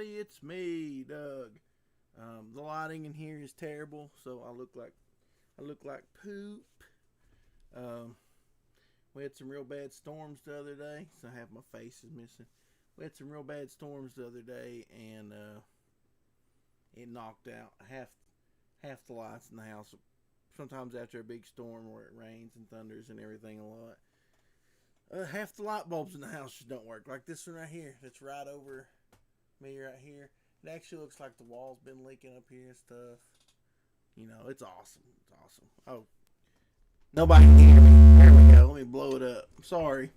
everybody, it's me, Doug. The lighting in here is terrible, so I look like poop. Um, we had some real bad storms the other day, so half my face is missing. We had some real bad storms the other day, and it knocked out half the lights in the house. Sometimes after a big storm where it rains and thunders and everything a lot, half the light bulbs in the house just don't work. Like this one right here, that's right over me right here. It actually looks like the wall's been leaking up here and stuff. You know, it's awesome. It's awesome. Oh, nobody can hear me. There we go. Let me blow it up. Sorry.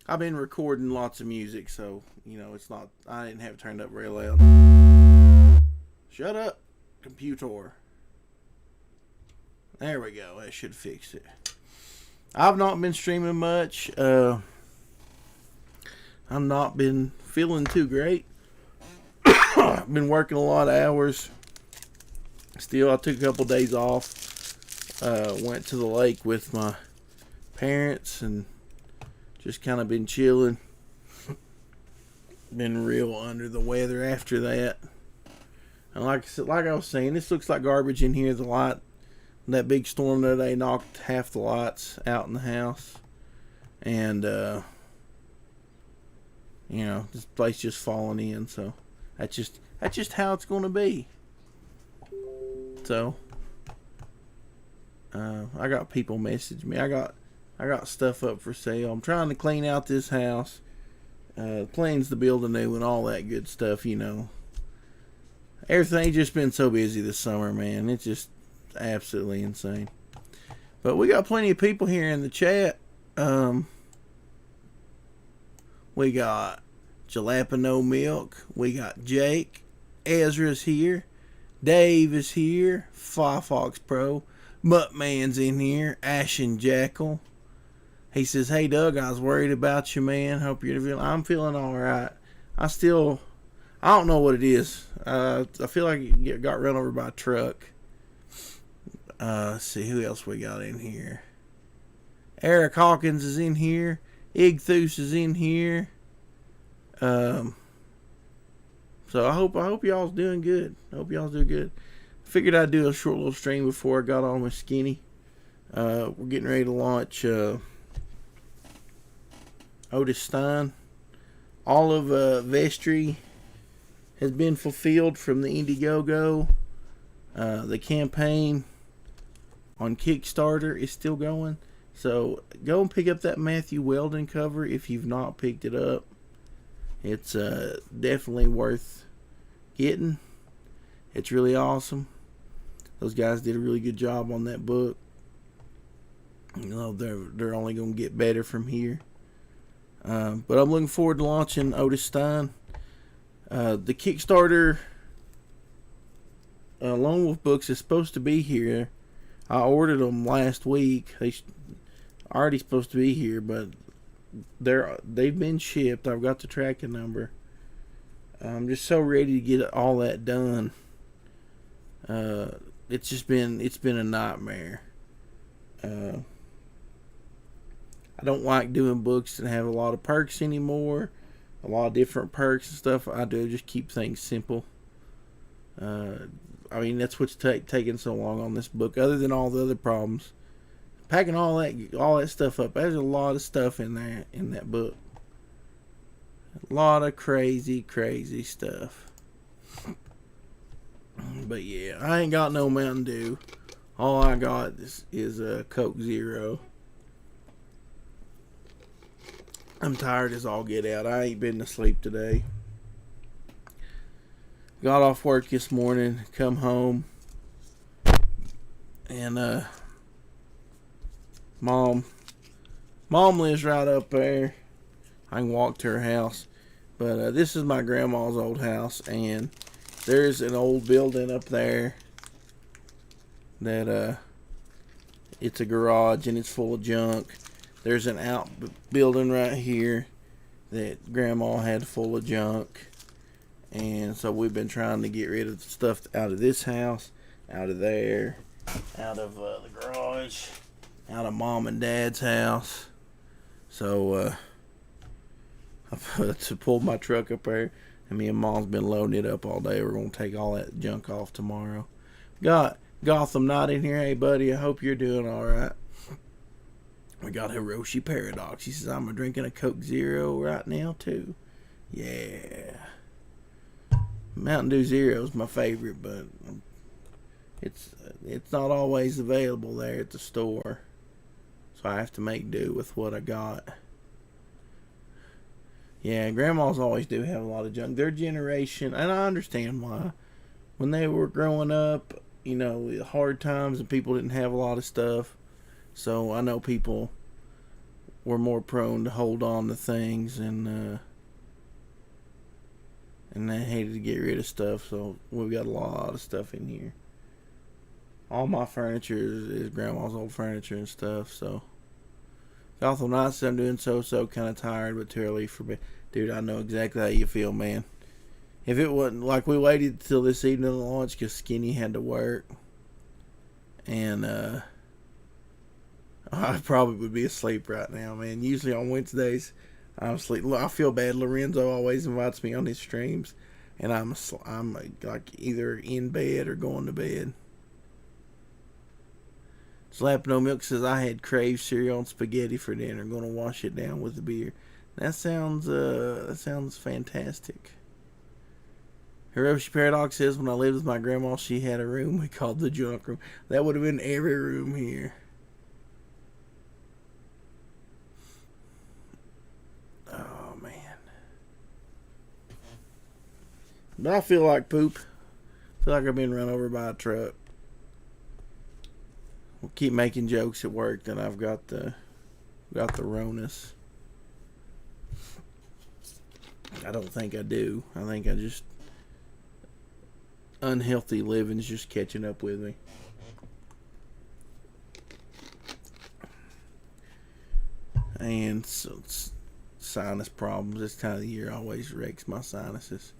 I've been recording lots of music, so, you know, it's not, I didn't have it turned up very loud. Shut up, computer. There we go. That should fix it. I've not been streaming much. I've not been feeling too great. I've been working a lot of hours. Still, I took a couple days off. Went to the lake with my parents and just kind of been chilling. Been real under the weather after that. And like I was saying, this looks like garbage in here. That big storm the other day knocked half the lights out in the house. And, you know, this place just falling in. So, that's just how it's going to be. So, I got people message me. I got stuff up for sale. I'm trying to clean out this house. Plans to build a new and all that good stuff, you know. Everything's just been so busy this summer, man. It's just absolutely insane. But we got plenty of people here in the chat. We got Jalapeno Milk. We got Jake. Ezra's here. Dave is here. Fox Pro. Muttman's in here. Ashen Jackal. He says, "Hey Doug, I was worried about you, man. Hope you're feeling." I'm feeling all right. I don't know what it is. I feel like it got run over by a truck. Let's see who else we got in here. Eric Hawkins is in here. Igthus is in here. So I hope y'all's doing good. I hope y'all's doing good. Figured I'd do a short little stream before I got on with Skinny. We're getting ready to launch Otis Stein. All of Vestry has been fulfilled from the Indiegogo. The campaign on Kickstarter is still going. So go and pick up that Matthew Weldon cover if you've not picked it up. It's definitely worth getting. It's really awesome. Those guys did a really good job on that book. You know, they're only going to get better from here. But I'm looking forward to launching Otis Stein. The Kickstarter Lone Wolf books is supposed to be here. I ordered them last week. They already supposed to be here, but they've been shipped. I've got the tracking number. I'm just so ready to get all that done. It's been a nightmare. I don't like doing books that have a lot of perks anymore. A lot of different perks and stuff. I do just keep things simple. I mean, that's what's taking so long on this book, other than all the other problems. Packing all that stuff up. There's a lot of stuff in there, in that book. A lot of crazy stuff. But yeah, I ain't got no Mountain Dew. All I got is a Coke Zero. I'm tired as all get out. I ain't been to sleep today. Got off work this morning, come home, and Mom lives right up there. I can walk to her house. But this is my grandma's old house, and there's an old building up there that it's a garage and it's full of junk. There's an outbuilding right here that Grandma had full of junk. And so we've been trying to get rid of the stuff out of this house, out of there, out of the garage, out of Mom and Dad's house. So I pulled my truck up there. And me and Mom's been loading it up all day. We're going to take all that junk off tomorrow. Got Gotham Knight in here. Hey, buddy, I hope you're doing all right. We got Hiroshi Paradox. He says, I'm drinking a Coke Zero right now, too. Yeah. Mountain Dew Zero is my favorite, but it's not always available there at the store. So I have to make do with what I got. Yeah, grandmas always do have a lot of junk. Their generation, and I understand why. When they were growing up, you know, hard times and people didn't have a lot of stuff. So I know people were more prone to hold on to things and they hated to get rid of stuff. So we've got a lot of stuff in here. All my furniture is grandma's old furniture and stuff. So Gotham Knights, I'm doing so kind of tired, but too early for bed. Dude, I know exactly how you feel, man. If it wasn't like we waited till this evening to launch because Skinny had to work, and I probably would be asleep right now, man. Usually on Wednesdays, I'm asleep. I feel bad. Lorenzo always invites me on his streams, and I'm like either in bed or going to bed. Slap No Milk says, I had Crave cereal and spaghetti for dinner. Going to wash it down with a beer. That sounds fantastic. Hiroshi Paradox says, when I lived with my grandma, she had a room we called the junk room. That would have been every room here. Oh, man. But I feel like poop. I feel like I've been run over by a truck. We'll keep making jokes at work that I've got the Ronas. I don't think I do. I think I just unhealthy living's just catching up with me. And so sinus problems. This time of the year always wrecks my sinuses.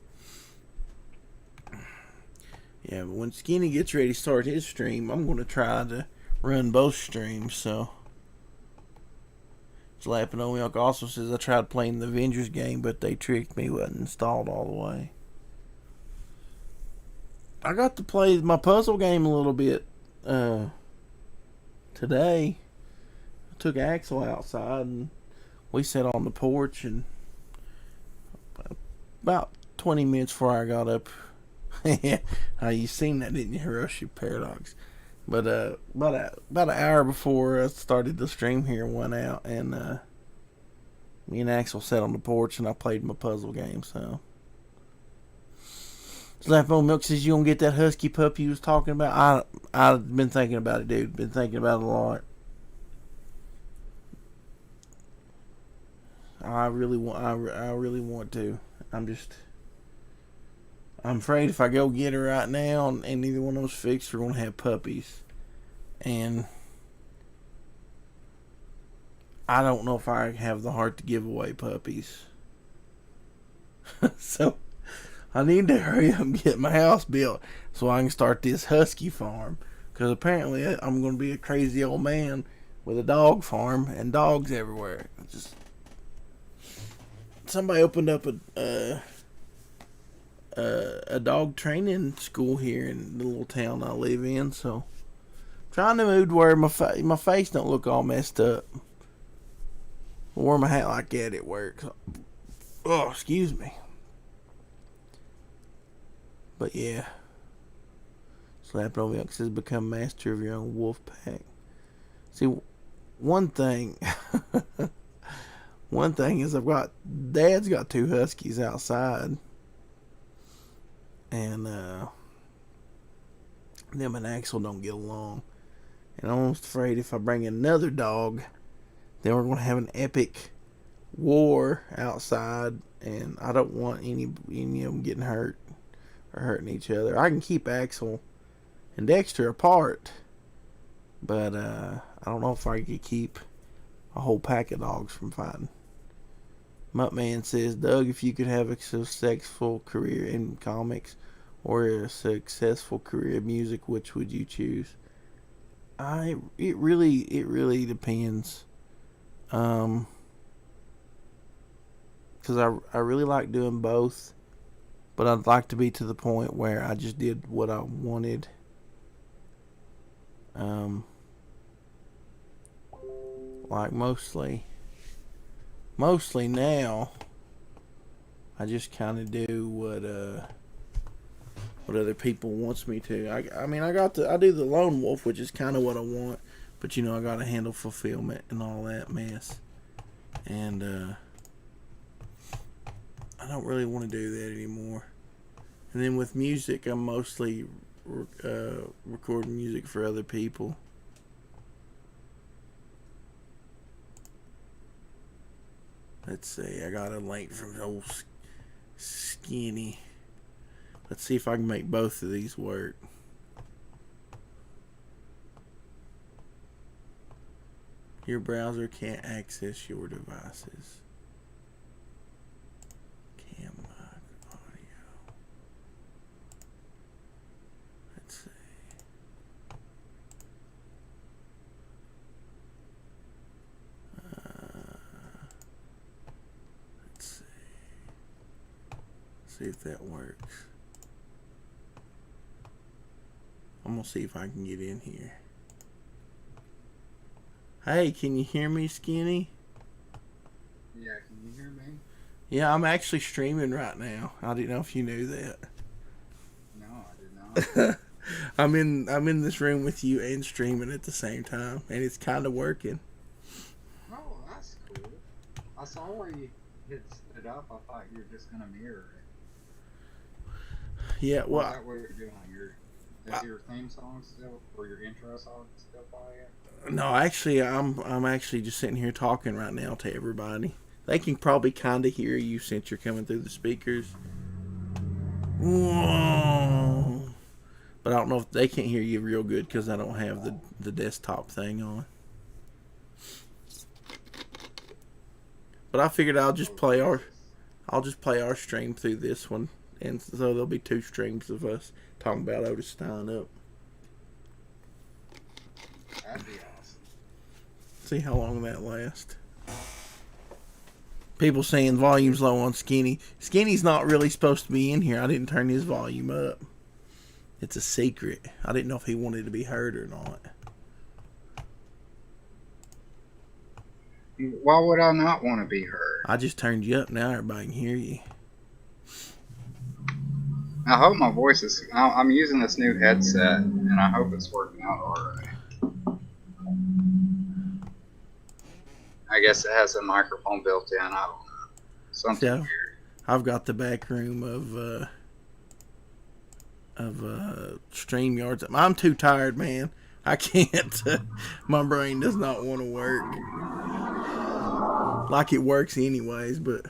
Yeah, but when Skinny gets ready to start his stream, I'm going to try to run both streams, so. Slapping on Milk also says, I tried playing the Avengers game, but they tricked me, wasn't installed all the way. I got to play my puzzle game a little bit today. I took Axel outside and we sat on the porch, and about 20 minutes before I got up. You seen that, didn't you, Hiroshi Paradox? But about an hour before I started the stream here, went out, and me and Axel sat on the porch and I played my puzzle game. So Slap on Milk says, you gonna get that husky pup you was talking about? I've been thinking about it, dude. Been thinking about it a lot. I really want to. I'm afraid if I go get her right now and neither one of those fixed, we're gonna have puppies. And I don't know if I have the heart to give away puppies. So I need to hurry up and get my house built so I can start this husky farm. Because apparently I'm going to be a crazy old man with a dog farm and dogs everywhere. Somebody opened up a dog training school here in the little town I live in. So trying to move to where my face don't look all messed up. I wear my hat like that at work. Oh, excuse me. But yeah. Slap it over Milk says, become master of your own wolf pack. See, one thing is Dad's got 2 huskies outside. And them and Axel don't get along. And I'm almost afraid if I bring another dog, then we're going to have an epic war outside, and I don't want any of them getting hurt or hurting each other. I can keep Axel and Dexter apart, but I don't know if I could keep a whole pack of dogs from fighting. Muttman says, Doug, if you could have a successful career in comics or a successful career in music, which would you choose? It really depends. Because I really like doing both. but I'd like to be to the point where I just did what I wanted. Like mostly now, I just kind of do what other people wants me to. I mean, I do the lone wolf, which is kind of what I want, but you know, I got to handle fulfillment and all that mess, and I don't really want to do that anymore. And then with music, I'm mostly recording music for other people. Let's see, I got a link from old Skinny. Let's see if I can make both of these work. Your browser can't access your devices. Camera audio. Let's see. Let's see. See if that works. I'm gonna see if I can get in here. Hey, can you hear me, Skinny? Yeah, can you hear me? Yeah, I'm actually streaming right now. I didn't know if you knew that. No, I did not. I'm in this room with you and streaming at the same time, and it's kind of working. Oh, that's cool. I saw where you had stood up. I thought you were just gonna mirror it. Yeah, well, Is that what you're doing? Is your theme song still, or your intro song still playing? no, actually, I'm actually just sitting here talking right now to everybody. They can probably kind of hear you since you're coming through the speakers. Whoa. But I don't know if they can't hear you real good because I don't have the desktop thing on. But I figured I'll just play our stream through this one, and so there'll be 2 streams of us talking about Otis Stein up. That'd be awesome. See how long that lasts. People saying volume's low on Skinny. Skinny's not really supposed to be in here. I didn't turn his volume up. It's a secret. I didn't know if he wanted to be heard or not. Why would I not want to be heard? I just turned you up now. Everybody can hear you. I hope my voice is... I'm using this new headset, and I hope it's working out alright. I guess it has a microphone built in. I don't know. Something weird. I've got the back room of StreamYards. I'm too tired, man. I can't. My brain does not want to work. Like it works anyways, but...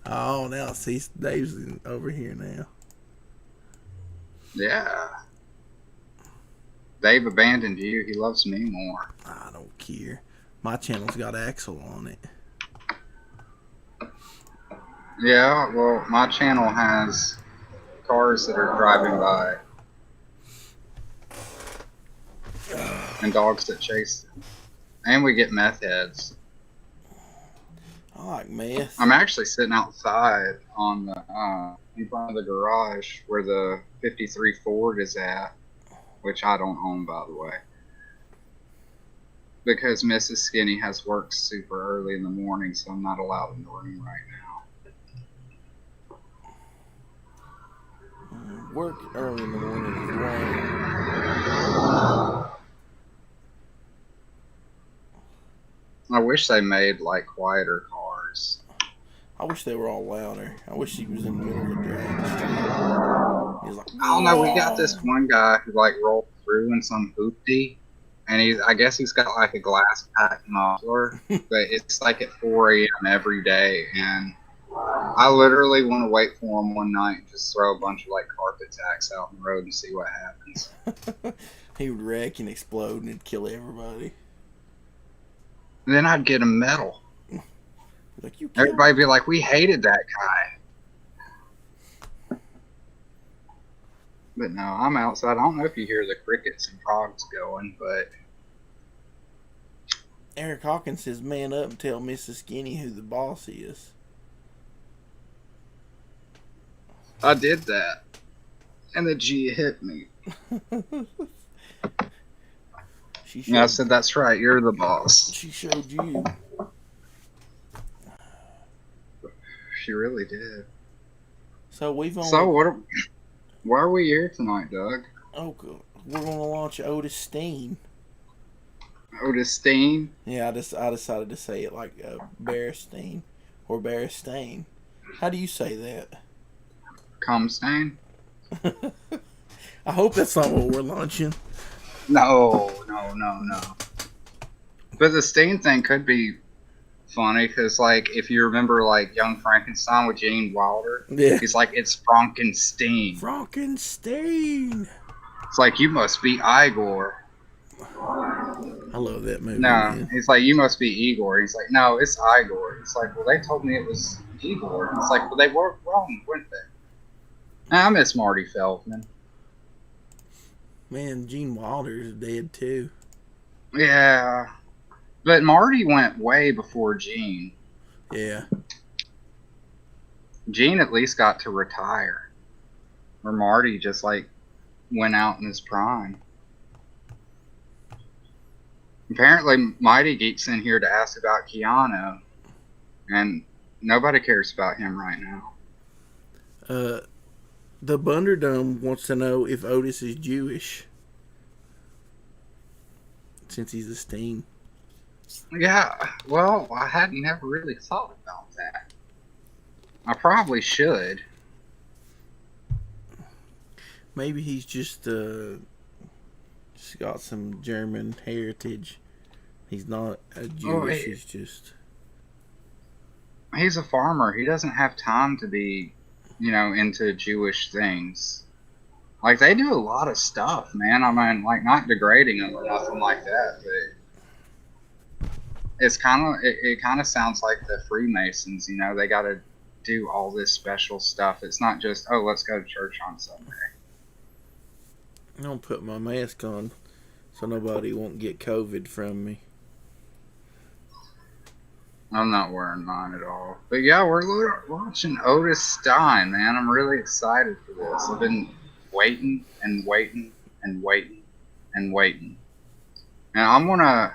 Oh, now see, Dave's over here now. Yeah. Dave abandoned you. He loves me more. I don't care. My channel's got Axel on it. Yeah, well, my channel has cars that are driving by. And dogs that chase them. And we get meth heads. I like meth. I'm actually sitting outside on the in front of the garage where the '53 Ford is at, which I don't own, by the way, because Mrs. Skinny has work super early in the morning, so I'm not allowed in the room right now. Work early in the morning is lame. I wish they made like quieter cars. I wish they were all louder. I wish he was in the middle of the drag. He was like, I don't know. We got this one guy who like rolled through in some hoopty, and I guess he's got like a glass pack muffler, but it's like at 4 a.m. every day, and I literally want to wait for him one night and just throw a bunch of like carpet tacks out on the road and see what happens. He would wreck and explode and it'd kill everybody. And then I'd get a medal. Like, everybody be like, we hated that guy. But no, I'm outside. I don't know if you hear the crickets and frogs going, but... Eric Hawkins says, man up and tell Mrs. Skinny who the boss is. I did that. And the G hit me. I said, that's right, you're the boss. She showed you. She really did. So we've only... So why are we here tonight, Doug? Oh, we're going to launch Otis Stein. Otis Stein? Yeah, I decided to say it like Bearstein or Bearstain. How do you say that? Comstain? I hope that's not what we're launching. No. But the Stein thing could be funny because, like, if you remember, like, Young Frankenstein with Gene Wilder, yeah, he's like, it's Frankenstein. Frankenstein. It's like, you must be Igor. I love that movie. No, man. He's like, you must be Igor. He's like, no, it's Igor. It's like, well, they told me it was Igor. It's like, well, they were wrong, weren't they? I miss Marty Feldman. Man, Gene Wilder's dead too. Yeah. But Marty went way before Gene. Yeah. Gene at least got to retire. Where Marty just, like, went out in his prime. Apparently, Mighty Geek's in here to ask about Keanu. And nobody cares about him right now. The Bunderdome wants to know if Otis is Jewish. Since he's a Stein. Yeah, well, I had never really thought about that. I probably should. Maybe he's just got some German heritage. He's not a Jewish, he's just... He's a farmer. He doesn't have time to be, into Jewish things. Like, they do a lot of stuff, man. I mean, like, not degrading them or nothing like that, but it's it kind of sounds like the Freemasons, they got to do all this special stuff. It's not just, oh, let's go to church on Sunday. I don't put my mask on so nobody won't get COVID from me. I'm not wearing mine at all. But yeah, we're watching Otis Stein, man. I'm really excited for this. I've been waiting and waiting and waiting and waiting. And I'm gonna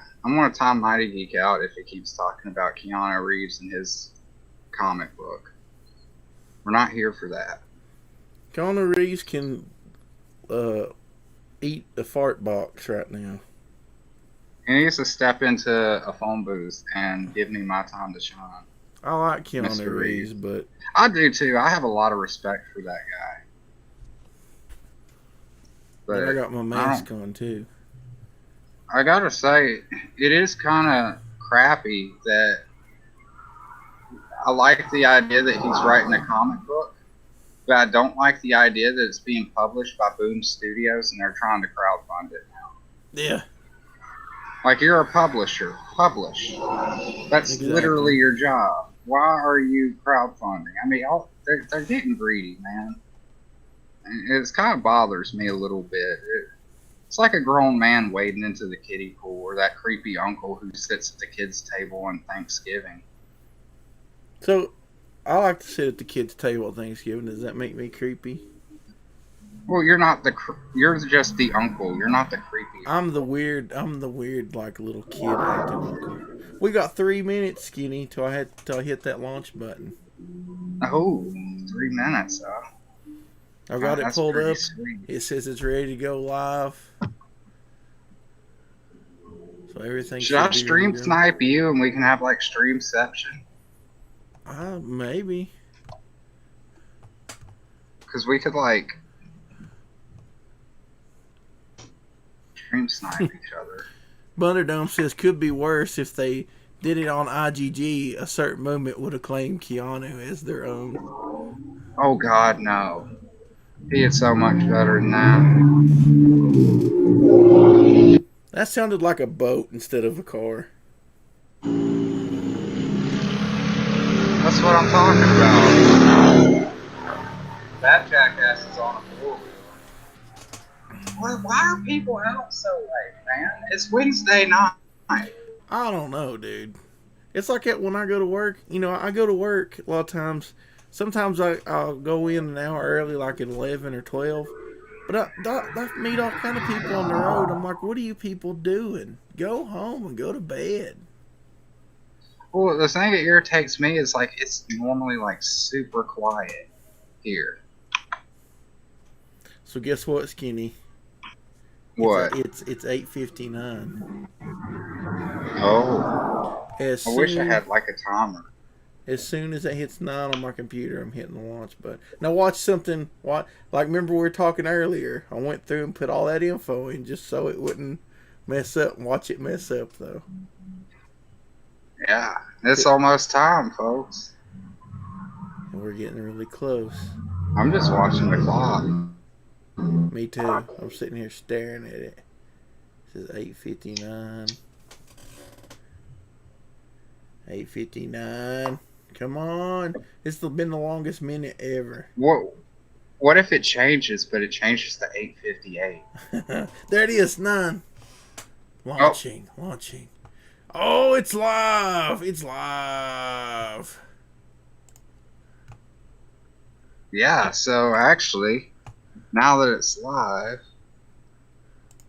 time Mighty Geek out if he keeps talking about Keanu Reeves and his comic book. We're not here for that. Keanu Reeves can eat a fart box right now. He needs to step into a phone booth and give me my time to shine. I like Keanu Reeves, but... I do too. I have a lot of respect for that guy. But I got my mask on too. I gotta say, it is kind of crappy that I like the idea that he's writing a comic book, but I don't like the idea that it's being published by Boom Studios and they're trying to crowdfund it now. Yeah. Like, you're a publisher. Publish. That's literally your job. Why are you crowdfunding? I mean, they're getting greedy, man. And it kind of bothers me a little bit. It's like a grown man wading into the kiddie pool, or that creepy uncle who sits at the kids' table on Thanksgiving. So, I like to sit at the kids' table at Thanksgiving. Does that make me creepy? Well, you're just the uncle. You're not the creepy uncle. I'm the weird, like, little kid acting uncle. We got 3 minutes, Skinny, till I hit that launch button. Oh, 3 minutes, I got it pulled up. Sweet. It says it's ready to go live. So everything should I stream snipe you and we can have, like, streamception? Maybe. Because we could, like, stream snipe each other. Bunderdome says could be worse if they did it on IGG. A certain moment would have claimed Keanu as their own. Oh God, no! He is so much better than that. That sounded like a boat instead of a car. That's what I'm talking about. That jackass is on a four-wheeler. Why are people out so late, man? It's Wednesday night. I don't know, dude. It's like that when I go to work. I go to work a lot of times Sometimes I'll go in an hour early, like at 11 or 12. But I meet all kind of people on the road. I'm like, what are you people doing? Go home and go to bed. Well, the thing that irritates me is like it's normally like super quiet here. So guess what, Skinny? What? It's 8:59. Oh, As I wish I soon had like a timer. as soon as it hits 9 on my computer, I'm hitting the launch button. Now watch something. Like remember we were talking earlier. I went through and put all that info in just so it wouldn't mess up. Watch it mess up though. Yeah, it's almost time, folks. And we're getting really close. I'm just watching the clock. Me too. I'm sitting here staring at it. This is 8:59. 8:59. Come on. This has been the longest minute ever. What if it changes, but it changes to 8:58? There it is, 9. Launching. Oh, it's live. It's live. Yeah, so actually, now that it's live,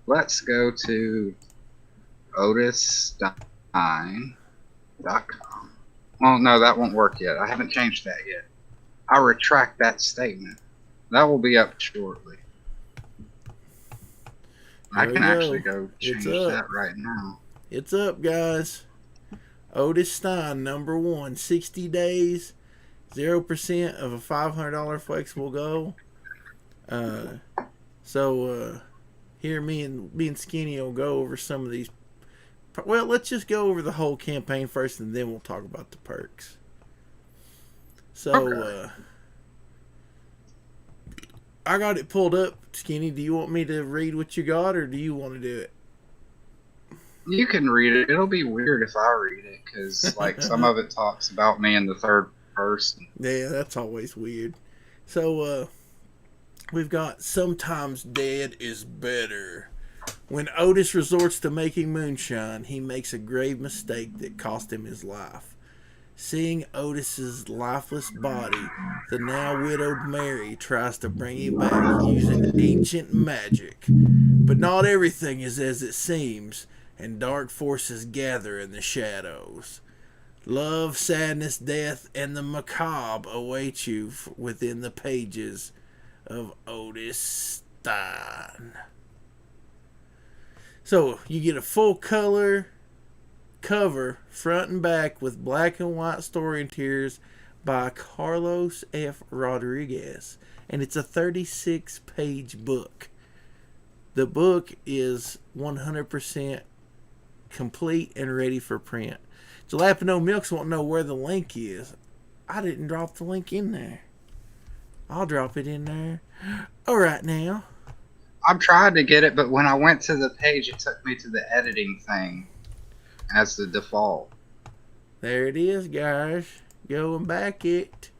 let's go to otisstein.com. Well, no, that won't work yet. I haven't changed that yet. I retract that statement. That will be up shortly. I can actually go change that right now. It's up, guys. Otis Stein, number 1. 60 days, 0% of a $500 flexible goal. So here me and Skinny will go over some of these. Well, let's just go over the whole campaign first, and then we'll talk about the perks. So, okay. I got it pulled up, Skinny. Do you want me to read what you got, or do you want to do it? You can read it. It'll be weird if I read it, because like some of it talks about me in the third person. Yeah, that's always weird. So, we've got Sometimes Dead is Better. When Otis resorts to making moonshine, he makes a grave mistake that cost him his life. Seeing Otis's lifeless body, the now widowed Mary tries to bring him back using ancient magic. But not everything is as it seems, and dark forces gather in the shadows. Love, sadness, death, and the macabre await you within the pages of Otis Stein. So, you get a full color cover, front and back, with black and white story interiors by Carlos F. Rodriguez. And it's a 36-page book. The book is 100% complete and ready for print. Jalapeno Milks won't know where the link is. I didn't drop the link in there. I'll drop it in there. All right now. I'm trying to get it, but when I went to the page, it took me to the editing thing as the default. There it is, guys. Going back it.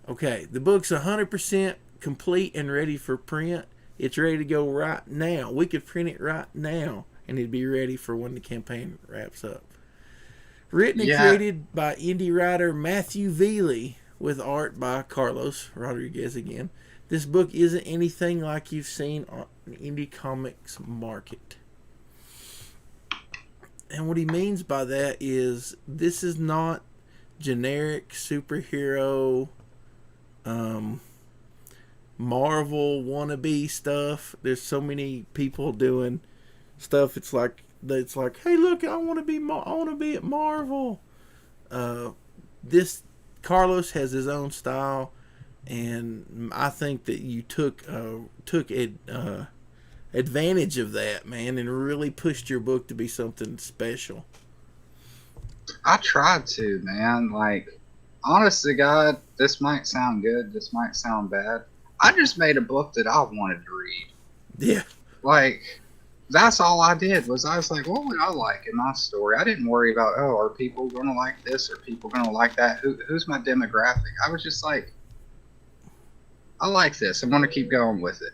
Okay, the book's 100% complete and ready for print. It's ready to go right now. We could print it right now, and it'd be ready for when the campaign wraps up. Written and created by indie writer Matthew Veely, with art by Carlos Rodriguez again. This book isn't anything like you've seen on the indie comics market. And what he means by that is this is not generic superhero Marvel wannabe stuff. There's so many people doing stuff. It's like, hey, look, I want to be at Marvel. This Carlos has his own style, and I think that you took advantage of that, man, and really pushed your book to be something special. I tried to, man. Like, honest to God, this might sound good, this might sound bad. I just made a book that I wanted to read. Yeah. Like, that's all I did was I was like, what would I like in my story? I didn't worry about, oh, are people going to like this? Are people going to like that? Who's my demographic? I was just like, I like this. I'm going to keep going with it.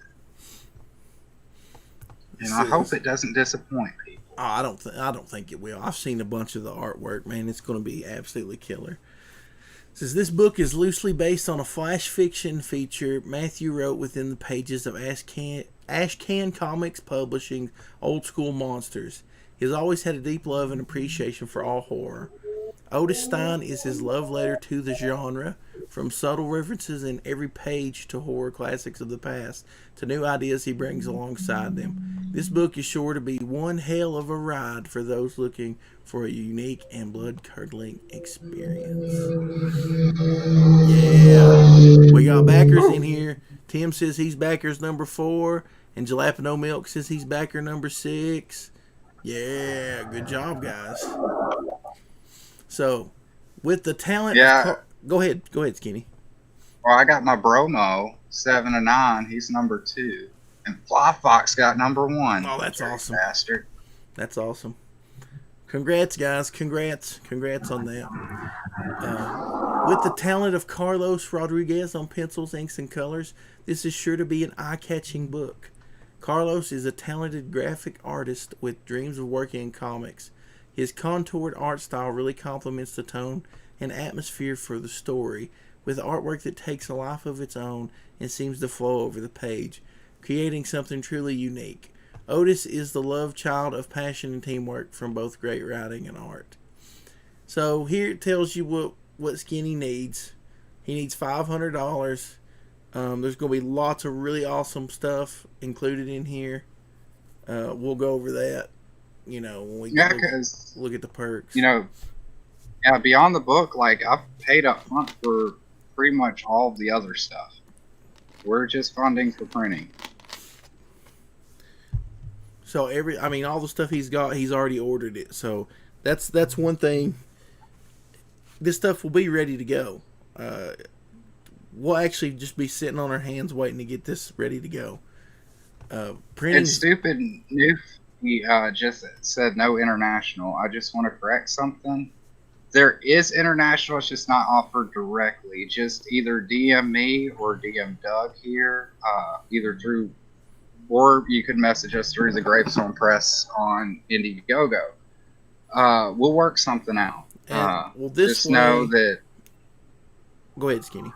And I hope it doesn't disappoint people. Oh, I don't think it will. I've seen a bunch of the artwork, man. It's going to be absolutely killer. Says this book is loosely based on a flash fiction feature Matthew wrote within the pages of Ashcan Comics Publishing Old School Monsters. He has always had a deep love and appreciation for all horror. Otis Stein is his love letter to the genre, from subtle references in every page to horror classics of the past, to new ideas he brings alongside them. This book is sure to be one hell of a ride for those looking for a unique and blood-curdling experience. Yeah. We got backers in here. Tim says he's backers number 4, and Jalapeno Milk says he's backer number 6. Yeah, good job, guys. So, with the talent... Yeah. Go ahead, Skinny. Well, I got my Bromo, 7 and 9. He's number 2. And Fly Fox got number 1. Oh, that's awesome. Bastard. That's awesome. Congrats, guys. Congrats on that. With the talent of Carlos Rodriguez on pencils, inks, and colors, this is sure to be an eye-catching book. Carlos is a talented graphic artist with dreams of working in comics. His contoured art style really complements the tone and atmosphere for the story, with artwork that takes a life of its own and seems to flow over the page, creating something truly unique. Otis is the love child of passion and teamwork from both great writing and art. So here it tells you what Skinny needs. He needs $500. There's going to be lots of really awesome stuff included in here. We'll go over that, when we look at the perks. Yeah, beyond the book, like, I've paid up front for pretty much all of the other stuff. We're just funding for printing. So all the stuff he's got, he's already ordered it. So that's one thing. This stuff will be ready to go. We'll actually just be sitting on our hands waiting to get this ready to go. Printing. It's stupid. He just said no international. I just want to correct something. There is international, it's just not offered directly. Just either DM me or DM Doug here, either through, or you could message us through the Gravestone Press on Indiegogo. We'll work something out. Just know that. Go ahead, Skinny.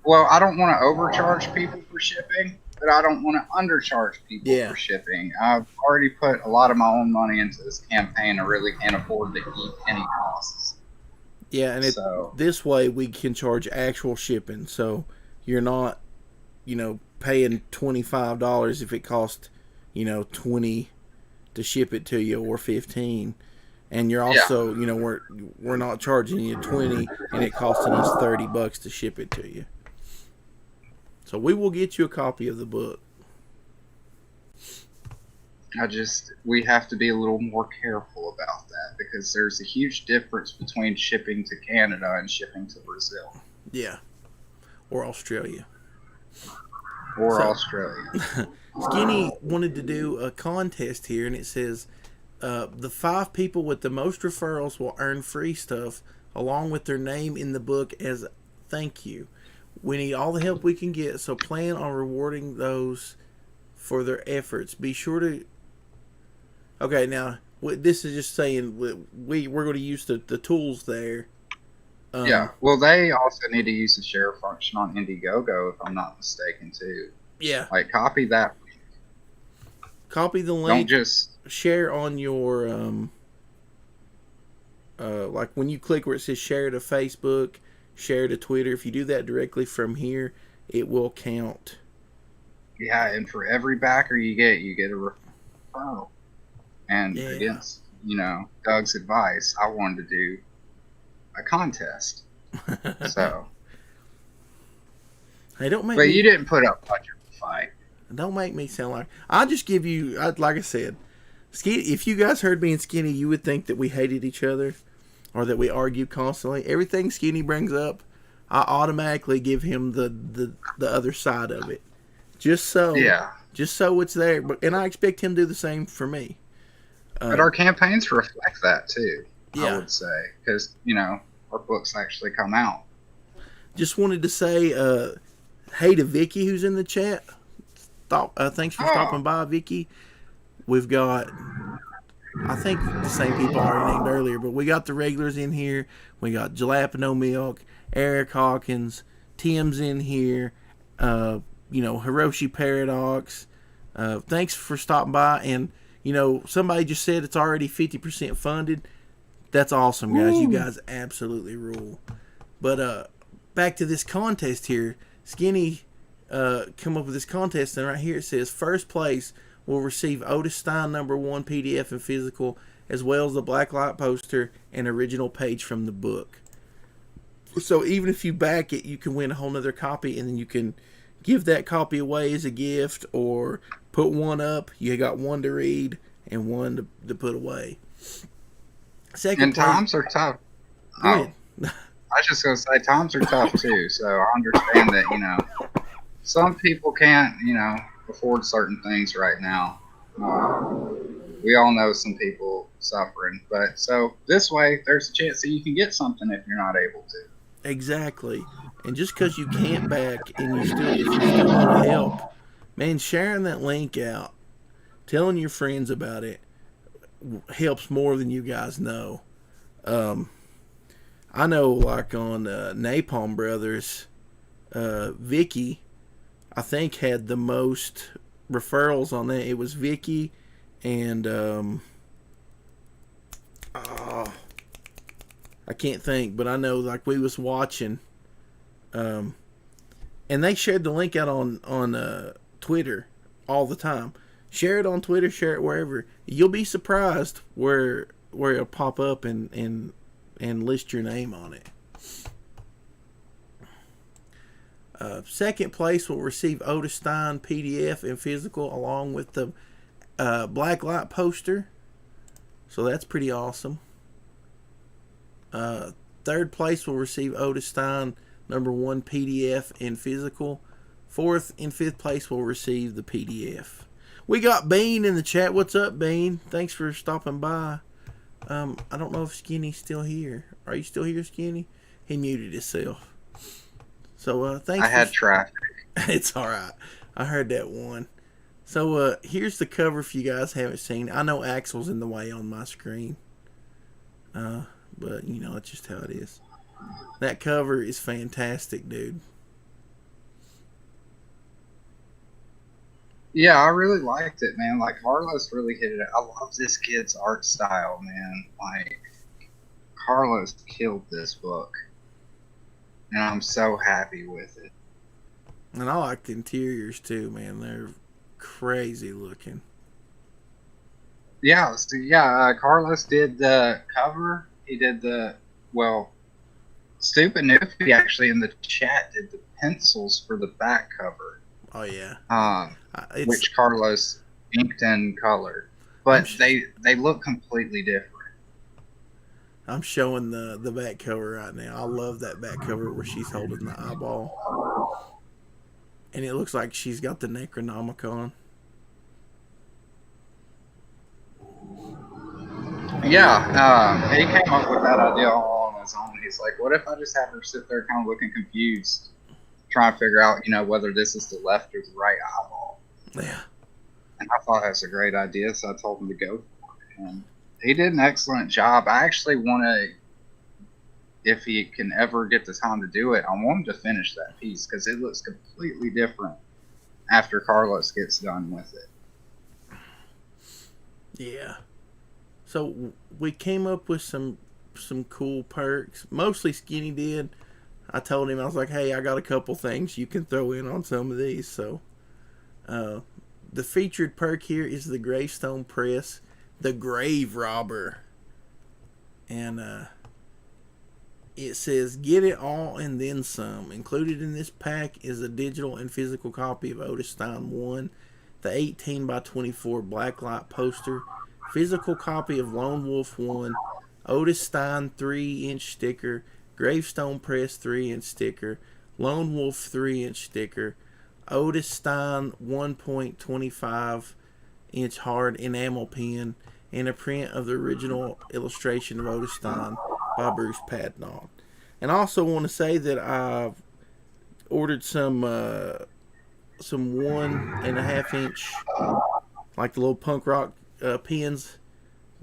Well, I don't want to overcharge people for shipping, but I don't want to undercharge people for shipping. I've already put a lot of my own money into this campaign. I really can't afford to eat any costs. Yeah, and this way we can charge actual shipping, so you're not, paying $25 if it costs, $20 to ship it to you, or $15. And you're also, we're not charging you $20 and it costing us $30 to ship it to you. So we will get you a copy of the book. We have to be a little more careful about that, because there's a huge difference between shipping to Canada and shipping to Brazil. Yeah. Or Australia. Australia. Skinny wanted to do a contest here, and it says, the 5 people with the most referrals will earn free stuff along with their name in the book as thank you. We need all the help we can get, so plan on rewarding those for their efforts. Be sure to... Okay, now, this is just saying we're going to use the tools there. Yeah, well, they also need to use the share function on Indiegogo, if I'm not mistaken, too. Yeah. Like, copy that. Copy the link. Don't just... Share on your... like, when you click where it says share to Facebook, share to Twitter, if you do that directly from here, it will count. Yeah, and for every backer you get a referral. And against, Doug's advice, I wanted to do a contest. So. Hey, but you didn't put up much of a fight. Don't make me sound like... I'll just give you... Like I said, if you guys heard me and Skinny, you would think that we hated each other. Or that we argue constantly. Everything Skinny brings up, I automatically give him the other side of it. Just so it's there. And I expect him to do the same for me. But our campaigns reflect that too, I would say. Because, our books actually come out. Just wanted to say hey to Vicky who's in the chat. Thanks for stopping by, Vicky. We've got I think the same people I already named earlier, but we got the regulars in here. We got Jalapeno Milk, Eric Hawkins, Tim's in here. Hiroshi Paradox. Thanks for stopping by. And somebody just said it's already 50% funded. That's awesome, guys. Woo. You guys absolutely rule. But back to this contest here. Skinny come up with this contest, and right here it says first place will receive Otis Stein #1 PDF and physical, as well as the blacklight poster and original page from the book. So even if you back it, you can win a whole nother copy, and then you can give that copy away as a gift or put one up. You got one to read and one to put away. Second place, times are tough. Oh, I was just going to say times are tough too. So I understand that, some people can't, afford certain things right now. We all know some people suffering, but so this way there's a chance that you can get something if you're not able to. Exactly. And just because you can't back and if you still want to help, man, sharing that link out, telling your friends about it helps more than you guys know. I know, like on Napalm Brothers, Vicky, I think, had the most referrals on that. It was Vicky and I can't think, but I know, like, we was watching, and they shared the link out on Twitter all the time. Share it on Twitter, share it wherever. You'll be surprised where it'll pop up and list your name on it. Second place will receive Otis Stein PDF and physical along with the blacklight poster. So that's pretty awesome. Third place will receive Otis Stein #1 PDF and physical. Fourth and fifth place will receive the PDF. We got Bean in the chat. What's up, Bean? Thanks for stopping by. I don't know if Skinny's still here. Are you still here, Skinny? He muted himself. So thanks. I had traffic. It's all right. I heard that one. So here's the cover if you guys haven't seen. I know Axel's in the way on my screen. But it's just how it is. That cover is fantastic, dude. Yeah, I really liked it, man. Like, Carlos really hit it. I love this kid's art style, man. Like, Carlos killed this book. And I'm so happy with it. And I like the interiors, too, man. They're crazy looking. Yeah, so Carlos did the cover. He did Stupid Newfie actually in the chat did the pencils for the back cover. Oh, yeah. Which Carlos inked and colored. But they look completely different. I'm showing the back cover right now. I love that back cover where she's holding the eyeball. And it looks like she's got the Necronomicon. Yeah, he came up with that idea all on his own. He's like, what if I just have her sit there kind of looking confused, trying to figure out, whether this is the left or the right eyeball. Yeah. And I thought that was a great idea, so I told him to go for it. And he did an excellent job. I actually want to, if he can ever get the time to do it, I want him to finish that piece because it looks completely different after Carlos gets done with it. Yeah. So we came up with some cool perks. Mostly Skinny did. I told him, I was like, hey, I got a couple things you can throw in on some of these. So the featured perk here is the Gravestone Press, the Grave Robber. And it says, get it all and then some. Included in this pack is a digital and physical copy of Otis Stein 1, the 18x24 blacklight poster, physical copy of Lone Wolf 1, Otis Stein 3-inch sticker, Gravestone Press 3-inch sticker, Lone Wolf 3-inch sticker, Otis Stein 1.25-inch hard enamel pen, and a print of the original illustration of Otis Stein by Bruce Padnock. And I also want to say that I've ordered some 1.5-inch, like the little punk rock pins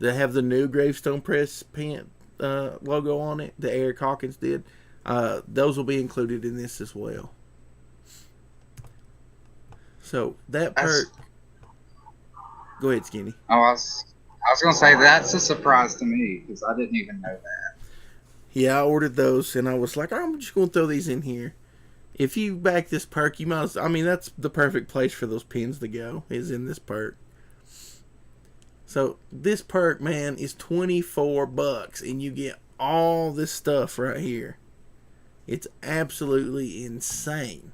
that have the new Gravestone Press pen logo on it that Eric Hawkins did. Those will be included in this as well. So that perk. Go ahead, Skinny. Oh, I was gonna say that's a surprise to me because I didn't even know that. Yeah, I ordered those and I was like, I'm just gonna throw these in here. If you back this perk, you might. I mean, that's the perfect place for those pins to go. Is in this perk. So this perk, man, is $24, and you get all this stuff right here. It's absolutely insane.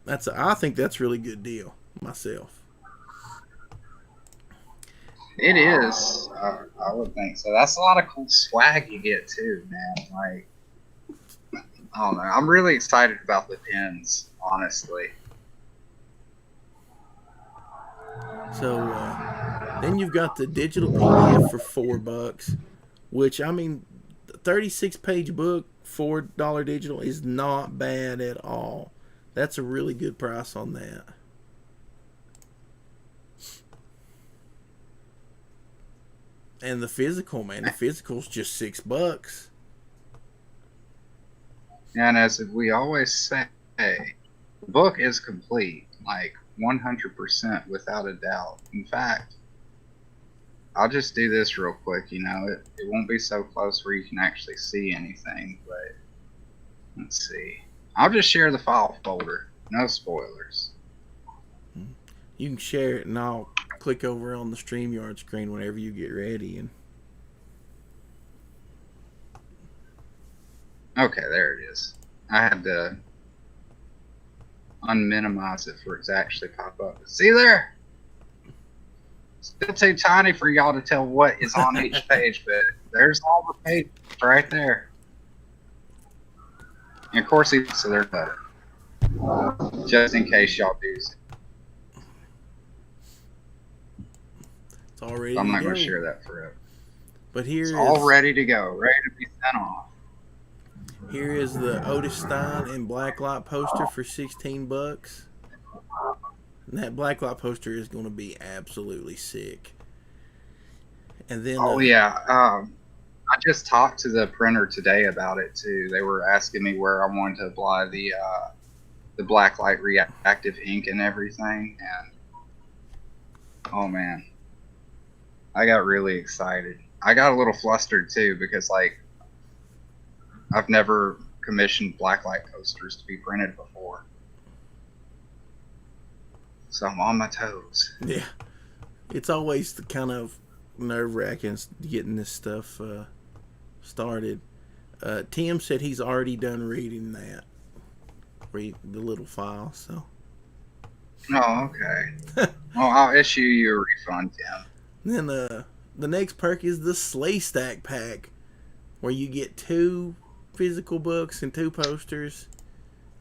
I think that's a really good deal myself. It is. I would think so. That's a lot of cool swag you get too, man. Like, I don't know. I'm really excited about the pins, honestly. So then you've got the digital PDF for $4, which, I mean, 36-page book, $4 digital is not bad at all. That's a really good price on that. And the physical, man, the physical's just $6. And as we always say, the book is complete, like 100% without a doubt. In fact, I'll just do this real quick. You know, it won't be so close where you can actually see anything, but let's see. I'll just share the file folder. No spoilers. You can share it, and I'll click over on the StreamYard screen whenever you get ready. And okay, there it is. I had to unminimize it for it to actually pop up. See there? Still too tiny for y'all to tell what is on each page, but there's all the pages right there. And of course, so they're better. Just in case y'all do. It's all ready. I'm not going to share that forever. But here it's all ready to go, ready to be sent off. Here is the Otis Stein and Blacklight poster for $16. And that Blacklight poster is going to be absolutely sick. And then yeah, I just talked to the printer today about it too. They were asking me where I wanted to apply the Blacklight reactive ink and everything, and oh man, I got really excited. I got a little flustered too because like I've never commissioned Blacklight posters to be printed before. So I'm on my toes. Yeah. It's always the kind of nerve-wracking getting this stuff started. Tim said he's already done reading that. Read the little file, so. Oh, okay. Well, I'll issue you a refund, Tim. Then the next perk is the Slay Stack pack, where you get 2 physical books and 2 posters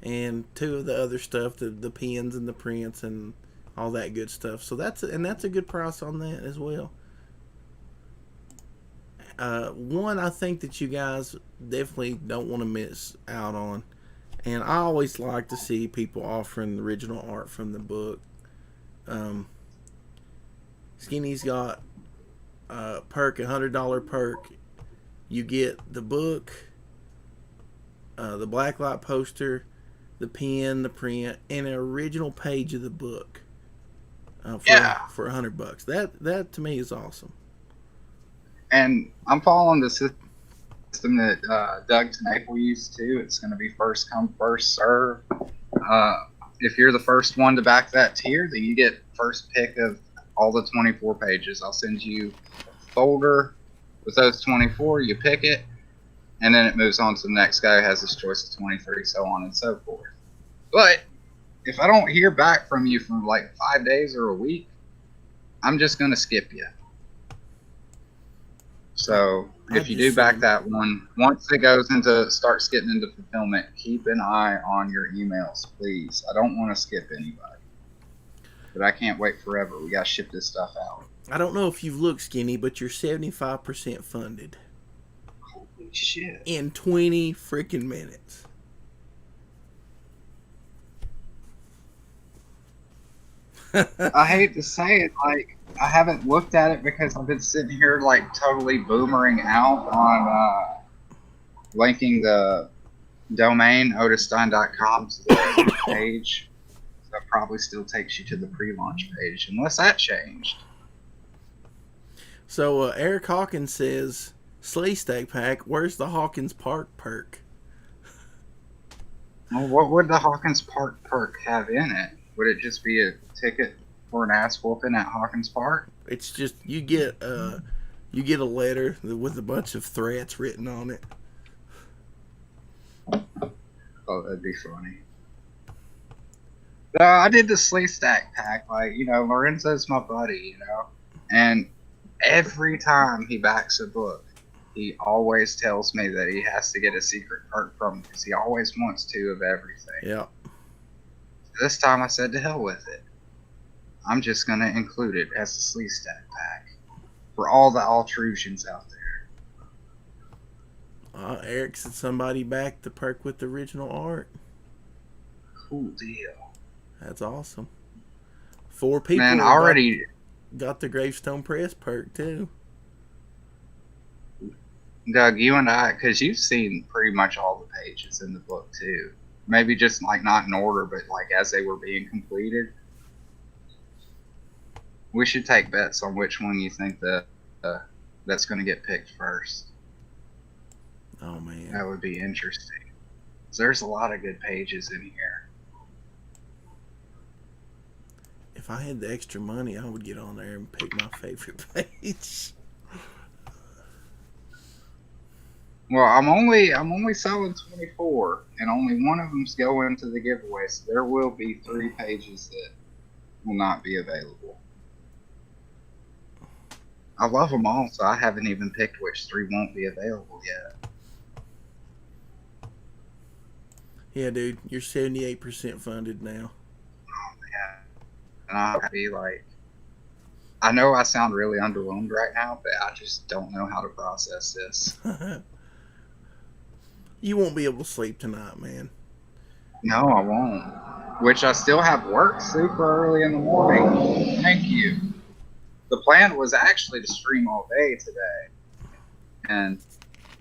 and 2 of the other stuff, the pins and the prints and all that good stuff. So that's a good price on that as well. One I think that you guys definitely don't want to miss out on, and I always like to see people offering the original art from the book. Skinny's got a perk, $100 perk. You get the book, the Blacklight poster, the pen, the print, and an original page of the book for $100. That to me is awesome. And I'm following the system that Doug Maple used too. It's going to be first come, first serve. If you're the first one to back that tier, then you get first pick of all the 24 pages. I'll send you a folder with those 24. You pick it, and then it moves on to the next guy who has his choice of 23, so on and so forth. But if I don't hear back from you for like 5 days or a week, I'm just going to skip you. So if you do back that one, once it starts getting into fulfillment, keep an eye on your emails, please. I don't want to skip anybody. But I can't wait forever. We got to ship this stuff out. I don't know if you've looked, Skinny, but you're 75% funded. Holy shit. In 20 freaking minutes. I hate to say it, like, I haven't looked at it because I've been sitting here like totally boomering out on linking the domain otisstein.com to the page. So it probably still takes you to the pre-launch page, unless that changed. So Eric Hawkins says, Sleigh Stack Pack, where's the Hawkins Park perk? Well, what would the Hawkins Park perk have in it? Would it just be a ticket for an ass whooping at Hawkins Park? It's just you get a letter with a bunch of threats written on it. Oh, that'd be funny. I did the Sleigh Stack Pack. Like, Lorenzo's my buddy, and every time he backs a book, he always tells me that he has to get a secret perk from me because he always wants 2 of everything. Yeah. This time I said to hell with it. I'm just going to include it as the Sleeve Stack Pack for all the altrusions out there. Eric said somebody backed the perk with the original art. Cool deal. That's awesome. 4 people Man, already got the Gravestone Press perk too. Doug, you and I, because you've seen pretty much all the pages in the book too. Maybe just like not in order, but like as they were being completed. We should take bets on which one you think that's going to get picked first. Oh man, that would be interesting. There's a lot of good pages in here. If I had the extra money, I would get on there and pick my favorite page. Well, I'm only selling 24, and only one of them's going to the giveaway, so there will be 3 pages that will not be available. I love them all, so I haven't even picked which 3 won't be available yet. Yeah, dude, you're 78% funded now. Oh man, and I'll be like, I know I sound really underwhelmed right now, but I just don't know how to process this. You won't be able to sleep tonight, man. No, I won't. Which I still have work super early in the morning. Thank you. The plan was actually to stream all day today. And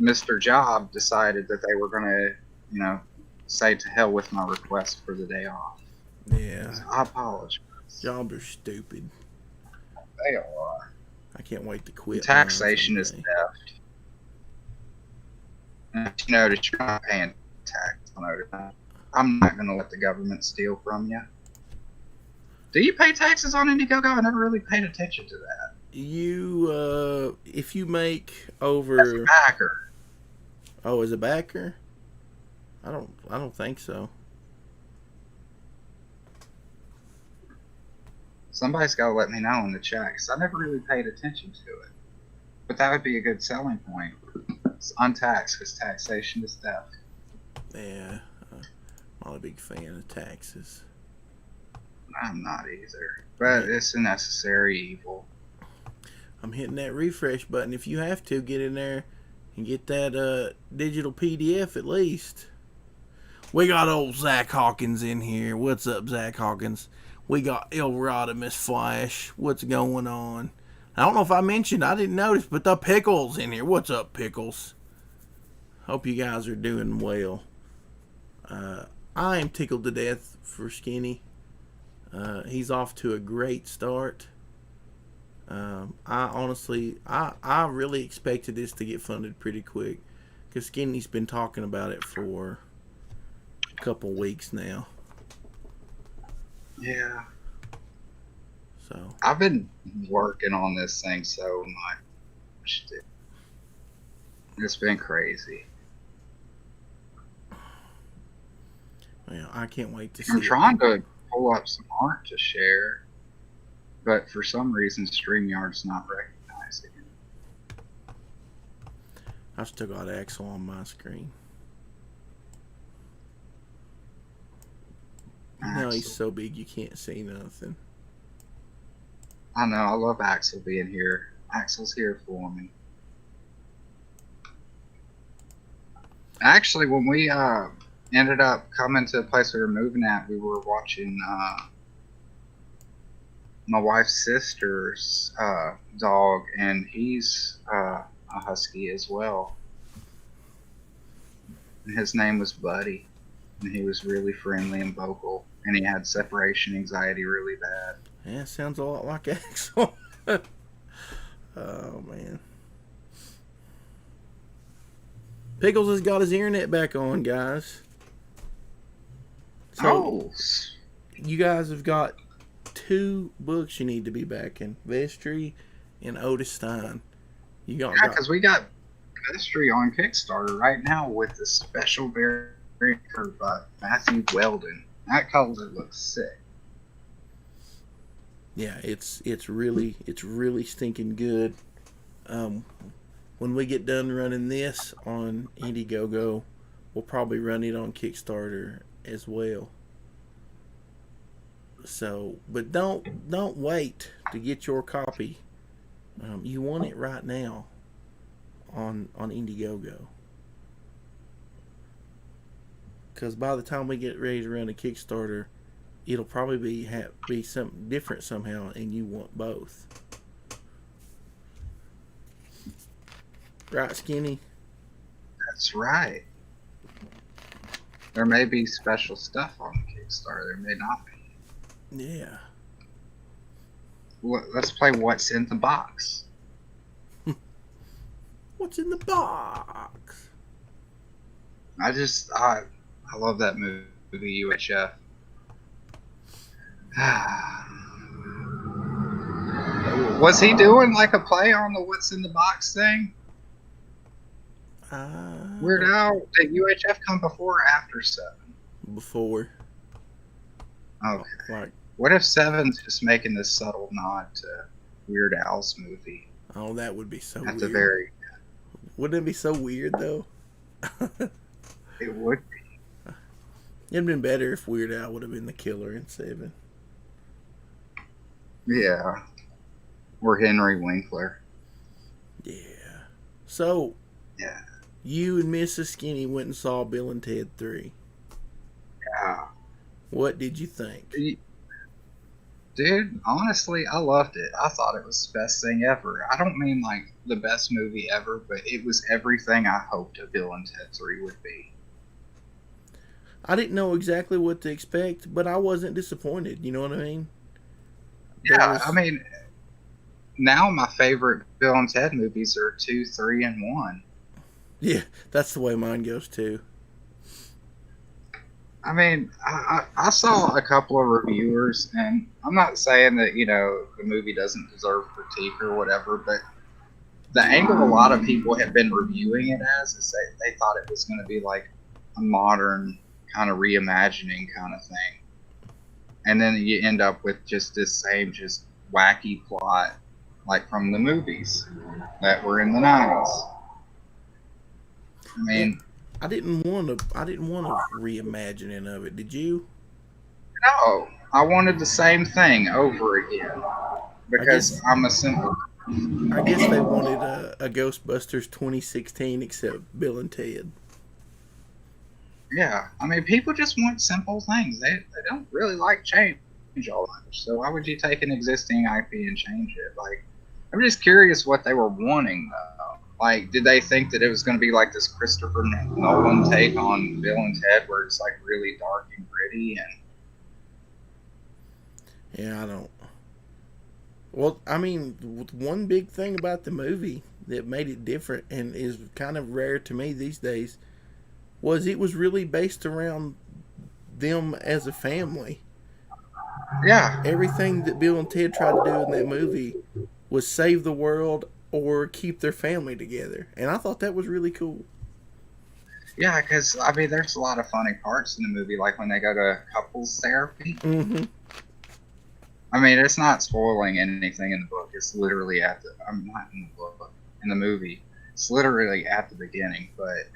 Mr. Job decided that they were going to, say to hell with my request for the day off. Yeah. So I apologize. Jobs are stupid. They are. I can't wait to quit. Taxation is theft. And you notice you're not paying tax on it. I'm not going to let the government steal from you. Do you pay taxes on Indiegogo? I never really paid attention to that. You, if you make over... As a backer. Oh, as a backer? I don't think so. Somebody's got to let me know in the chat, because I never really paid attention to it. But that would be a good selling point. It's untaxed, because taxation is theft. Yeah, I'm not a big fan of taxes. I'm not either. But it's a necessary evil. I'm hitting that refresh button. If you have to, get in there and get that digital PDF at least. We got old Zach Hawkins in here. What's up, Zach Hawkins? We got El Rodimus Flash. What's going on? I don't know if I mentioned, I didn't notice, but the Pickles in here. What's up, Pickles? Hope you guys are doing well. I am tickled to death for Skinny. He's off to a great start. I really expected this to get funded pretty quick, because Skinny's been talking about it for a couple weeks now. Yeah. So I've been working on this thing so much. It's been crazy. Well, I can't wait to see. I'm trying to pull up some art to share, but for some reason StreamYard's not recognizing it. I still got Axel on my screen. No, he's so big you can't see nothing. I know, I love Axel being here. Axel's here for me. Actually, when we ended up coming to the place we were moving at, we were watching my wife's sister's dog, and he's a husky as well. And his name was Buddy, and he was really friendly and vocal, and he had separation anxiety really bad. Yeah, sounds a lot like Axel. Oh, man. Pickles has got his internet back on, guys. So, you guys have got 2 books you need to be backing. Vestry and Otis Stein. Yeah, because we got Vestry on Kickstarter right now with the special variant for Matthew Weldon. That color looks sick. Yeah, it's really stinking good. When we get done running this on Indiegogo, we'll probably run it on Kickstarter as well. So, but don't wait to get your copy. You want it right now on Indiegogo. Because by the time we get ready to run a Kickstarter, it'll probably be something different somehow, and you want both. Right, Skinny? That's right. There may be special stuff on Kickstarter. There may not be. Yeah. Let's play What's in the Box. What's in the box? I love that movie, UHF. Was he doing like a play on the What's in the Box thing? Weird Al, did UHF come before or after 7? Before. Okay. Like, what if 7's just making this subtle nod to Weird Al's movie? Oh, that would be so weird. At the very... Wouldn't it be so weird, though? It would be. It'd been better if Weird Al would have been the killer in 7. Yeah. Or Henry Winkler. Yeah. So, yeah, you and Mrs. Skinny went and saw Bill and Ted 3. Yeah. What did you think? Dude, honestly, I loved it. I thought it was the best thing ever. I don't mean like the best movie ever, but it was everything I hoped a Bill and Ted 3 would be. I didn't know exactly what to expect, but I wasn't disappointed. You know what I mean? Yeah, I mean, now my favorite Bill and Ted movies are 2, 3, and 1. Yeah, that's the way mine goes too. I mean, I saw a couple of reviewers, and I'm not saying that, you know, the movie doesn't deserve critique or whatever, but the angle a lot of people have been reviewing it as is they thought it was going to be like a modern kind of reimagining kind of thing. And then you end up with just this same just wacky plot like from the movies that were in the 90s. I mean... I didn't want a reimagining of it. Did you? No, I wanted the same thing over again because I'm a simple. I guess they wanted a Ghostbusters 2016 except Bill and Ted. Yeah, I mean, people just want simple things. They don't really like change all much. So why would you take an existing IP and change it? Like, I'm just curious what they were wanting though. Like, did they think that it was going to be like this Christopher Nolan take on Bill and Ted where it's like really dark and gritty and... Yeah, I don't... Well, I mean, one big thing about the movie that made it different and is kind of rare to me these days was it was really based around them as a family. Yeah. Everything that Bill and Ted tried to do in that movie was save the world or keep their family together. And I thought that was really cool. Yeah, because, I mean, there's a lot of funny parts in the movie, like when they go to couples therapy. Mm-hmm. I mean, it's not spoiling anything in the book. It's literally at the... I'm not in the book. In the movie. It's literally at the beginning. But,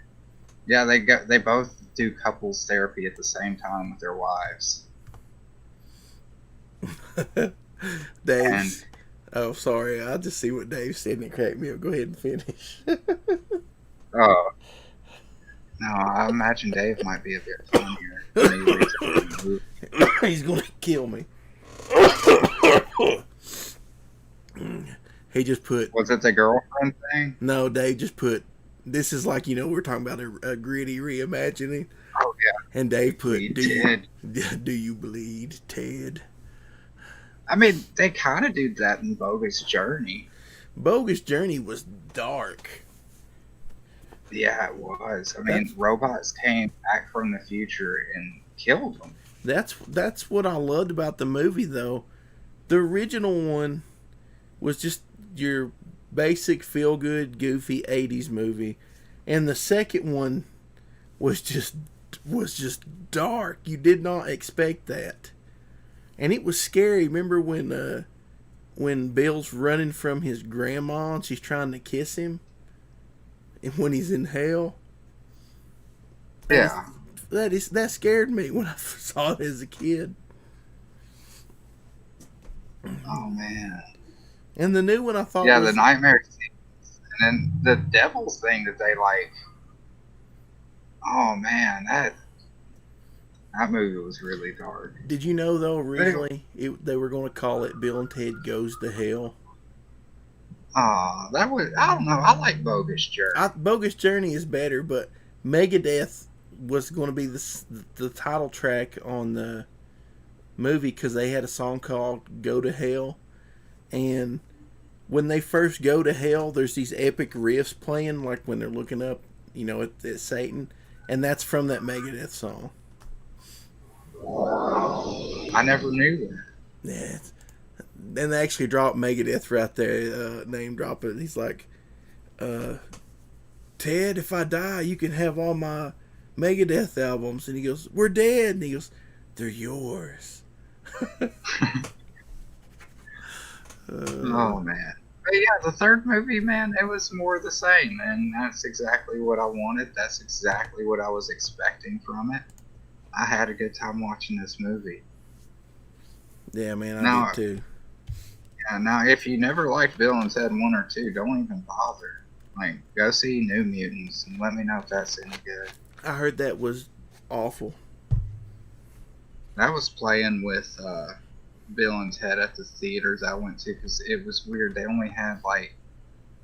yeah, they both do couples therapy at the same time with their wives. Dave... Oh, sorry. I just see what Dave said and it cracked me up. Go ahead and finish. Oh. No, I imagine Dave might be a bit funnier. He's going to kill me. He just put. Was it the girlfriend thing? No, Dave just put. This is like, we're talking about a gritty reimagining. Oh yeah. And Dave put, Ted. do you bleed, Ted? I mean, they kind of do that in Bogus Journey. Bogus Journey was dark. Yeah, it was. I mean, robots came back from the future and killed them. That's what I loved about the movie, though. The original one was just your basic feel-good, goofy 80s movie. And the second one was just dark. You did not expect that. And it was scary. Remember when Bill's running from his grandma and she's trying to kiss him? And when he's in hell? Yeah. That scared me when I saw it as a kid. Oh, man. And the new one I thought the nightmare scenes. And then the devil thing that they like. Oh, man. That movie was really dark. Did you know, though, originally they were going to call it Bill and Ted Goes to Hell? I don't know. I like Bogus Journey. Bogus Journey is better, but Megadeth was going to be the title track on the movie because they had a song called Go to Hell. And when they first go to hell, there's these epic riffs playing, like when they're looking up, at Satan. And that's from that Megadeth song. I never knew that. Yeah. And they actually dropped Megadeth right there, name drop it. He's like, Ted, if I die, you can have all my Megadeth albums. And he goes, we're dead. And he goes, they're yours. Oh, man. But yeah, the third movie, man, it was more the same. And that's exactly what I wanted. That's exactly what I was expecting from it. I had a good time watching this movie. Yeah, man, I did too. Yeah, now, if you never liked Bill and Ted 1 or 2, don't even bother. Like, go see New Mutants and let me know if that's any good. I heard that was awful. That was playing with Bill and Ted at the theaters I went to because it was weird. They only had,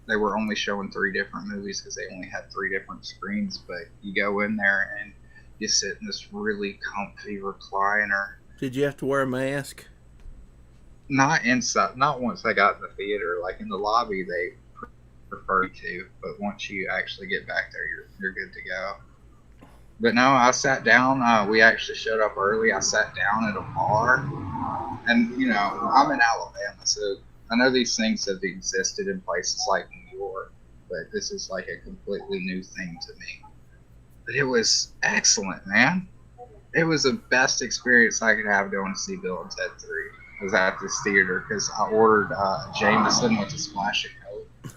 they were only showing 3 different movies because they only had 3 different screens. But you go in there and you sit in this really comfy recliner. Did you have to wear a mask? Not inside. Not once I got in the theater. Like in the lobby, they prefer to. But once you actually get back there, you're good to go. But no, I sat down. We actually showed up early. I sat down at a bar, and I'm in Alabama, so I know these things have existed in places like New York, but this is like a completely new thing to me. But it was excellent, man. It was the best experience I could have going to see Bill and Ted 3. Was at this theater because I ordered Jameson with a splash of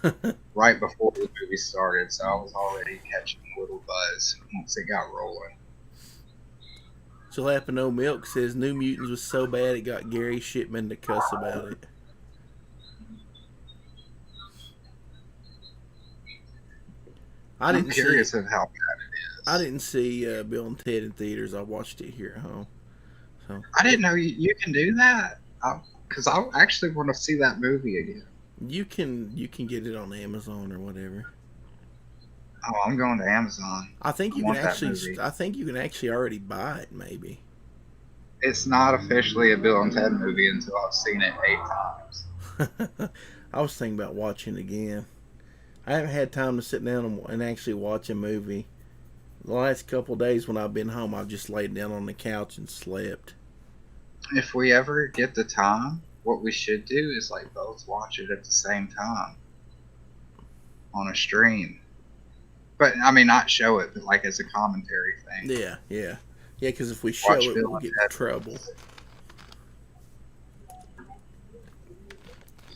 Coke right before the movie started, so I was already catching a little buzz once it got rolling. Jalapeno Milk says New Mutants was so bad it got Gary Shipman to cuss about it. I'm curious of how bad it is. I didn't see Bill and Ted in theaters. I watched it here at home. So I didn't know you can do that. Because I actually want to see that movie again. You can get it on Amazon or whatever. Oh, I'm going to Amazon. I think you can actually already buy it. Maybe. It's not officially a Bill and Ted movie until I've seen it 8 times. I was thinking about watching it again. I haven't had time to sit down and actually watch a movie. The last couple of days when I've been home, I've just laid down on the couch and slept. If we ever get the time, what we should do is both watch it at the same time on a stream. But I mean, not show it, but as a commentary thing. Yeah. Because if we show it, we'll get in trouble.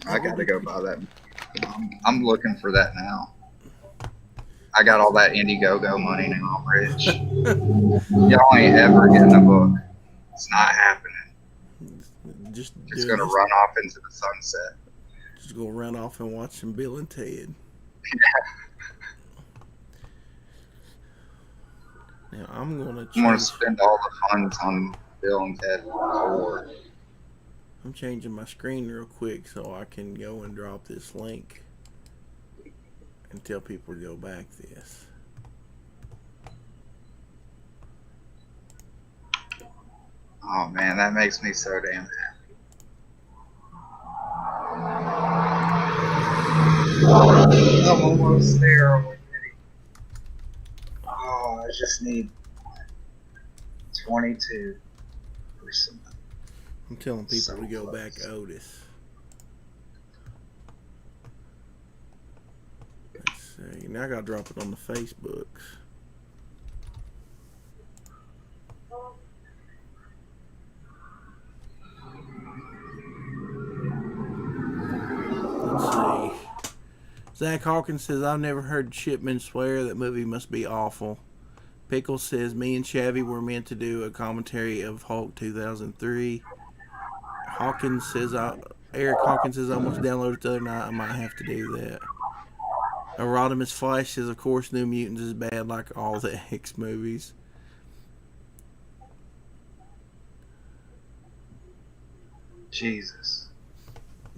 I gotta go buy that. I'm looking for that now. I got all that Indiegogo money now, I'm rich. Y'all ain't ever getting a book. It's not happening. It's gonna run off into the sunset. Just go run off and watch some Bill and Ted. Now I'm gonna spend all the funds on Bill and Ted 4. I'm changing my screen real quick so I can go and drop this link and tell people to go back this. Oh man, that makes me so damn happy. I'm almost there already. Oh, I just need 22%. I'm telling people So to go close. back Otis. Let's see. Now I gotta drop it on the Facebooks. Let's see. Zach Hawkins says, I've never heard Shipman swear. That movie must be awful. Pickles says, me and Chavy were meant to do a commentary of Hulk 2003. Hawkins says, Eric Hawkins says, I almost downloaded it the other night. I might have to do that. Erodimus Flash says, of course, New Mutants is bad like all the X movies. Jesus.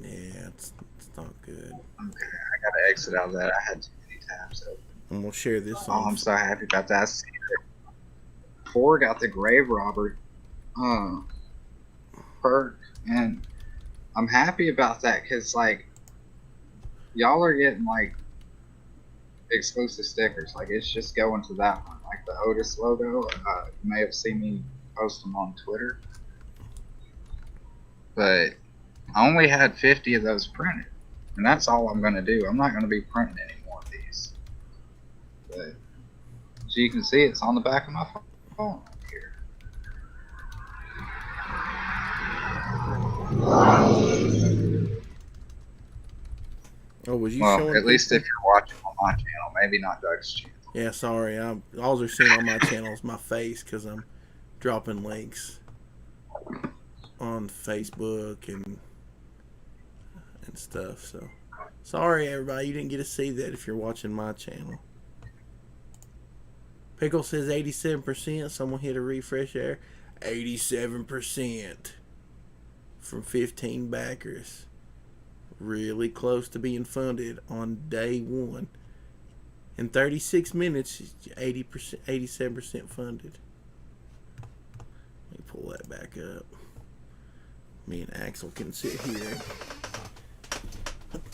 Yeah, it's not good. Okay, I gotta exit out of that. I had too many tabs open. And we'll share this Oh, on. I'm so happy about that. See that 4 got the grave robber perk, and I'm happy about that because like y'all are getting like exclusive stickers. Like it's just going to that one, like the Otis logo. You may have seen me post them on Twitter, but I only had 50 of those printed, and that's all I'm gonna do. I'm not gonna be printing any more of these. But so you can see, it's on the back of my phone here. Oh, was you Well, showing at least people? if you're watching on my channel, maybe not Doug's channel. Yeah, sorry. All they're seeing on my channel is my face because I'm dropping links on Facebook and stuff. So, sorry everybody, you didn't get to see that if you're watching my channel. Pickle says 87%. Someone hit a refresh there. 87% from 15 backers. Really close to being funded on day one. In 36 minutes, 80%, 87% funded. Let me pull that back up. Me and Axel can sit here.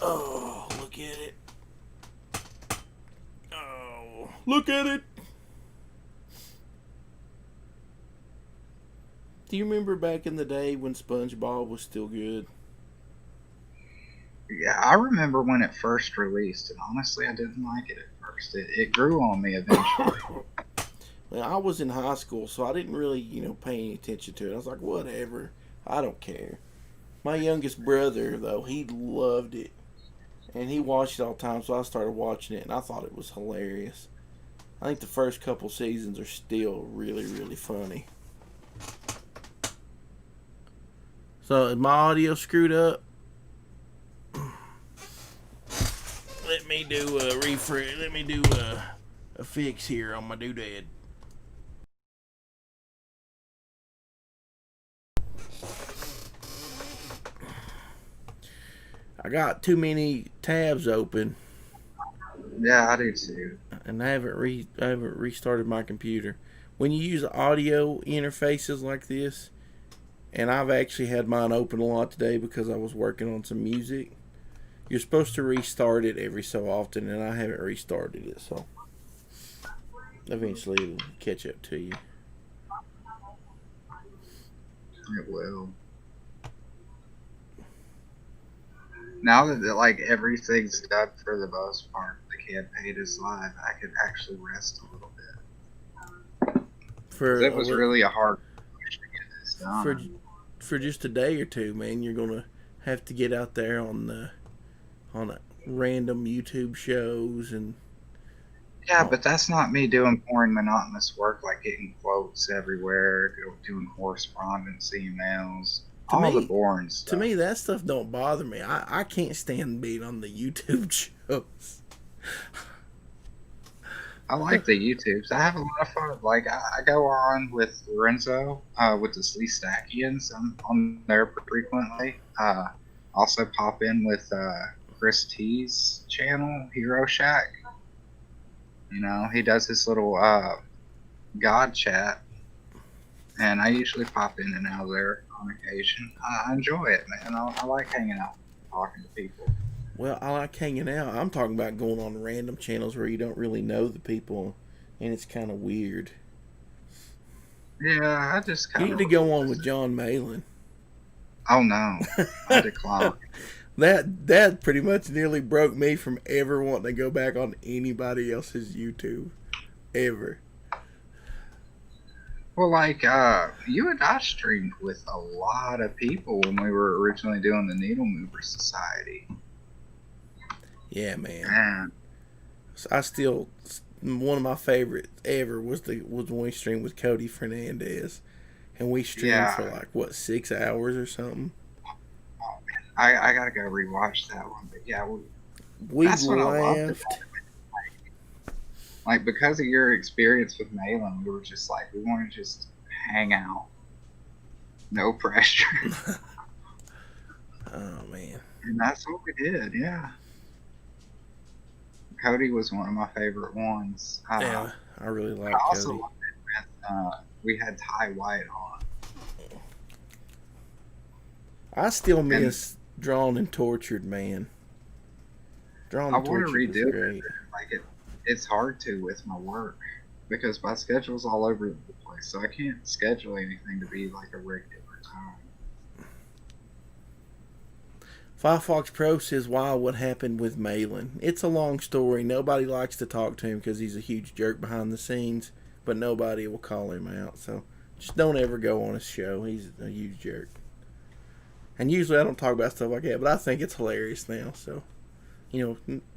Oh, look at it. Oh, look at it. Do you remember back in the day when SpongeBob was still good? Yeah, I remember when it first released, and honestly, I didn't like it at first. It grew on me eventually. Well, I was in high school, so I didn't really, pay any attention to it. I was like, whatever. I don't care. My youngest brother, though, he loved it. And he watched it all the time, so I started watching it, and I thought it was hilarious. I think the first couple seasons are still really, really funny. So, is my audio screwed up? Let me do a refresh. Let me do a fix here on my doodad. I got too many tabs open, Yeah, I do too. and I haven't restarted my computer. When you use audio interfaces like this, and I've actually had mine open a lot today because I was working on some music. You're supposed to restart it every so often, and I haven't restarted it, so eventually it'll catch up to you. It will. Now that like everything's done for the most part, the campaign is live, I could actually rest a little bit. For It was really a hard push to get this done. For just a day or two, man, you're gonna have to get out there on random YouTube shows and. Yeah, but that's not me doing boring, monotonous work like getting quotes everywhere, doing correspondence emails, all the boring stuff. To me, that stuff don't bother me. I can't stand being on the YouTube shows. I like the YouTubes. I have a lot of fun. Like I go on with Lorenzo, with the Sleestakians. I'm on there frequently. Also pop in with Chris T's channel, Hero Shack. You know, he does his little God chat, and I usually pop in and out of there on occasion. I enjoy it, man. I like hanging out, talking to people. Well, I like hanging out. I'm talking about going on random channels where you don't really know the people, and it's kind of weird. Yeah, I just You kind need of. to go on with John Malin. Oh no, I decline. That pretty much nearly broke me from ever wanting to go back on anybody else's YouTube, ever. Well, like you and I streamed with a lot of people when we were originally doing the Needle Mover Society. Yeah, man. And I still, one of my favorites ever was when we streamed with Cody Fernandez, and we streamed for like what 6 hours or something. Oh, man, I gotta go rewatch that one. But yeah, We that's what I loved about laughed. it. Like because of your experience with Malin, we were just like we want to just hang out, no pressure, Oh man. and that's what we did. Yeah, Cody was one of my favorite ones. Yeah, I really like I also Cody. loved it when we had Ty White on. I still miss Drawn and Tortured, man. Drawn I and want to Tortured was redo great. it. Like it's hard to with my work because my schedule's all over the place, so I can't schedule anything to be like a regular time. Firefox Pro says, "Wow, what happened with Malin? It's a long story. Nobody likes to talk to him because he's a huge jerk behind the scenes, but nobody will call him out. So just don't ever go on his show. He's a huge jerk. And usually I don't talk about stuff like that, but I think it's hilarious now. So,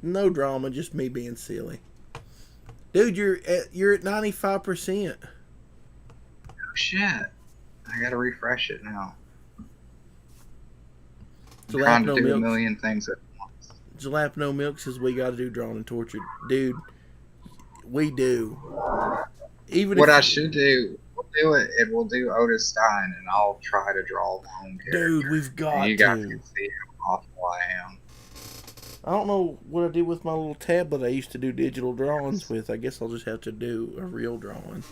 no drama, just me being silly. Dude, you're at 95%. Oh shit! I gotta refresh it now. I'm trying to do a million things at once. Jalapeno Milk says we got to do Drawn and Tortured. Dude, we do. Even what if, I should do, we'll do it, and we'll do Otis Stein, and I'll try to draw my own character. Dude, we've got and to. you guys can see how awful I am. I don't know what I did with my little tablet I used to do digital drawings with. I guess I'll just have to do a real drawing.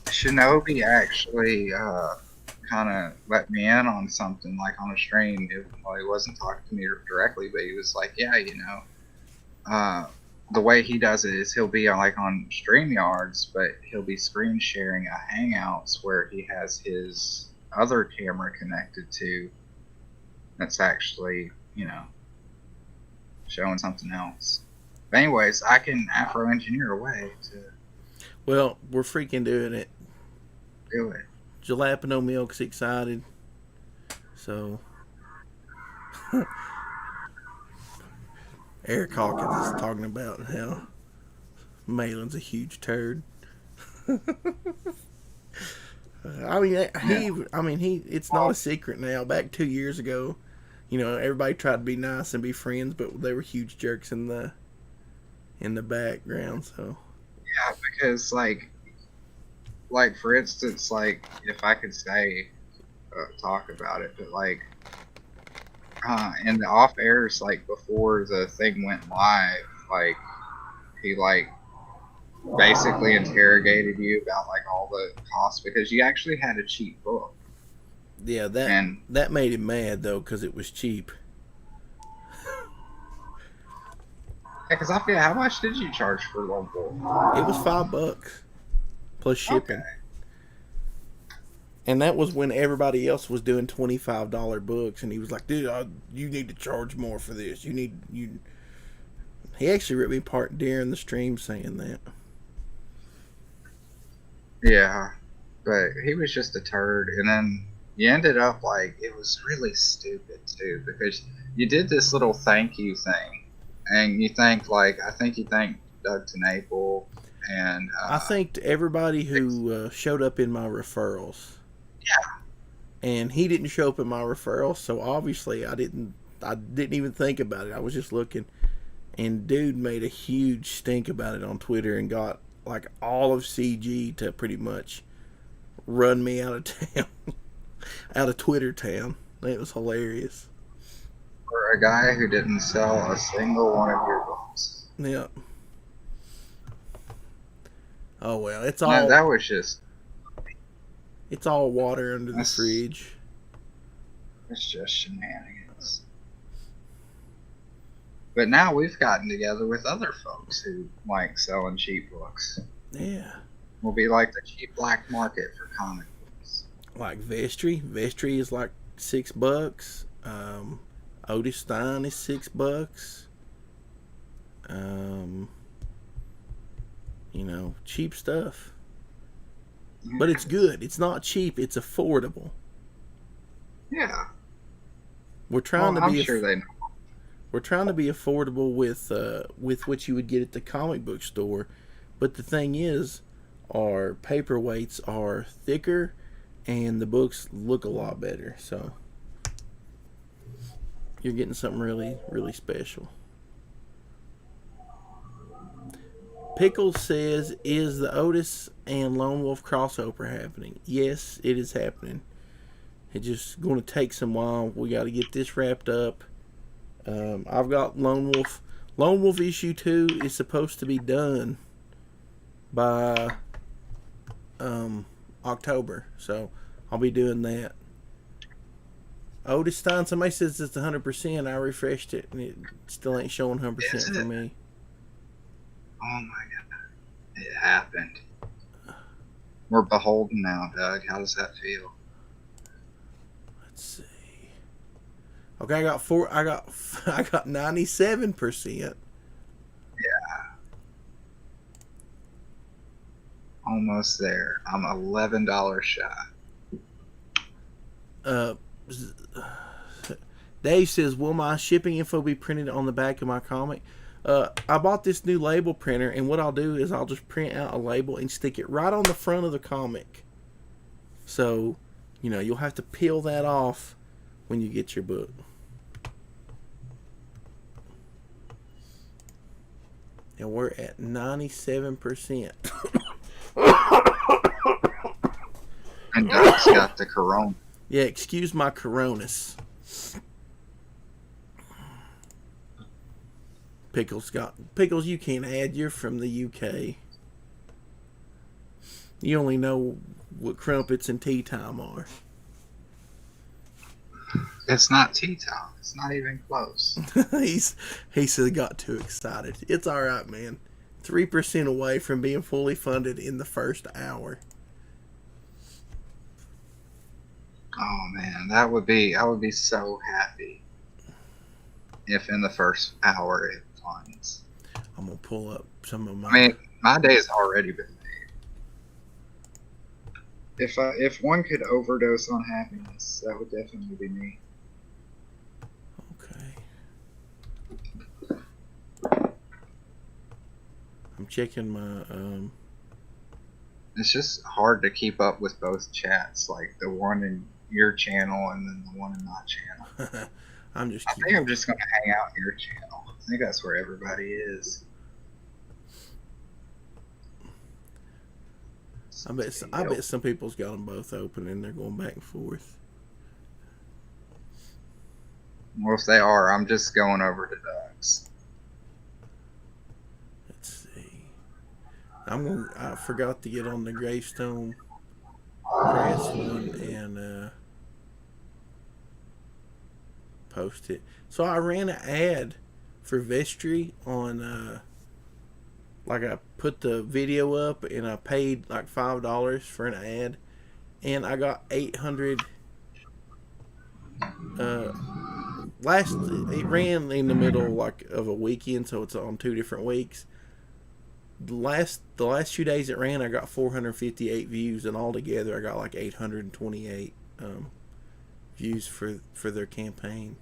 Shinobi actually kind of let me in on something, like on a stream. Well, he wasn't talking to me directly, but he was like, yeah, the way he does it is he'll be on StreamYards, but he'll be screen sharing a Hangouts where he has his other camera connected to that's actually, showing something else. But anyways, I can Afro engineer a way to Well, we're freaking doing it. do it. Jalapeno Milk's excited. So Eric Hawkins is talking about how Malin's a huge turd. It's not a secret now. Back 2 years ago, everybody tried to be nice and be friends, but they were huge jerks in the background. So Yeah, because like for instance, like if I could say talk about it, but like in the off airs, like before the thing went live, like he like basically interrogated you about like all the costs because you actually had a cheap book. yeah, that made him mad though because it was cheap. Yeah, because I feel how much did you charge for one book? It was $5 plus shipping. Okay. And that was when everybody else was doing $25 books, and he was like, "Dude, you need to charge more for this. You." He actually ripped me apart during the stream saying that. Yeah, but he was just a turd, and then you ended up like it was really stupid too because you did this little thank you thing, and you thanked I think you thanked Doug Tenaple and I thanked everybody who showed up in my referrals. Yeah. And he didn't show up in my referrals, so obviously I didn't even think about it. I was just looking. and dude made a huge stink about it on Twitter and got like all of CG to pretty much run me out of town, out of Twitter town. It was hilarious. For a guy who didn't sell a single one of your books. Yeah. Oh well, it's all that was just. It's all water under the fridge. It's just shenanigans. But now we've gotten together with other folks who like selling cheap books. Yeah. We'll be like the cheap black market for comic books. Like Vestry. Vestry is like $6. Otis Stein is $6. You know, cheap stuff. But it's good. It's not cheap. It's affordable. Yeah. We're trying to be. I'm sure they know. We're trying to be affordable with what you would get at the comic book store, but the thing is, our paperweights are thicker, and the books look a lot better. So you're getting something really, really special. Pickles says, is the Otis and Lone Wolf crossover happening? Yes, it is happening. It's just going to take some while. We got to get this wrapped up. I've got Lone Wolf. Lone Wolf issue 2 is supposed to be done by October. So I'll be doing that. Otis Stein, somebody says it's 100%. I refreshed it and it still ain't showing 100% for me. Oh my god. It happened. We're beholden now, Doug. How does that feel? Let's see. Okay, I got 97%. Yeah. Almost there. I'm $11 shy. Dave says, will my shipping info be printed on the back of my comic? I bought this new label printer, and what I'll do is I'll just print out a label and stick it right on the front of the comic. So, you know, you'll have to peel that off when you get your book. And we're at 97%. And Doug's got the corona. Yeah, excuse my coronas. Pickles, you can't add. You're from the UK. You only know what crumpets and tea time are. It's not tea time. It's not even close. He said got too excited. It's all right, man. 3% away from being fully funded in the first hour. Oh man, I would be so happy if in the first hour it funds. I'm gonna pull up some of my. I mean, my day has already been made. If one could overdose on happiness, that would definitely be me. Okay. I'm checking my. It's just hard to keep up with both chats, like the one in your channel and then the one in my channel. I think I'm just gonna hang out in your channel. I think that's where everybody is. I bet some people's got them both open and they're going back and forth. Well, if they are, I'm just going over to Doug's. Let's see. I forgot to get on the Gravestone Press one and post it. So I ran an ad for Vestry on like I put the video up and I paid like $5 for an ad and I got 800 it ran in the middle like of a weekend, so it's on 2 different weeks. The last few days it ran, I got 458 views, and altogether I got like 828 views for their campaign.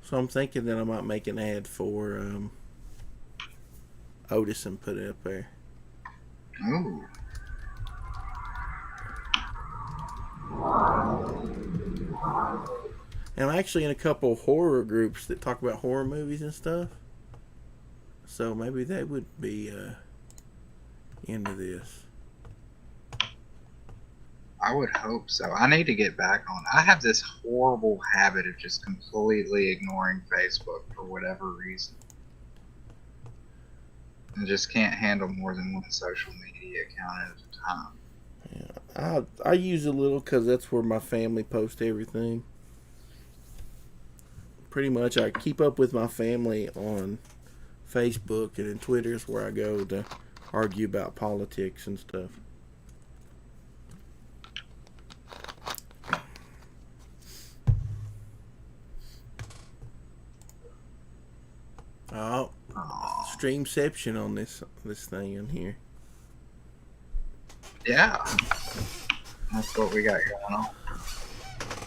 So I'm thinking that I might make an ad for Otis and put it up there. Ooh. And I'm actually in a couple horror groups that talk about horror movies and stuff. So maybe they would be into this. I would hope so. I need to get back on. I have this horrible habit of just completely ignoring Facebook for whatever reason. I just can't handle more than one social media account at a time. I use a little because that's where my family posts everything. Pretty much, I keep up with my family on Facebook, and then Twitter is where I go to argue about politics and stuff. Oh, streamception on this thing in here. Yeah, that's what we got going on.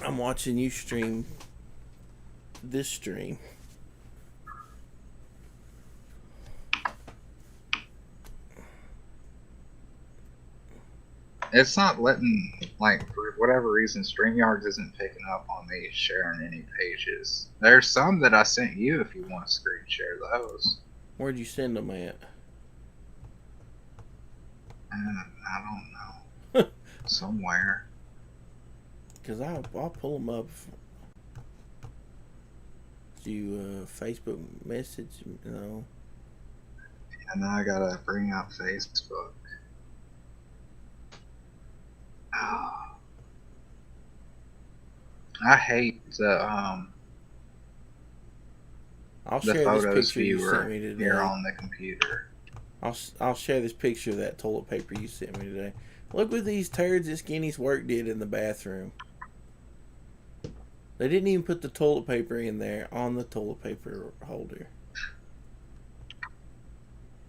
I'm watching you stream this stream. It's not letting, like, for whatever reason, StreamYard isn't picking up on me sharing any pages. There's some that I sent you if you want to screen share those. Where'd you send them at? I don't know. Somewhere. Because I'll pull them up. Do you Facebook message? No. And now I gotta bring up Facebook. I hate the I'll share this photos picture you viewer sent me today. here on the computer. I'll share this picture of that toilet paper you sent me today. Look what these turds that Skinny's work did in the bathroom. They didn't even put the toilet paper in there on the toilet paper holder.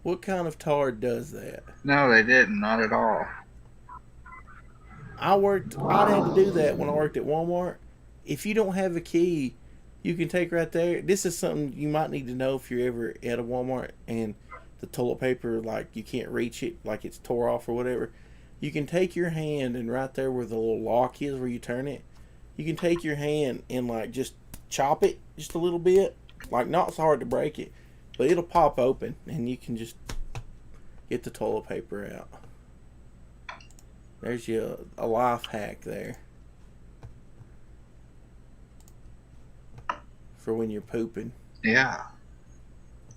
What kind of tard does that? No, they didn't. Not at all. I had to do that when I worked at Walmart. If you don't have a key, you can take right there. This is something you might need to know if you're ever at a Walmart and the toilet paper, like, you can't reach it, like it's tore off or whatever. You can take your hand, and right there where the little lock is where you turn it, you can take your hand and, like, just chop it just a little bit. Like, not so hard to break it, but it'll pop open, and you can just get the toilet paper out. There's a life hack there for when you're pooping. Yeah.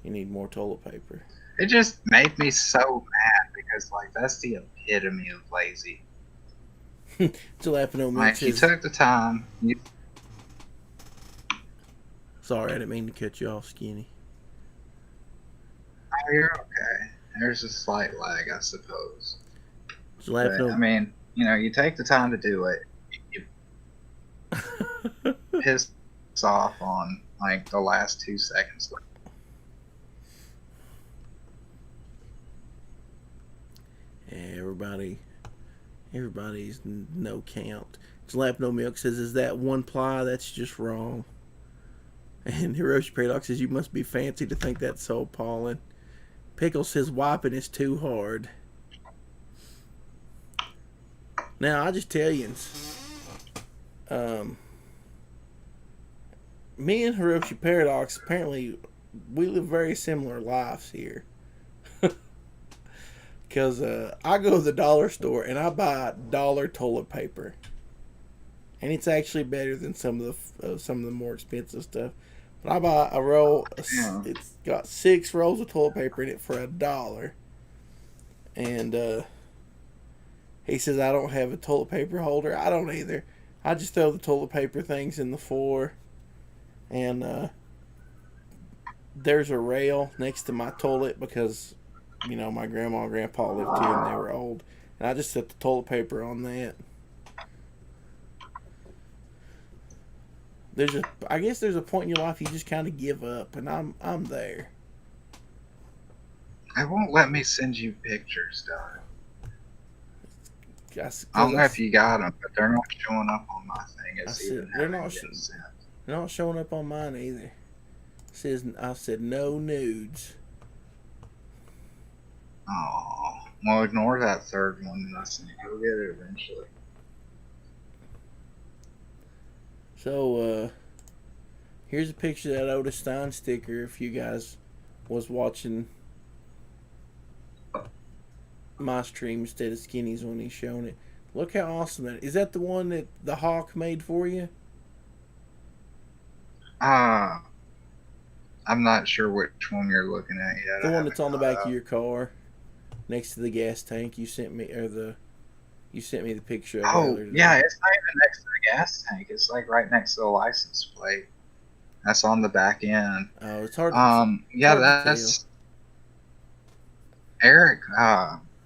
You need more toilet paper. It just made me so mad because, like, that's the epitome of lazy. Jalapeno Like, you took the time. Sorry, I didn't mean to cut you off, Skinny. Oh, you're okay. There's a slight lag, I suppose. Jalapeno. But, I mean, you know, you take the time to do it. You piss off on, like, the last 2 seconds. Everybody's no count. Jalapeno Milk says, "Is that one ply? That's just wrong." And Hiroshi Paradox says, "You must be fancy to think that's so appalling." Pickle says, "Wiping is too hard." Now, I just tell you, me and Hiroshi Paradox, apparently, we live very similar lives here. Because I go to the dollar store and I buy dollar toilet paper. And it's actually better than some of the more expensive stuff. But I buy a roll, it's got 6 rolls of toilet paper in it for $1. And he says I don't have a toilet paper holder. I don't either. I just throw the toilet paper things in the floor. And there's a rail next to my toilet because, you know, my grandma and grandpa lived here and they were old. And I just set the toilet paper on that. I guess there's a point in your life you just kind of give up, and I'm there. It won't let me send you pictures, Doug. I don't know if you got them, but they're not showing up on my thing. They're not showing up on mine either. I said no nudes. Oh, well, ignore that third one that I sent. You'll get it eventually. So, Here's a picture of that Otis Stein sticker if you guys was watching my stream instead of Skinny's when he's showing it. Look how awesome that is. Is that the one that the Hawk made for you? I'm not sure which one you're looking at yet. The one that's on the back of your car, next to the gas tank. You sent me the picture of it. Oh, yeah, it's not even next to the gas tank. It's like right next to the license plate. That's on the back end. Oh, it's hard to yeah, hard that's Eric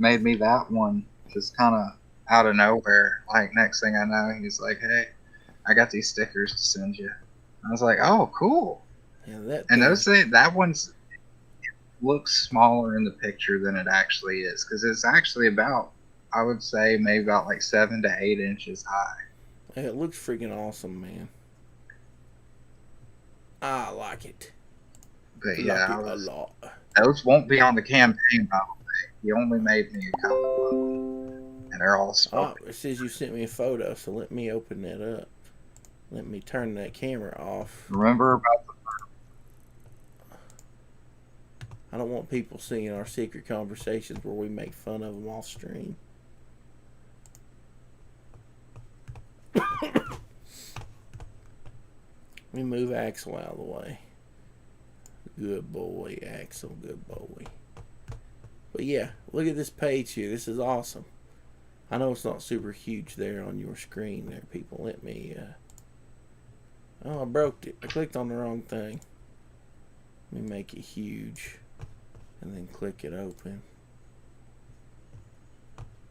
made me that one just kind of out of nowhere. Like, next thing I know, he's like, "Hey, I got these stickers to send you." I was like, "Oh, cool." Yeah, and those things, that one's looks smaller in the picture than it actually is, because it's actually about, I would say, maybe about like 7 to 8 inches high. Yeah, it looks freaking awesome, man. I like it. But yeah, like it a lot. Those won't be on the campaign, by the way. He only made me a couple of them, and they're all spoken. Oh, it says you sent me a photo, so let me open that up. Let me turn that camera off. Remember about the... I don't want people seeing our secret conversations where we make fun of them off stream. Let me move Axel out of the way. Good boy, Axel. Good boy. But yeah, look at this page here. This is awesome. I know it's not super huge there on your screen there, people. Let me... Oh, I broke it. I clicked on the wrong thing. Let me make it huge. And then click it open.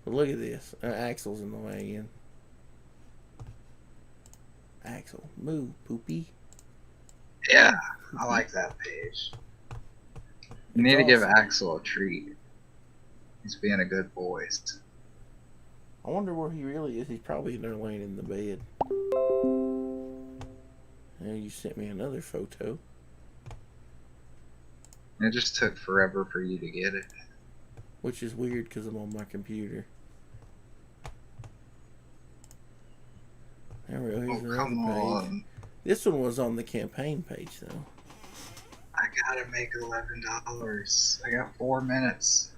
But look at this. Axel's in the way again. Axel, move, poopy. Yeah, I like that page. You need to give Axel a treat. He's being a good boy. I wonder where he really is. He's probably in there laying in the bed. And you sent me another photo. It just took forever for you to get it. Which is weird because I'm on my computer. There we go. Here's another page. This one was on the campaign page, though. I gotta make $11. I got 4 minutes.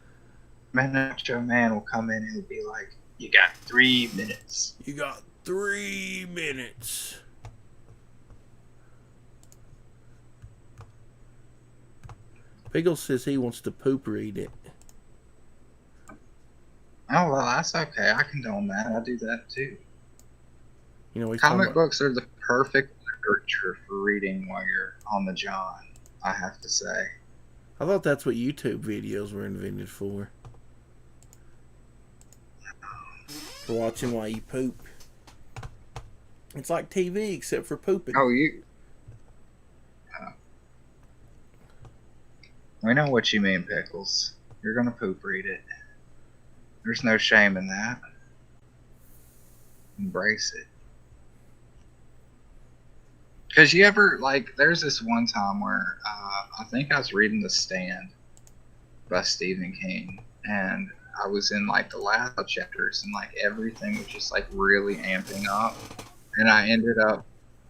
Macho Man will come in and he'll be like, "You got 3 minutes. You got 3 minutes." Pickles says he wants to poop read it. Oh, well, that's okay. I condone that. I do that too. You know, comic books are the perfect literature for reading while you're on the John, I have to say. I thought that's what YouTube videos were invented for. For watching while you poop. It's like TV except for pooping. Oh, you... we know what you mean, Pickles. You're gonna poop read it. There's no shame in that. Embrace it. Because you ever, like, there's this one time where I think I was reading The Stand by Stephen King, and I was in, like, the last chapters, and, like, everything was just, like, really amping up, and I ended up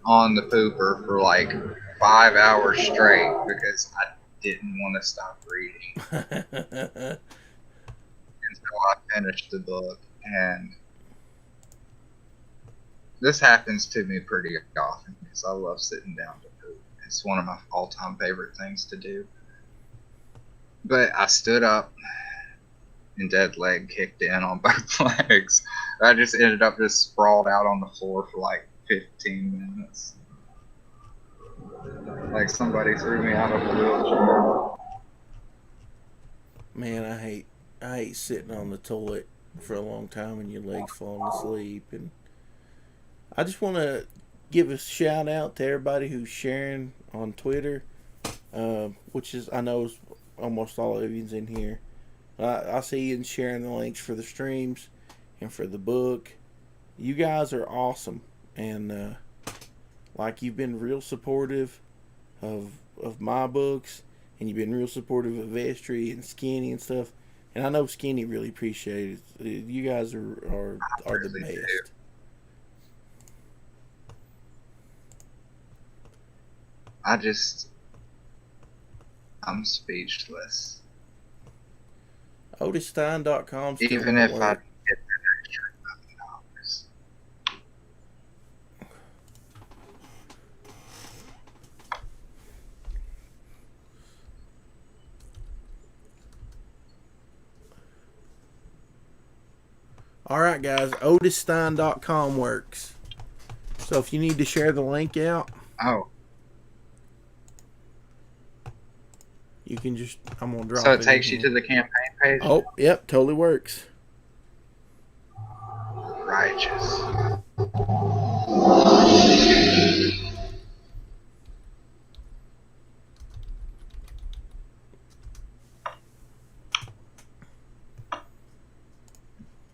on the pooper for, like, 5 hours straight because I didn't want to stop reading. And so I finished the book, and this happens to me pretty often because I love sitting down to poop. It's one of my all-time favorite things to do. But I stood up and dead leg kicked in on both legs. I just ended up just sprawled out on the floor for like 15 minutes. Like somebody threw me out of a wheelchair. Man, I hate sitting on the toilet for a long time and your legs falling asleep. And I just want to give a shout out to everybody who's sharing on Twitter, which is, I know, is almost all of you's in here. I see you sharing the links for the streams and for the book. You guys are awesome, and like, you've been real supportive of my books, and you've been real supportive of Vestry and Skinny and stuff. And I know Skinny really appreciates it. You guys are the best. I'm speechless. OtisStein.com still Even won't if I work. get that extra $11. Alright guys, OtisStein.com works. So if you need to share the link out, Oh, you can just, I'm going to drop so it it takes you in here. to the campaign page? Oh, yep, totally works. Righteous.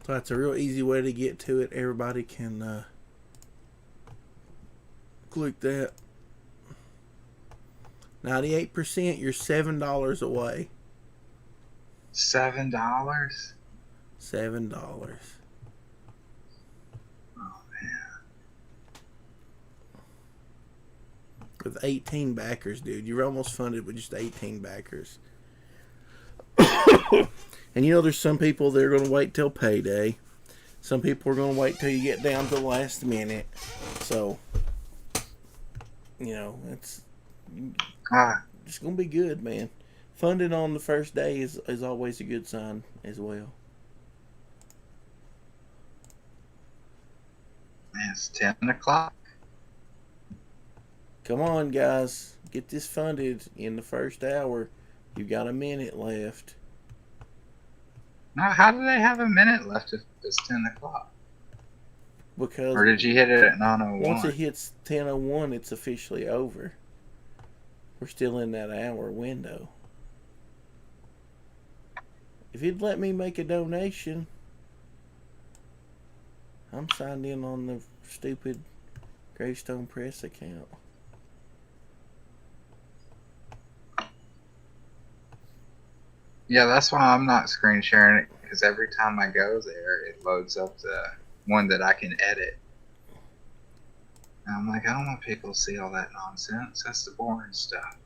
So that's a real easy way to get to it. Everybody can click that. 98%, you're $7 away. $7? $7. Oh man. With 18 backers, dude. You're almost funded with just 18 backers. And you know, there's some people that are going to wait till payday. Some people are going to wait till you get down to the last minute. So, you know, it's just going to be good, man. Funding on the first day is always a good sign as well. It's 10 o'clock. Come on, guys. Get this funded in the first hour. You've got a minute left. Now, how do they have a minute left if it's 10 o'clock? Because Or did you hit it at 9:01? once it hits 10:01, it's officially over. We're still in that hour window. If you'd let me make a donation, I'm signed in on the stupid Gravestone Press account. Yeah, that's why I'm not screen sharing it, because every time I go there, it loads up the one that I can edit. And I'm like, I don't want people to see all that nonsense. That's the boring stuff.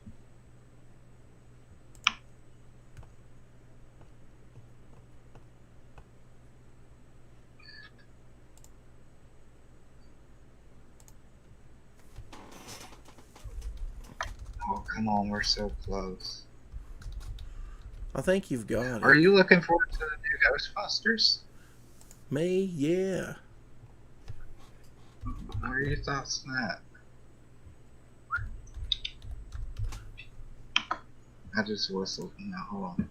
Oh, come on, we're so close. I think you've got it. Are you looking forward to the new Ghostbusters? Me? Yeah. What are your thoughts on that? I just whistled. No, hold on.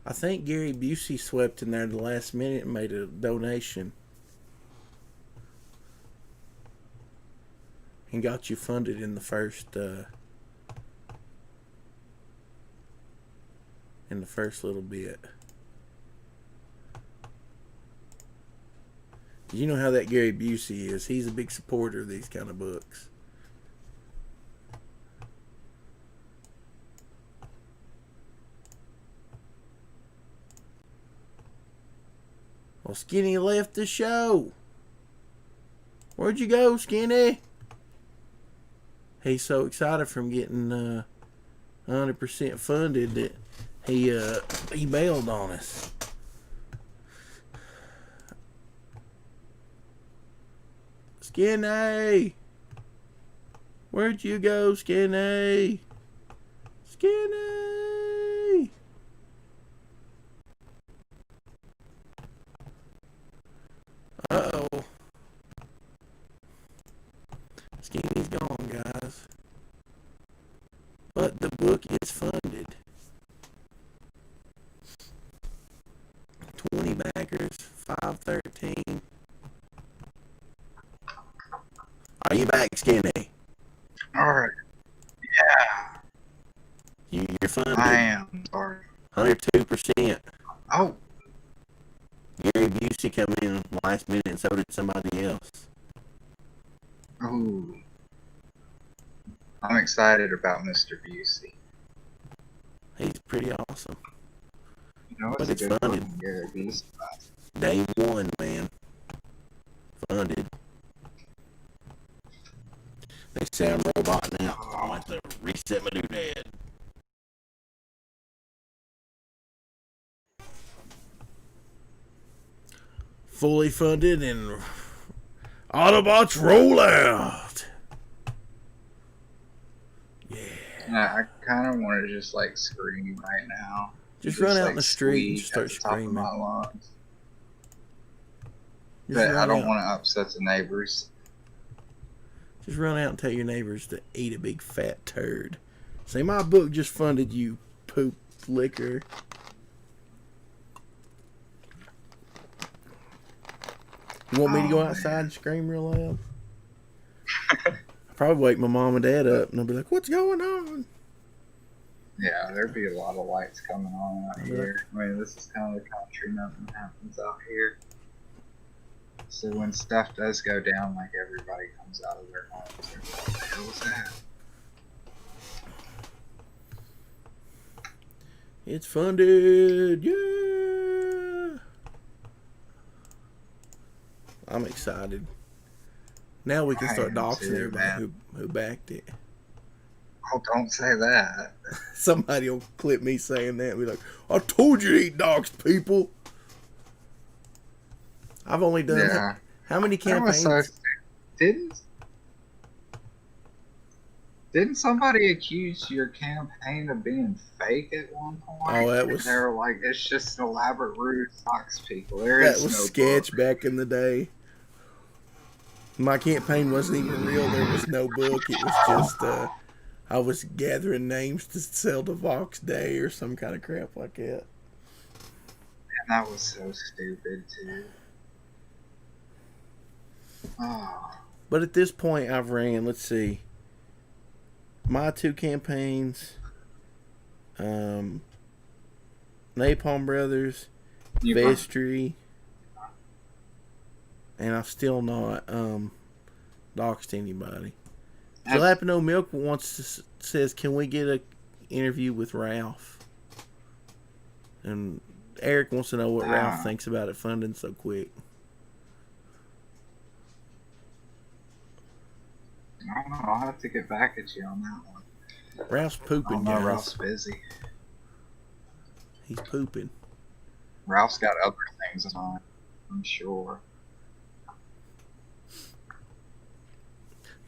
I think Gary Busey swept in there at the last minute and made a donation. And got you funded in the first little bit. You know how that Gary Busey is. He's a big supporter of these kind of books. Well, Skinny left the show. Where'd you go, Skinny? He's so excited from getting 100% funded that he bailed on us. Skinny! Where'd you go, Skinny? Skinny! Uh-oh. Skinny's gone, guys. But the book is funded. 20 backers, 513. Are you back, Skinny? Alright. Yeah. You're funded. I am. Sorry. 102%. Oh. Gary Busey come in last minute and so did somebody else. Oh. I'm excited about Mr. Busey. He's pretty awesome. You know, But it's a good funded. fucking Gary Busey. Day one, man. Funded. They say I'm a robot now. I'm going to have to reset my doodad. Fully funded and Autobots roll out. Yeah, I kind of want to just like scream right now. Just run out like, in the street and just start at the top of screaming. my lungs. Just But I don't out. want to upset the neighbors. Just run out and tell your neighbors to eat a big fat turd. Say, my book just funded, you poop liquor. You want me to go outside and scream real loud? I'll probably wake my mom and dad up and they'll be like, what's going on? Yeah, there'd be a lot of lights coming on out here. I mean, this is kind of the country. Nothing happens out here. So when stuff does go down, like everybody comes out of their homes. They're like, what the hell was that? It's funded. Yeah. I'm excited. Now we can start doxing everybody who backed it. Oh, don't say that. Somebody will clip me saying that and be like, I told you to eat doxed people. I've only done how many campaigns? Didn't somebody accuse your campaign of being fake at one point? Oh, that was. They were like, it's just an elaborate ruse to dox people. That was sketch back in the day. My campaign wasn't even real. There was no book. It was just I was gathering names to sell to Vox Day or some kind of crap like that. And that was so stupid too. Oh. But at this point, I've ran, let's see, my 2 campaigns, Napalm Brothers, Vestry, and I've still not doxed anybody. Jalapeno Milk says, can we get an interview with Ralph? And Eric wants to know what Ralph thinks about it funding so quick. I don't know. I'll have to get back at you on that one. Ralph's pooping, guys. Ralph's busy. He's pooping. Ralph's got other things on, I'm sure.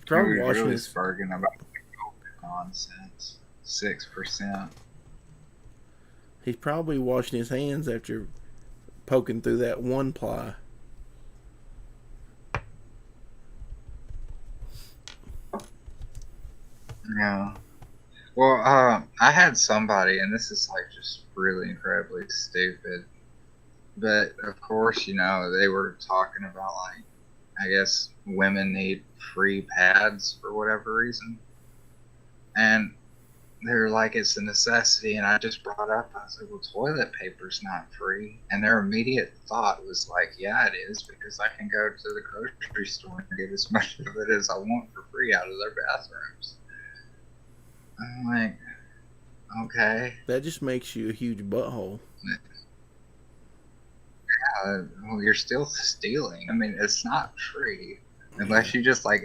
Probably really spurging about the COVID nonsense. 6%. He's probably washing his hands after poking through that 1-ply. Yeah. Well, I had somebody, and this is like just really incredibly stupid. But of course, you know, they were talking about like, I guess women need free pads for whatever reason. And they're like, it's a necessity. And I just brought up, I was like, well, toilet paper's not free. And their immediate thought was like, yeah, it is, because I can go to the grocery store and get as much of it as I want for free out of their bathrooms. I'm like, okay. That just makes you a huge butthole. Yeah, well, you're still stealing. I mean, it's not free. Unless you just like,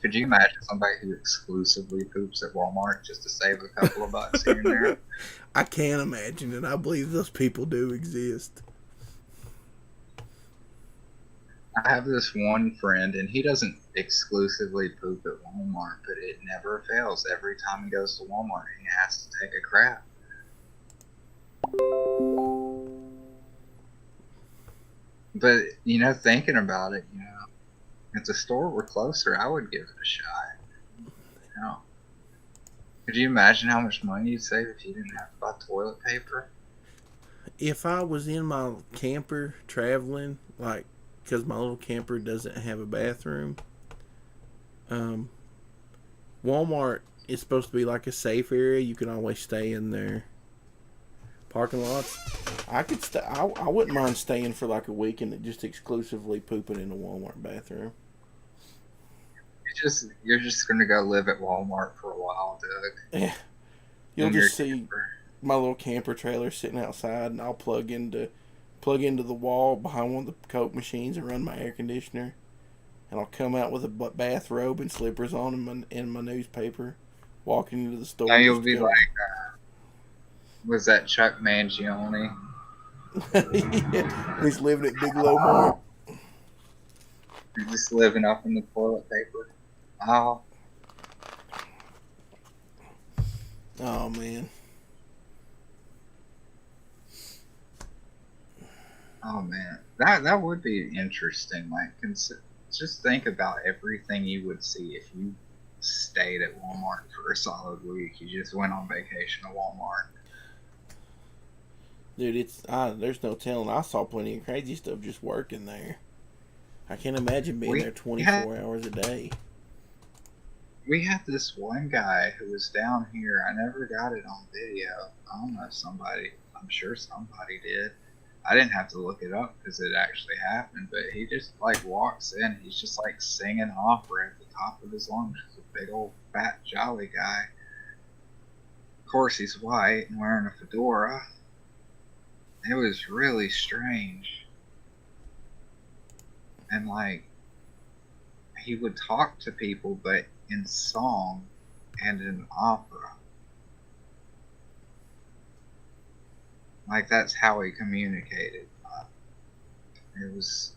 could you imagine somebody who exclusively poops at Walmart just to save a couple of bucks here and there? I can't imagine it. I believe those people do exist. I have this one friend, and he doesn't exclusively poop at Walmart, but it never fails. Every time he goes to Walmart, he has to take a crap. But, you know, thinking about it, you know, if the store were closer, I would give it a shot. You know? Could you imagine how much money you'd save if you didn't have to buy toilet paper? If I was in my camper traveling, like, because my little camper doesn't have a bathroom, Walmart is supposed to be like a safe area. You can always stay in there. Parking lots, I could stay. I wouldn't mind staying for like a week and just exclusively pooping in a Walmart bathroom. You're just gonna go live at Walmart for a while, Doug. Yeah, you'll In your just see camper. my little camper trailer sitting outside, and I'll plug into the wall behind one of the Coke machines and run my air conditioner. And I'll come out with a bathrobe and slippers on and my newspaper, walking into the Now store you'll just to be go. like, was that Chuck Mangione? Yeah, he's living at Big Low Mart. You're just living up in the toilet paper. Oh, Oh man, oh man, that would be interesting. Like, just think about everything you would see if you stayed at Walmart for a solid week. You just went on vacation to Walmart. dude, there's no telling. I saw plenty of crazy stuff just working there. I can't imagine being there Had 24 hours a day. we had this one guy who was down here. I never got it on video. I don't know if I'm sure somebody did. I didn't have to look it up because it actually happened, but he just like walks in. He's just like singing opera at the top of his lungs. He's a big old fat jolly guy. Of course, he's white and wearing a fedora. It was really strange. And like, he would talk to people, but in song and in opera. Like, that's how he communicated. It was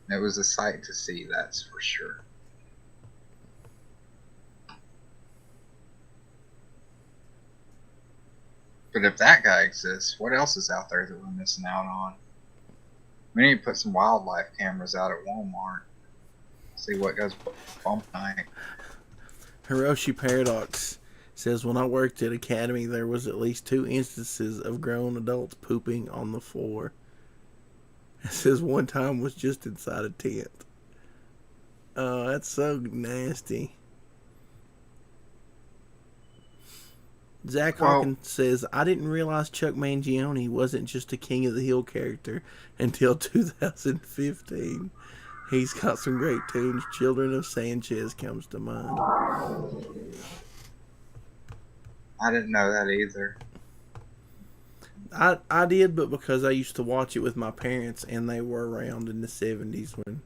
a sight to see, that's for sure. But if that guy exists, what else is out there that we're missing out on? We need to put some wildlife cameras out at Walmart. See what goes bump night. Hiroshi Paradox says, when I worked at Academy, there was at least 2 instances of grown adults pooping on the floor. It says one time was just inside a tent. Oh, that's so nasty. Zach Hawkins says, I didn't realize Chuck Mangione wasn't just a King of the Hill character until 2015. He's got some great tunes. Children of Sanchez comes to mind. I didn't know that either. I did, but because I used to watch it with my parents, and they were around in the 70s when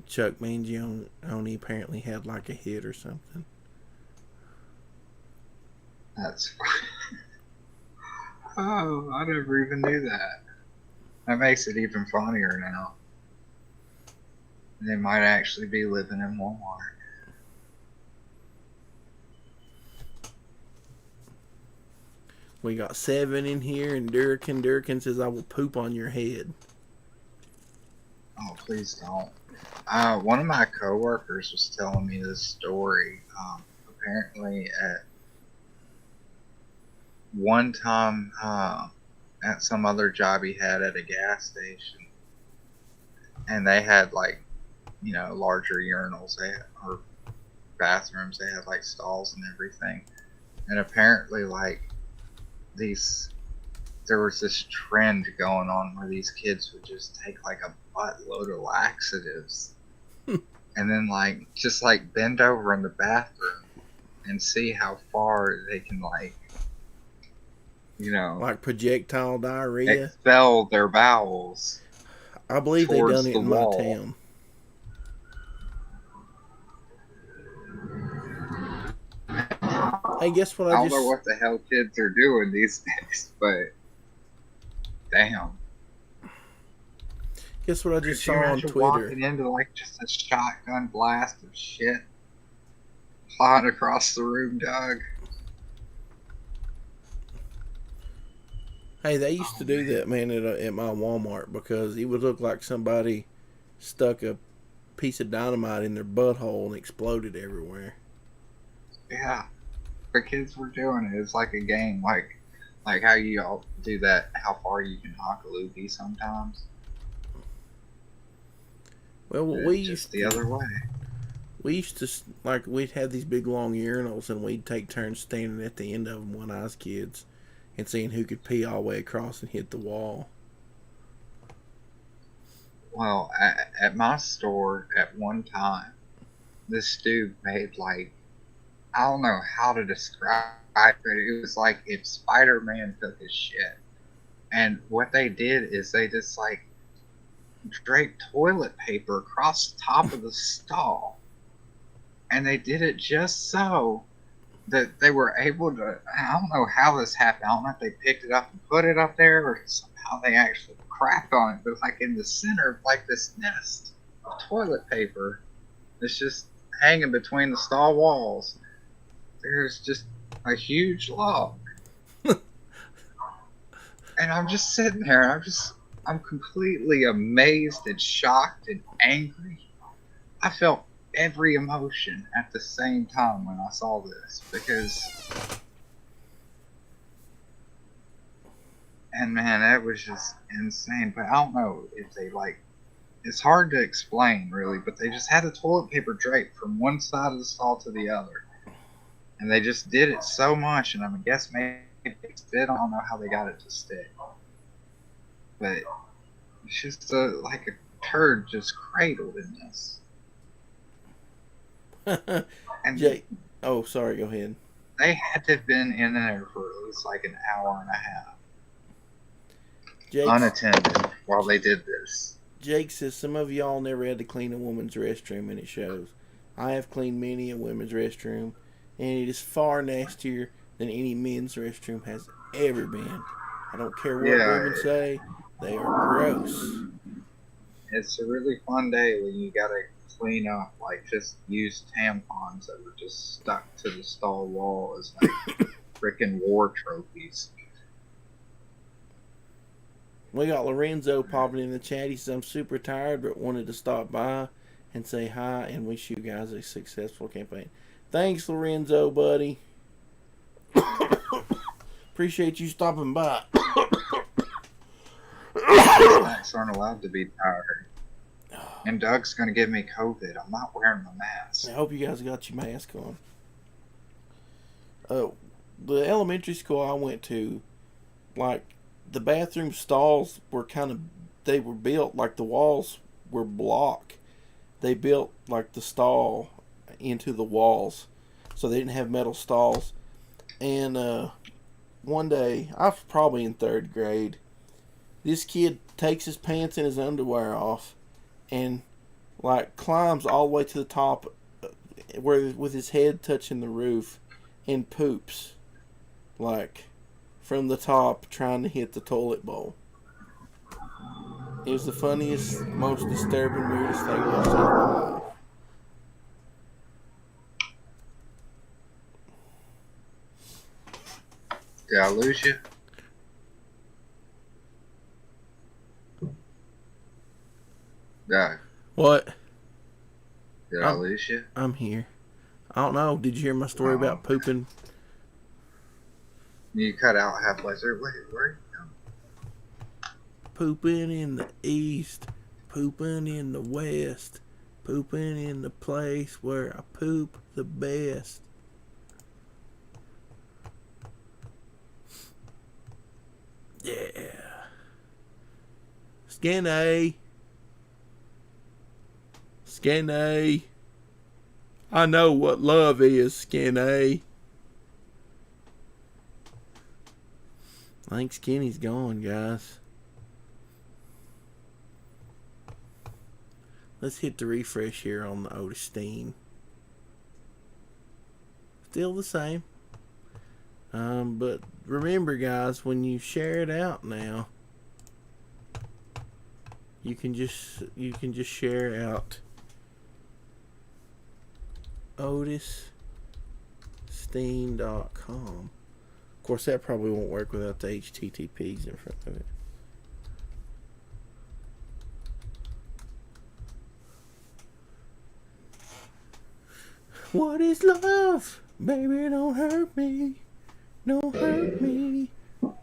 Chuck Mangione apparently had like a hit or something. That's oh, I never even knew that. That makes it even funnier now. They might actually be living in Walmart. We got 7 in here, and Durkin says, I will poop on your head. Oh, please don't. One of my coworkers was telling me this story. Apparently, at one time, at some other job he had at a gas station, and they had like, larger urinals, or bathrooms. They had like stalls and everything, and apparently, like, there was this trend going on where these kids would just take like a buttload of laxatives and then like just like bend over in the bathroom and see how far they can like projectile diarrhea, expel their bowels. I believe they done it in my town. Hey, guess what? I don't know what the hell kids are doing these days, but damn. Guess what I just saw on Twitter? Walking into like just a shotgun blast of shit flying across the room, Doug. Hey, they used to do that, man, at my Walmart, because it would look like somebody stuck a piece of dynamite in their butthole and exploded everywhere. Yeah, the kids were doing it. It's like a game, like how you all do that. How far you can knock a loogie sometimes. Well, we used the other way. We used to, like, we'd have these big long urinals, and we'd take turns standing at the end of them when I was kids, and seeing who could pee all the way across and hit the wall. Well, at my store at one time, this dude made like, I don't know how to describe it. It was like if Spider-Man took his shit. And what they did is they just like draped toilet paper across the top of the stall. And they did it just so that they were able to, I don't know how this happened. I don't know if they picked it up and put it up there or somehow they actually cracked on it. But like in the center of like this nest of toilet paper, it's just hanging between the stall walls. There's just a huge log. And I'm just sitting there and I'm completely amazed and shocked and angry. I felt every emotion at the same time when I saw this and man, that was just insane. But I don't know if they like, it's hard to explain really, but they just had the toilet paper draped from one side of the stall to the other. And they just did it so much, and I guess maybe it fit. I don't know how they got it to stick. But it's just like a turd just cradled in this. And Jake, oh, sorry, go ahead. They had to have been in there for at least like an hour and a half. Unattended while they did this. Jake says some of y'all never had to clean a woman's restroom, and it shows. I have cleaned many a women's restroom, and it is far nastier than any men's restroom has ever been. I don't care what women say, they are gross. It's a really fun day when you gotta clean up like just used tampons that were just stuck to the stall wall as like freaking war trophies. We got Lorenzo popping in the chat. He says, I'm super tired but wanted to stop by and say hi and wish you guys a successful campaign. Thanks, Lorenzo, buddy. Appreciate you stopping by. Snacks aren't allowed to be tired. And Doug's going to give me COVID. I'm not wearing the mask. I hope you guys got your mask on. The elementary school I went to, like, the bathroom stalls were they were built like the walls were block. They built like the stall into the walls, so they didn't have metal stalls. And one day, I was probably in 3rd grade, this kid takes his pants and his underwear off and like climbs all the way to the top with his head touching the roof and poops like from the top trying to hit the toilet bowl. It was the funniest, most disturbing, weirdest thing I've seen in my life. Did I lose you? No. What? Did I lose you? I'm here. I don't know. Did you hear my story about pooping? You cut out halfway through. Where are you going? Pooping in the east, pooping in the west, pooping in the place where I poop the best. Yeah. Skinny. Skinny. I know what love is, Skinny. I think Skinny's gone, guys. Let's hit the refresh here on the Otis Stein. Still the same. But remember, guys, when you share it out now, you can just share out OtisStein.com. Of course, that probably won't work without the HTTPs in front of it. What is love? Baby, don't hurt me. Don't hurt me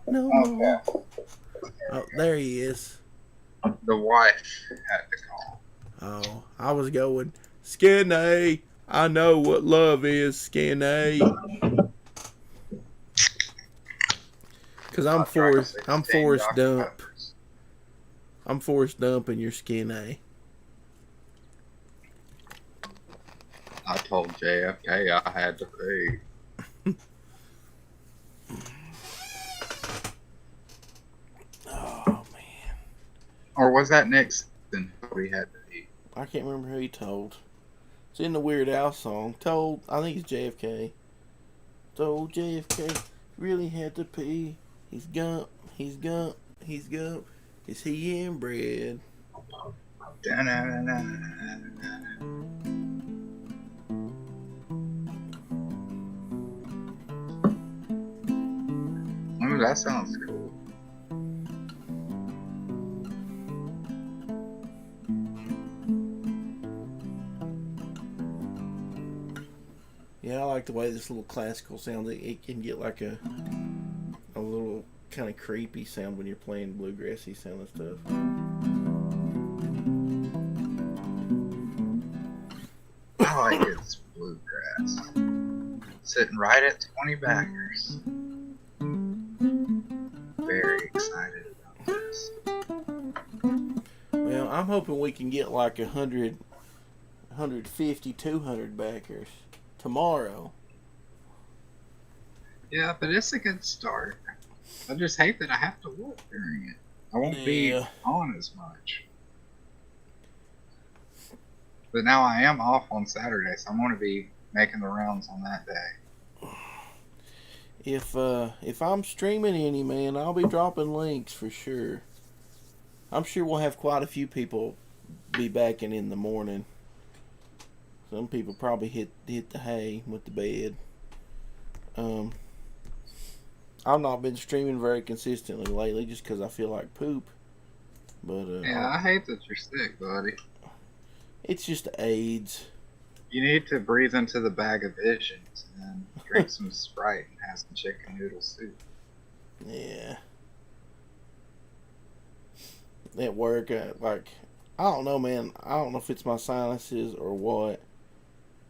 no more. Oh, there he is. The wife had to call. Oh, I was going, Skinny. I know what love is, Skinny. Because I'm Forrest Dump. I'm Forrest Dump and you're Skinny. I told JFK I had to pee. Oh man. Or was that Nixon we had to pee? I can't remember who he told. It's in the Weird Al song. Told, I think it's JFK. Told JFK really had to pee. He's gump, he's gump, he's gump. Is he inbred? Oh, that sounds cool. Yeah, I like the way this little classical sounds. It can get like a little kind of creepy sound when you're playing bluegrassy sound and stuff. I like it's bluegrass. Sitting right at 20 backers. Very excited about this. Well, I'm hoping we can get like 100, 150, 200 backers tomorrow. Yeah, but it's a good start. I just hate that I have to work during it. I won't be on as much. But now I am off on Saturday, so I'm going to be making the rounds on that day. If I'm streaming any, man, I'll be dropping links for sure. I'm sure we'll have quite a few people be backing in the morning. Some people probably hit the hay with the bed. I've not been streaming very consistently lately just because I feel like poop. But yeah, I hate that you're sick, buddy. It's just AIDS. You need to breathe into the bag of visions and drink some Sprite and have some chicken noodle soup. Yeah. At work, I don't know, man. I don't know if it's my sinuses or what,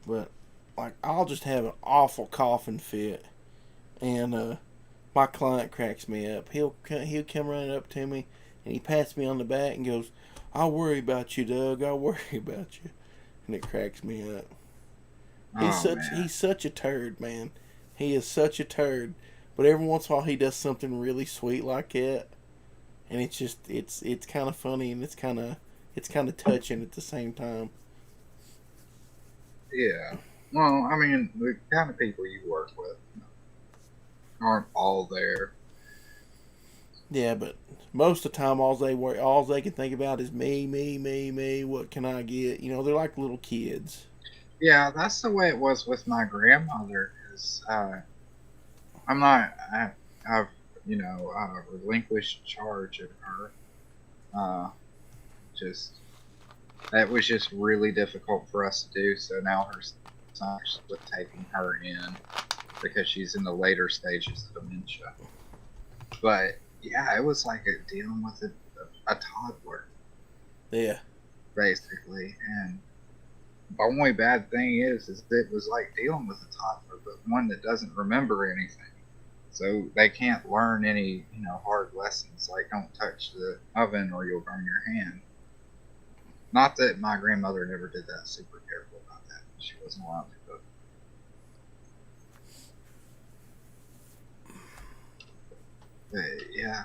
but like I'll just have an awful coughing fit, and my client cracks me up. He'll come running up to me, and he pats me on the back and goes, "I'll worry about you, Doug. I'll worry about you," and it cracks me up. He's such a turd, man. He is such a turd. But every once in a while he does something really sweet like that. And it's just it's kind of funny and it's kind of touching at the same time. Yeah. Well, I mean, the kind of people you work with aren't all there. Yeah, but most of the time all they can think about is me. What can I get? You know, they're like little kids. Yeah, that's the way it was with my grandmother. Cause I've relinquished charge of her. That was just really difficult for us to do. So now her son's taking her in because she's in the later stages of dementia. But yeah, it was like dealing with a toddler. Yeah. Basically, and the only bad thing is it was like dealing with a toddler, but one that doesn't remember anything. So they can't learn any, hard lessons like don't touch the oven or you'll burn your hand. Not that my grandmother never did that. Super careful about that. She wasn't allowed to cook. But yeah.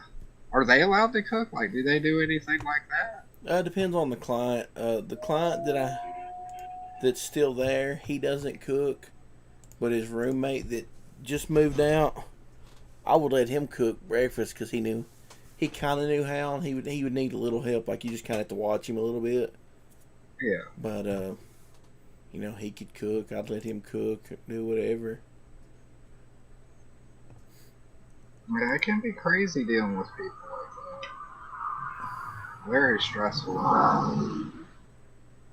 Are they allowed to cook? Like, do they do anything like that? Depends on the client. The client that's still there, he doesn't cook, but his roommate that just moved out, I would let him cook breakfast because he kind of knew how, and he would need a little help. Like you just kind of have to watch him a little bit. Yeah. But he could cook. I'd let him cook, do whatever. Yeah, it can be crazy dealing with people like that. Very stressful. I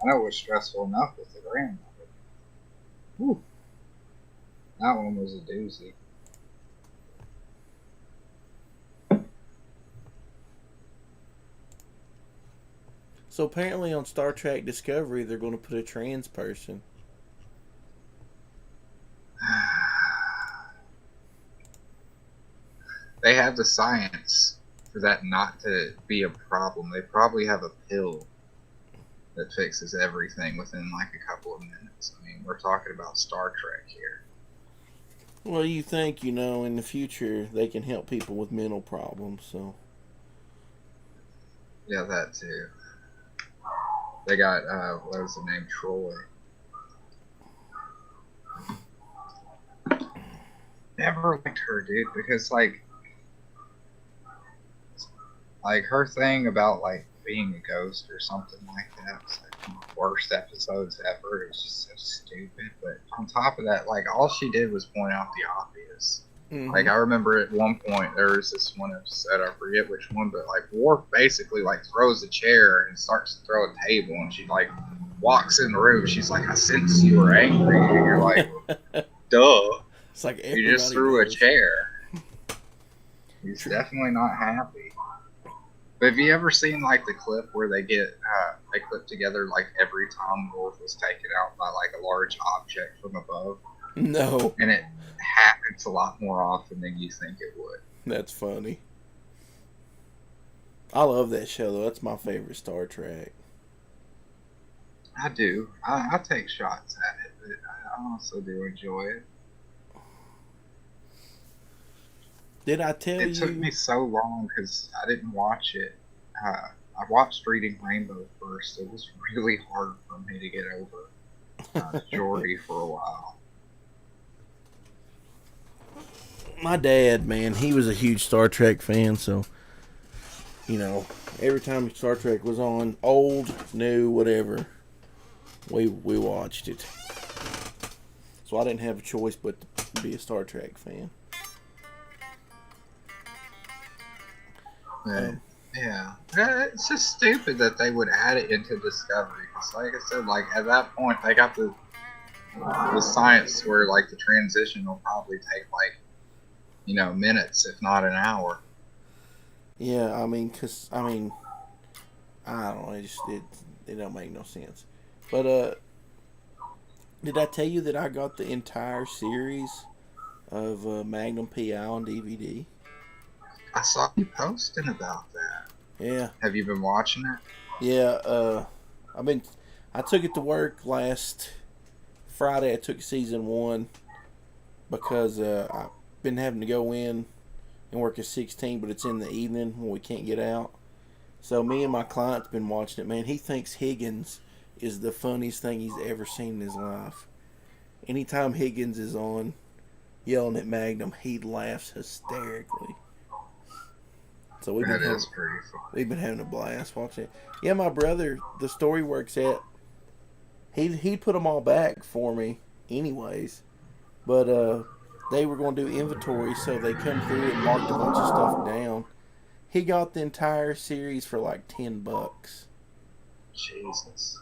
know it was stressful enough with the grandmother. Whew. That one was a doozy. So apparently on Star Trek Discovery, they're going to put a trans person. They have the science for that not to be a problem. They probably have a pill that fixes everything within like a couple of minutes. I mean, we're talking about Star Trek here. Well, you think, in the future they can help people with mental problems, so. Yeah, that too. They got, what was the name? Troy. Never liked her, dude, because, like her thing about, like, being a ghost or something like that was, like, one of the worst episodes ever. It was just so stupid. But on top of that, like, all she did was point out the obvious. Mm-hmm. Like, I remember at one point there was this one episode, I forget which one, but, like, Worf basically, like, throws a chair and starts to throw a table, and she, like, walks in the room. She's like, I sense you were angry. And you're like, duh. It's like you just threw a chair. He's definitely not happy. But have you ever seen, like, the clip where they get, they clip together, like, every time Worf was taken out by, like, a large object from above? No. And it happens a lot more often than you think it would. That's funny. I love that show, though. That's my favorite Star Trek. I do. I take shots at it, but I also do enjoy it. Did I tell you? It took me so long because I didn't watch it. I watched Reading Rainbow first. It was really hard for me to get over Geordi for a while. My dad, man, he was a huge Star Trek fan, so, every time Star Trek was on, old, new, whatever, we watched it. So I didn't have a choice but to be a Star Trek fan. Yeah. It's just stupid that they would add it into Discovery. Because, like I said, like, at that point, they got the science where, like, the transition will probably take, like, minutes, if not an hour. Yeah, I don't know, it don't make no sense. But, did I tell you that I got the entire series of Magnum PI on DVD? I saw you posting about that. Yeah. Have you been watching it? Yeah, I took it to work last Friday. I took season 1 because I've been having to go in and work at 16, but it's in the evening when we can't get out. So me and my client's been watching it, man. He thinks Higgins is the funniest thing he's ever seen in his life. Anytime Higgins is on yelling at Magnum, he laughs hysterically. So we've been having a blast watching it. Yeah, my brother, the story works at, he put them all back for me anyways, but they were going to do inventory, so they come through and marked a bunch of stuff down. He got the entire series for like $10. Jesus.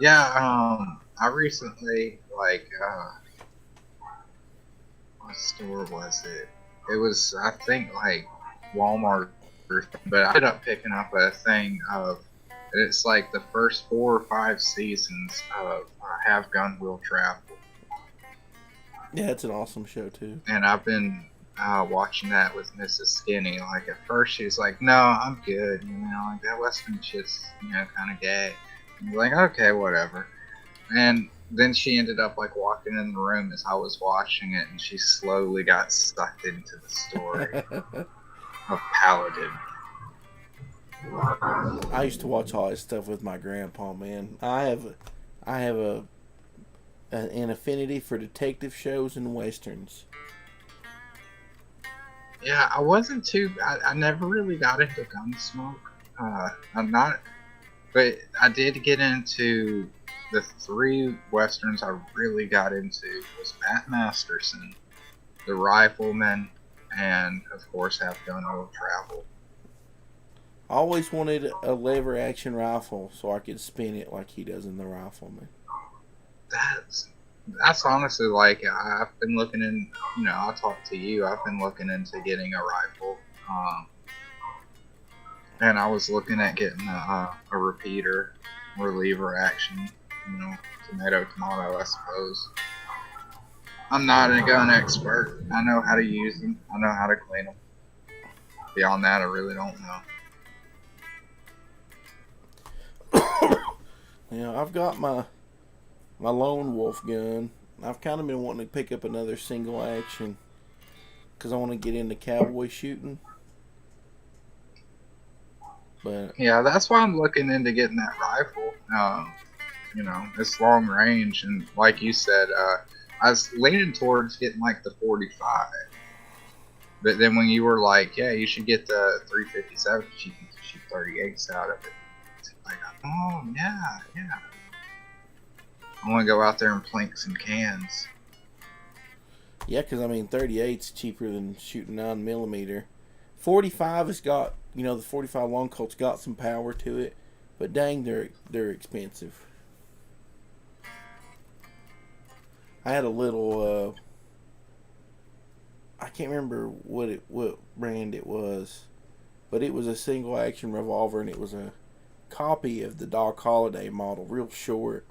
Yeah, I recently, like, what store was it? It was, I think, like, Walmart, but I ended up picking up a thing of, it's like the first 4 or 5 seasons of Have Gun Will Travel. Yeah, it's an awesome show too. And I've been watching that with Mrs. Skinny. Like, at first she's like, no, I'm good, like, that Western shit's, kind of gay. And like, okay, whatever. And then she ended up, like, walking in the room as I was watching it, and she slowly got sucked into the story of Paladin. I used to watch all that stuff with my grandpa, man. I have an affinity for detective shows and westerns. Yeah, I wasn't too. I never really got into Gunsmoke. I'm not, but I did get into the 3 westerns. I really got into was Matt Masterson, The Rifleman, and of course Have Gun Will Travel. I always wanted a lever action rifle so I could spin it like he does in The Rifleman. That's honestly, like, I've been looking in, I'll talk to you, I've been looking into getting a rifle, and I was looking at getting a repeater or lever action, tomato, I suppose. I'm not a gun expert. I know how to use them, I know how to clean them. Beyond that, I really don't know. I've got my my lone wolf gun. I've kind of been wanting to pick up another single action because I want to get into cowboy shooting. But yeah, that's why I'm looking into getting that rifle. You know, it's long range, and like you said, I was leaning towards getting like the 45. But then when you were like, yeah, you should get the 357 because you can shoot 38s out of it. It's like, oh, yeah. I want to go out there and plink some cans. yeah, because I mean, 38's cheaper than shooting 9mm. 45 has got, the 45 long Colt's got some power to it, but dang, they're expensive. I had a little, I can't remember what brand it was, but it was a single action revolver, and it was a copy of the Doc Holliday model, real short.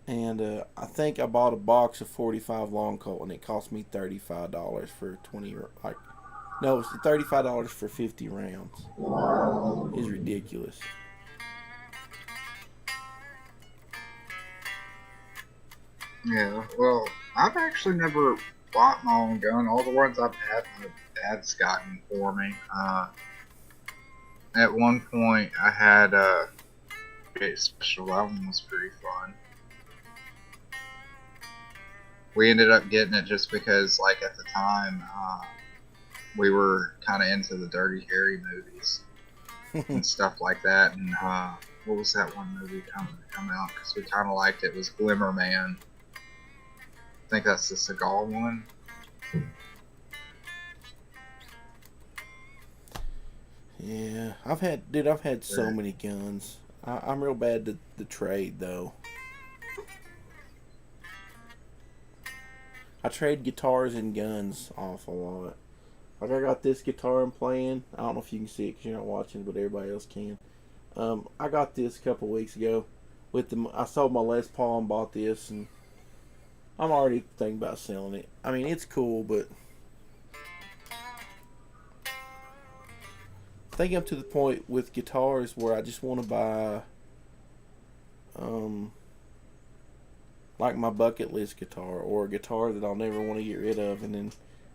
And I think I bought a box of 45 long Colt, and it cost me $35 for 20. No, it's $35 for 50 rounds. It's ridiculous. Yeah, well, I've actually never bought my own gun. All the ones I've had, my dad's gotten for me. At one point, I had a special. That one was pretty fun. We ended up getting it just because, like, at the time, we were kind of into the Dirty Harry movies and stuff like that. And what was that one movie come out? Because we kind of liked it. It was Glimmer Man. I think that's the Seagal one. Yeah, I've had so many guns. I'm real bad to the trade though. I trade guitars and guns off a lot. Like I got this guitar I'm playing. I don't know if you can see it because you're not watching, but everybody else can. I got this a couple weeks ago. I sold my Les Paul and bought this, and I'm already thinking about selling it. I mean, it's cool, but I think I'm to the point with guitars where I just want to buy, like my bucket list guitar, or a guitar that I'll never want to get rid of, and then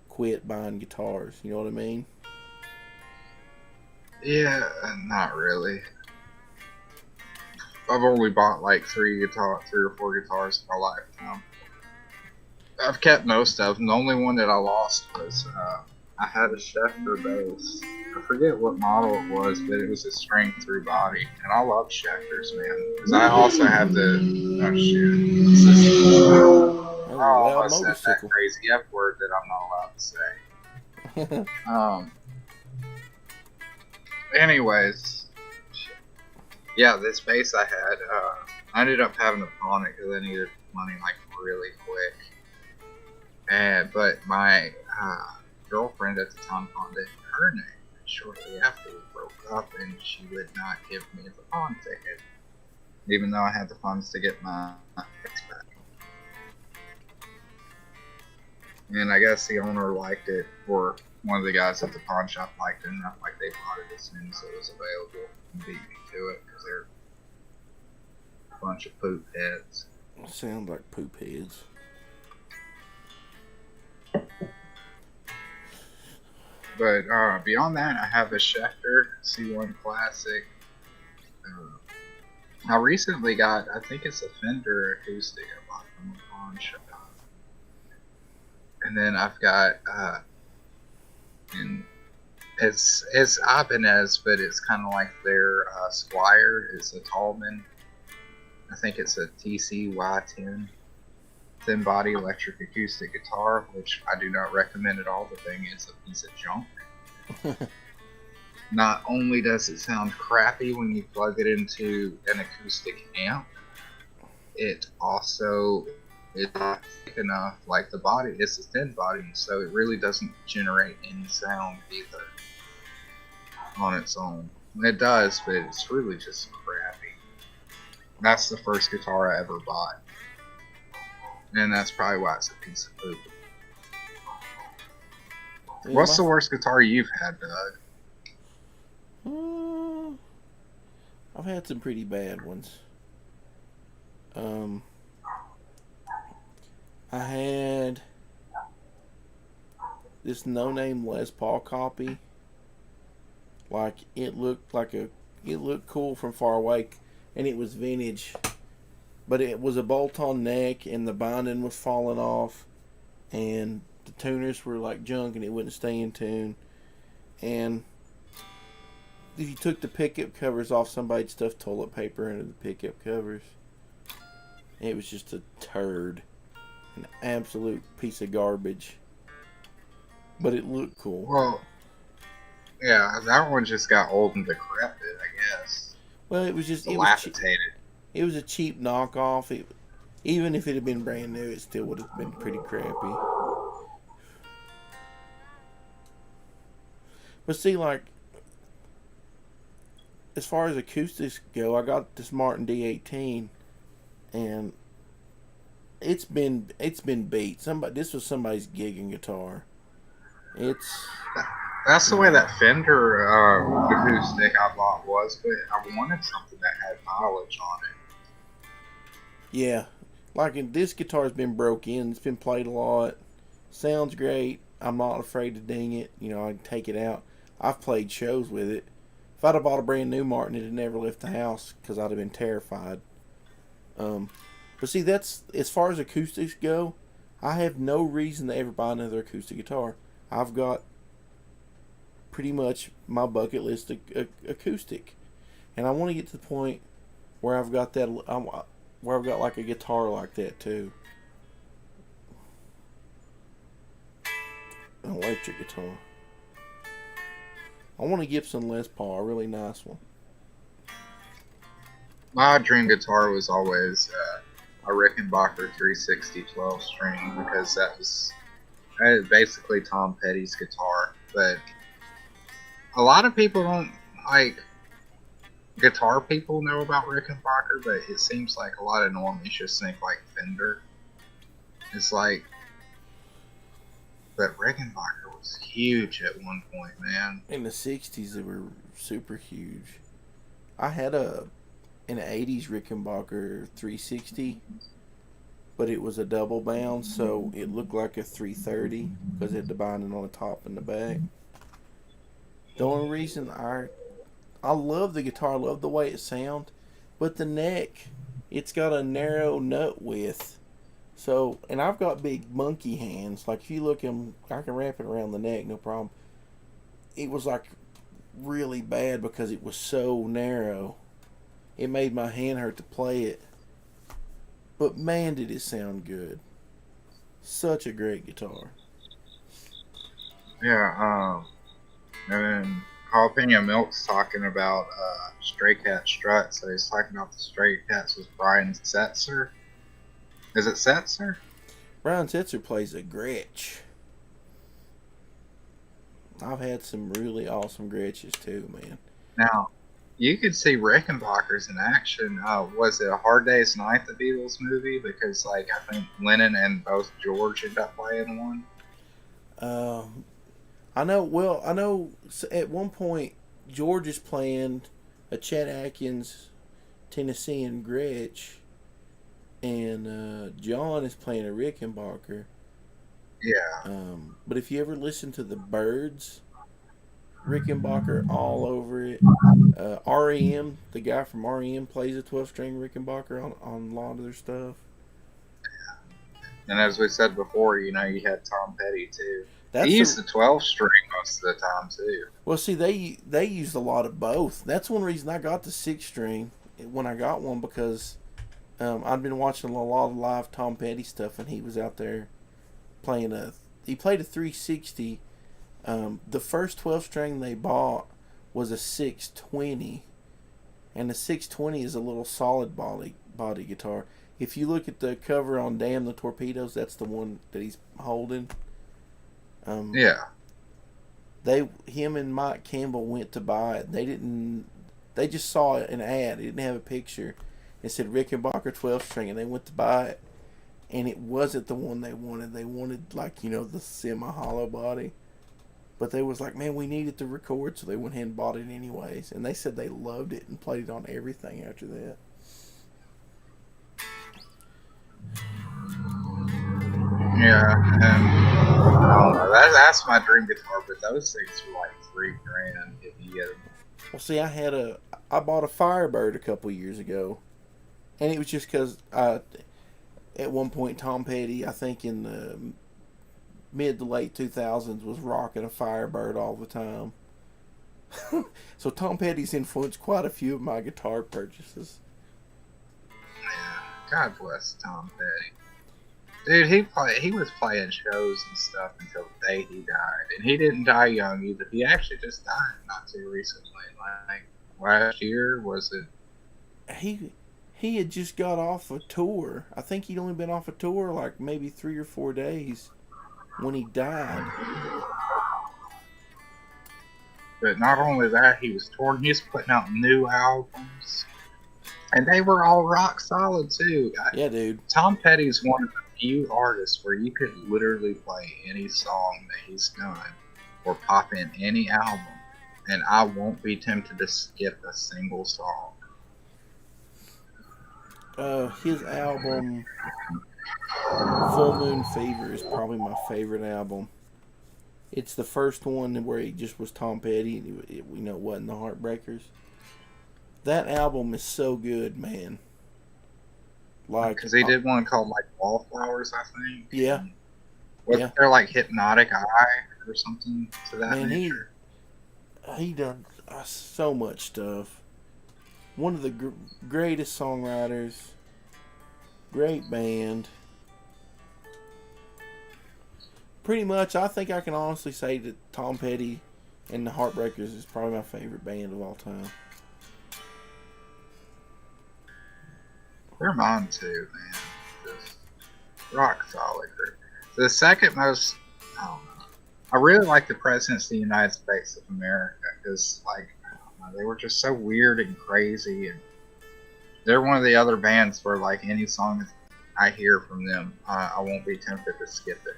quit buying guitars. You know what I mean? Yeah, not really. I've only bought like 3 or 4 guitars in my lifetime. I've kept most of them. The only one that I lost was I had a Schecter bass. I forget what model it was, but it was a string through body, and I love Schecters, man. Because I also have the I almost said that crazy F word that I'm not allowed to say. Anyways, yeah, this bass I had, I ended up having to pawn it because I needed money like really quick. But my girlfriend at the time pawned it in her name. Shortly after we broke up, and she would not give me the pawn ticket, even though I had the funds to get my ex back. And I guess the owner liked it, or one of the guys at the pawn shop liked it enough, like they bought it as soon as it was available and beat me to it because they're a bunch of poop heads. Sound like poop heads. But beyond that, I have a Schecter C1 Classic. I recently got, I think it's a Fender acoustic I bought from a pawn shop. And then I've got, and it's Ibanez, but it's kind of like their Squire. It's a Tallman. I think it's a TCY10. Thin body electric acoustic guitar, which I do not recommend at all. The thing is a piece of junk. Not only does it sound crappy when you plug it into an acoustic amp, it also is not thick enough. Like the body, it's a thin body, so it really doesn't generate any sound either on its own. It does, but it's really just crappy. That's the first guitar I ever bought. And that's probably why it's a piece of poop. Yeah, what's the worst guitar you've had, Doug? I've had some pretty bad ones. Um, I had this no-name Les Paul copy. Like it looked cool from far away, and it was vintage, but it was a bolt-on neck, and the binding was falling off, and the tuners were like junk, and it wouldn't stay in tune. And if you took the pickup covers off, somebody'd stuff toilet paper into the pickup covers. It was just a turd, an absolute piece of garbage. But it looked cool. Well, yeah, that one just got old and decrepit, I guess. Well, it was just dilapidated. It was a cheap knockoff. Even if it had been brand new, it still would have been pretty crappy. But see, like, as far as acoustics go, I got this Martin D18, and it's been beat. This was somebody's gigging guitar. That's the way that Fender acoustic I bought was, but I wanted something that had mileage on it. Yeah, like this guitar's been broke in. It's been played a lot. Sounds great. I'm not afraid to ding it. You know, I can take it out. I've played shows with it. If I'd have bought a brand new Martin, it'd never left the house because I'd have been terrified. But see, that's as far as acoustics go. I have no reason to ever buy another acoustic guitar. I've got pretty much my bucket list acoustic, and I want to get to the point where I've got that, where I've got like a guitar like that too, an electric guitar. I want a Gibson Les Paul, a really nice one. My dream guitar was always a Rickenbacker 360 12 string because that is basically Tom Petty's guitar. But a lot of people don't, like, guitar people know about Rickenbacker, but it seems like a lot of normies just think like Fender. It's like, but Rickenbacker was huge at one point, man. In the 60s, they were super huge. I had an 80s Rickenbacker 360, but it was a double bound, so it looked like a 330 because it had the binding on the top and the back. The only reason I love the guitar, I love the way it sounds, but the neck, it's got a narrow nut width. So, and I've got big monkey hands. Like if you look them, I can wrap it around the neck, no problem. It was like really bad because it was so narrow. It made my hand hurt to play it. But man, did it sound good. Such a great guitar. Yeah, and then Jalapeno Milk's talking about Stray Cat Strut, so he's talking about the Stray Cats with Brian Setzer. Is it Setzer? Brian Setzer plays a Gretsch. I've had some really awesome Gretches too, man. Now, you could see Rickenbackers in action. Was it A Hard Day's Night, the Beatles movie? Because, like, I think Lennon and both George ended up playing one. I know at one point George is playing a Chet Atkins Tennessean Gretsch, and John is playing a Rickenbacker. Yeah. But if you ever listen to the Byrds, Rickenbacker all over it. REM, the guy from REM plays a 12-string Rickenbacker on a lot of their stuff. And as we said before, you know, you had Tom Petty too. He used the 12-string most of the time too. Well, see, they used a lot of both. That's one reason I got the 6-string when I got one, because I'd been watching a lot of live Tom Petty stuff, and he was out there playing he played a 360. The first 12-string they bought was a 620, and the 620 is a little solid body guitar. If you look at the cover on Damn the Torpedoes, that's the one that he's holding. Yeah. Him and Mike Campbell went to buy it. They just saw an ad. It didn't have a picture. It said Rickenbacker 12-string, and they went to buy it, and it wasn't the one they wanted. They wanted, like, you know, the semi-hollow body. But they was like, man, we needed to record, so they went ahead and bought it anyways. And they said they loved it and played it on everything after that. Yeah, and I don't know. That's my dream guitar, but those things were like $3,000 if you get them. Well, see, I bought a Firebird a couple years ago, and it was just because at one point Tom Petty, I think in the mid to late 2000s, was rocking a Firebird all the time. So Tom Petty's influenced quite a few of my guitar purchases. Yeah, God bless Tom Petty. Dude, he was playing shows and stuff until the day he died, and he didn't die young either. He actually just died not too recently, like last year, was it? He had just got off a tour. I think he'd only been off a tour like maybe 3 or 4 days when he died. But not only that, he was touring. He was putting out new albums, and they were all rock solid too. Yeah, dude. Tom Petty's one of the few artists where you could literally play any song that he's done or pop in any album, and I won't be tempted to skip a single song. His album Full Moon Fever is probably my favorite album. It's the first one where he just was Tom Petty, and we know it wasn't the Heartbreakers. That album is so good, man. Like, because he did one called like Wallflowers, I think. Yeah. Wasn't there like Hypnotic Eye or something to that nature? He done so much stuff. One of the greatest songwriters. Great band. Pretty much, I think I can honestly say that Tom Petty and the Heartbreakers is probably my favorite band of all time. They're mine too, man. Just rock solid group. The second most, I don't know. I really like the Presidents of the United States of America because, like, I don't know, they were just so weird and crazy, and they're one of the other bands where, like, any song that I hear from them, I won't be tempted to skip it.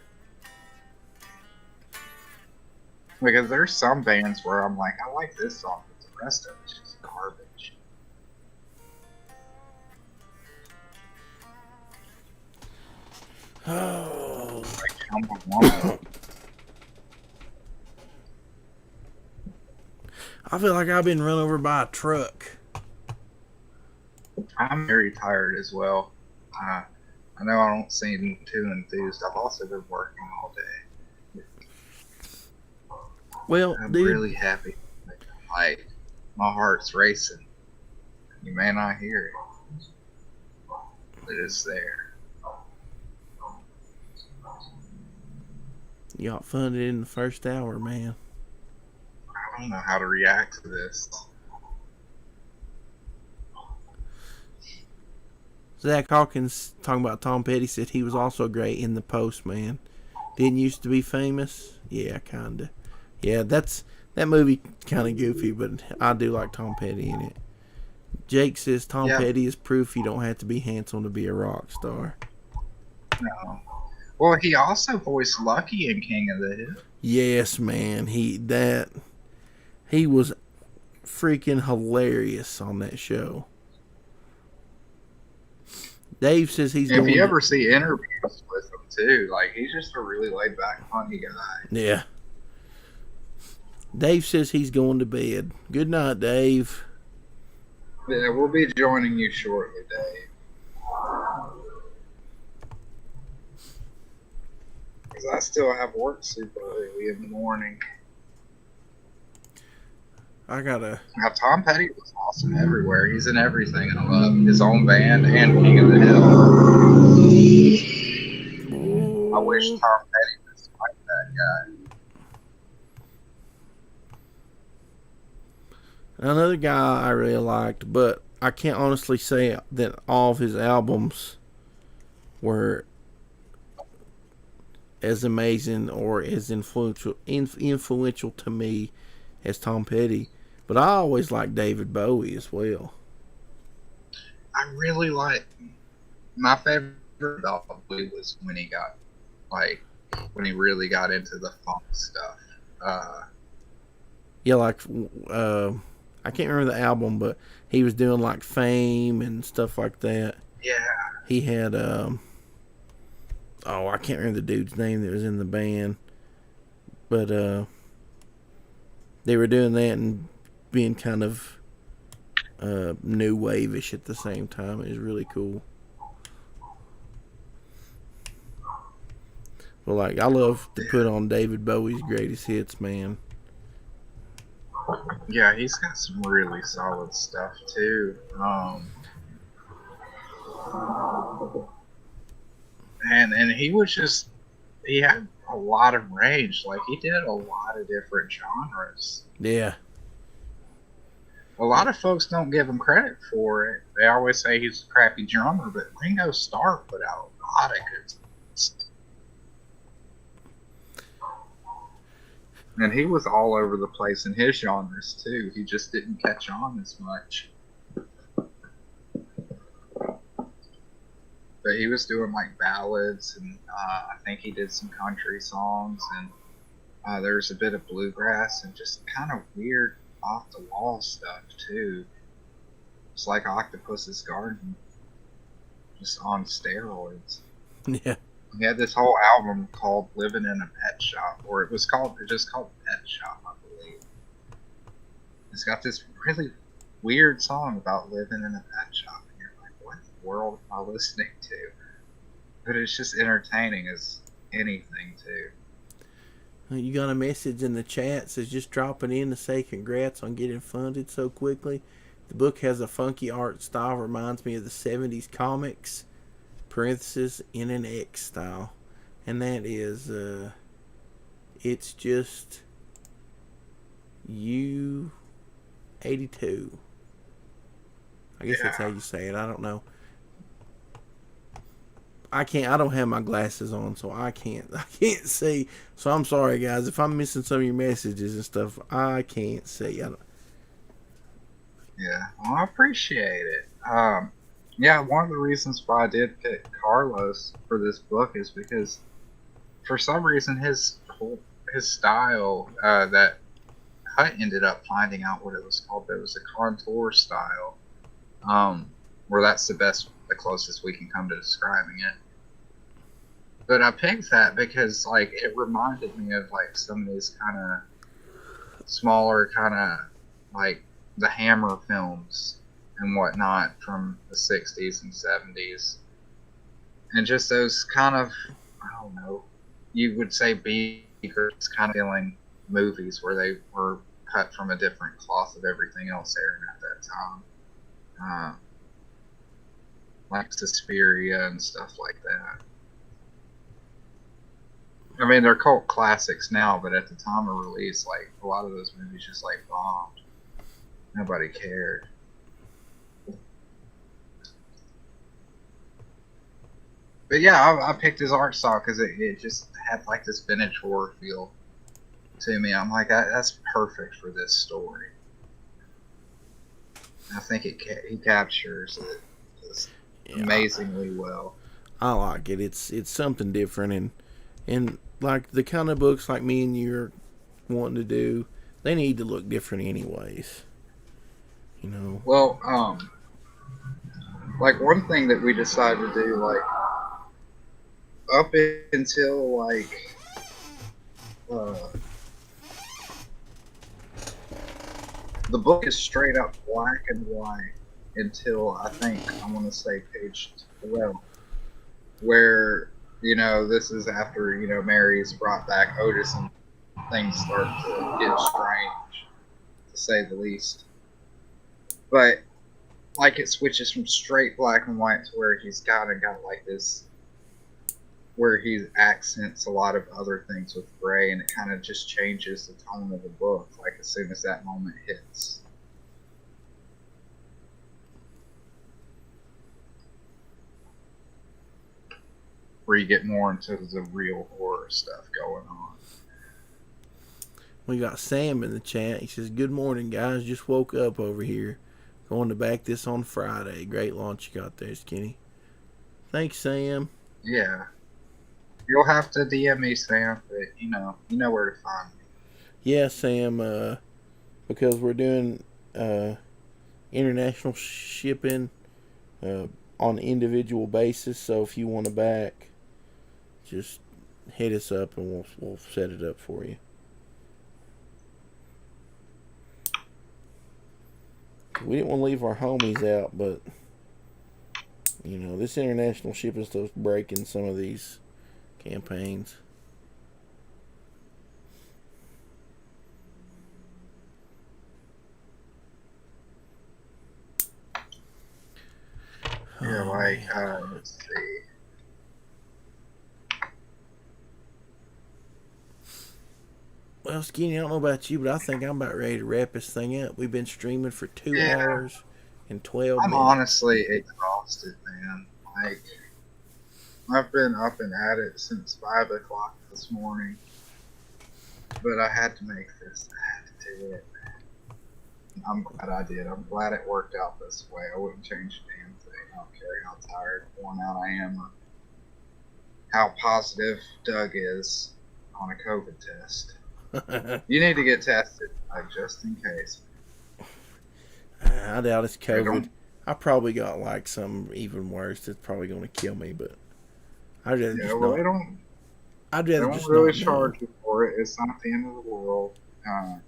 Because there's some bands where I'm like, I like this song, but the rest of it's just garbage. Oh. Like Chumbawamba. I feel like I've been run over by a truck. I'm very tired as well. I know I don't seem too enthused. I've also been working all day. Well, I'm dude, really happy. Like, my heart's racing. You may not hear it, but it's there. you got funded in the first hour, man. I don't know how to react to this. Zach Hawkins, talking about Tom Petty, said he was also great in The Postman. Didn't used to be famous? Yeah, kinda. Yeah, that movie kind of goofy, but I do like Tom Petty in it. Jake says Tom Petty is proof you don't have to be handsome to be a rock star. No. Well, he also voiced Lucky in King of the Hill. Yes, man. He was freaking hilarious on that show. Dave says he's if you ever see interviews with him too, like, he's just a really laid back, funny guy. Yeah. Dave says he's going to bed. Good night, Dave. Yeah, we'll be joining you shortly, Dave. Because I still have work super early in the morning. I gotta. Now, Tom Petty was awesome everywhere. He's in everything, and I love his own band and King of the Hill. I wish Tom Petty was like that guy. Another guy I really liked, but I can't honestly say that all of his albums were as amazing or as influential to me as Tom Petty. But I always liked David Bowie as well. I really like, my favorite probably was when he got, like, when he really got into the funk stuff. Yeah, like, I can't remember the album, but he was doing like Fame and stuff like that. Yeah. He had oh, I can't remember the dude's name that was in the band, but they were doing that and being kind of new wave-ish at the same time. It was really cool. But like, I love to put on David Bowie's greatest hits, man. Yeah, he's got some really solid stuff too. And he had a lot of range. Like he did a lot of different genres. Yeah. A lot of folks don't give him credit for it. They always say he's a crappy drummer, but Ringo Starr put out a lot of good stuff. And he was all over the place in his genres too. He just didn't catch on as much. But he was doing like ballads, and I think he did some country songs, and there's a bit of bluegrass and just kind of weird off the wall stuff too. It's like Octopus's Garden, just on steroids. Yeah. He had this whole album called "Living in a Pet Shop," or it just called Pet Shop, I believe. It's got this really weird song about living in a pet shop, and you're like, what in the world am I listening to? But it's just entertaining as anything too. You got a message in the chat says just dropping in to say congrats on getting funded so quickly. The book has a funky art style, reminds me of the 70s comics, parenthesis in an X style, and that is it's just U82. I guess that's how you say it. I don't know. I don't have my glasses on, so I can't see. So I'm sorry, guys, if I'm missing some of your messages and stuff. I can't see. Yeah, well, I appreciate it. Yeah, one of the reasons why I did pick Carlos for this book is because, for some reason, his style that I ended up finding out what it was called. But it was a contour style, where that's the closest we can come to describing it. But I picked that because, like, it reminded me of, like, some of these kind of smaller, kind of, like, the Hammer films and whatnot from the 60s and 70s. And just those kind of, I don't know, you would say B-grade kind of feeling movies where they were cut from a different cloth of everything else airing at that time. Like Suspiria and stuff like that. I mean, they're cult classics now, but at the time of release, like, a lot of those movies just, like, bombed. Nobody cared. But yeah, I picked his art style because it just had, like, this vintage horror feel to me. I'm like, that's perfect for this story. I think he captures it just amazingly well. I like it. It's something different, and like the kind of books like me and you are wanting to do, they need to look different anyways. You know. Well, like one thing that we decided to do, like up until like the book is straight up black and white until I think I want to say page 12, where, you know, this is after, you know, Mary's brought back Otis and things start to get strange, to say the least. But like it switches from straight black and white to where he's got like this, where he accents a lot of other things with gray, and it kind of just changes the tone of the book, like as soon as that moment hits. Where you get more into the real horror stuff going on. We got Sam in the chat. He says, "Good morning, guys. Just woke up over here. Going to back this on Friday. Great launch you got there, Skinny." Thanks, Sam. Yeah. You'll have to DM me, Sam, but you know where to find me. Yeah, Sam, because we're doing international shipping on an individual basis, so if you want to back just hit us up and we'll set it up for you. We didn't want to leave our homies out, but you know, this international shipping stuff's breaking some of these campaigns. Yeah, let's see. Well, Skinny, I don't know about you, but I think I'm about ready to wrap this thing up. We've been streaming for 2 hours and 12 minutes. I'm honestly exhausted, man. Like, I've been up and at it since 5 o'clock this morning. But I had to make this. I had to do it. I'm glad I did. I'm glad it worked out this way. I wouldn't change a damn thing. I don't care how tired, worn out I am, or how positive Doug is on a COVID test. You need to get tested, like, just in case. I doubt it's COVID. I probably got like some even worse that's probably going to kill me, but I'd rather just not. I'd rather just really not charge you for it. It's not the end of the world. A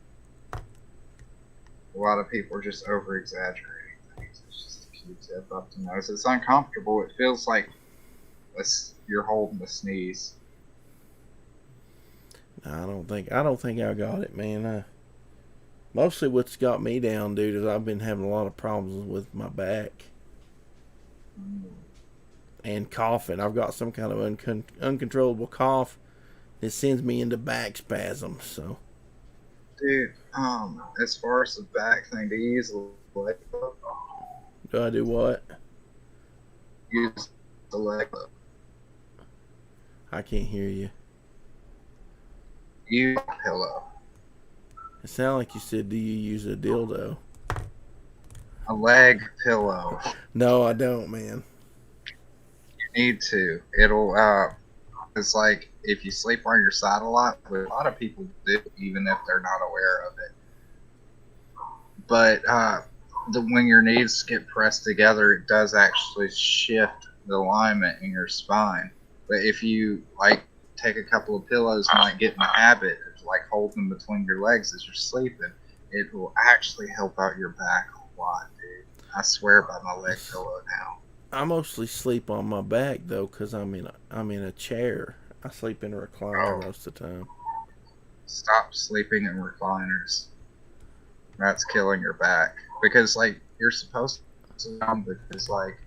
lot of people are just over exaggerating things. It's just a Q-tip up the nose. It's uncomfortable. It feels like you're holding a sneeze. No, I don't think I got it, man. Mostly what's got me down, dude, is I've been having a lot of problems with my back and coughing. I've got some kind of uncontrollable cough that sends me into back spasms. So, dude, as far as the back thing, do you use the leg up? Do I do what? Use the leg up. I can't hear you. Use a pillow. It sounded like you said, do you use a dildo? A leg pillow. No, I don't, man. You need to. It'll, it's like if you sleep on your side a lot, which a lot of people do, even if they're not aware of it. But when your knees get pressed together, it does actually shift the alignment in your spine. But if you, like, take a couple of pillows and, like, get in the habit of, like, holding them between your legs as you're sleeping, it will actually help out your back a lot, dude. I swear by my leg pillow now. I mostly sleep on my back though, cause I'm in a chair. I sleep in a recliner most of the time. Stop sleeping in recliners. That's killing your back, because like you're supposed to, because like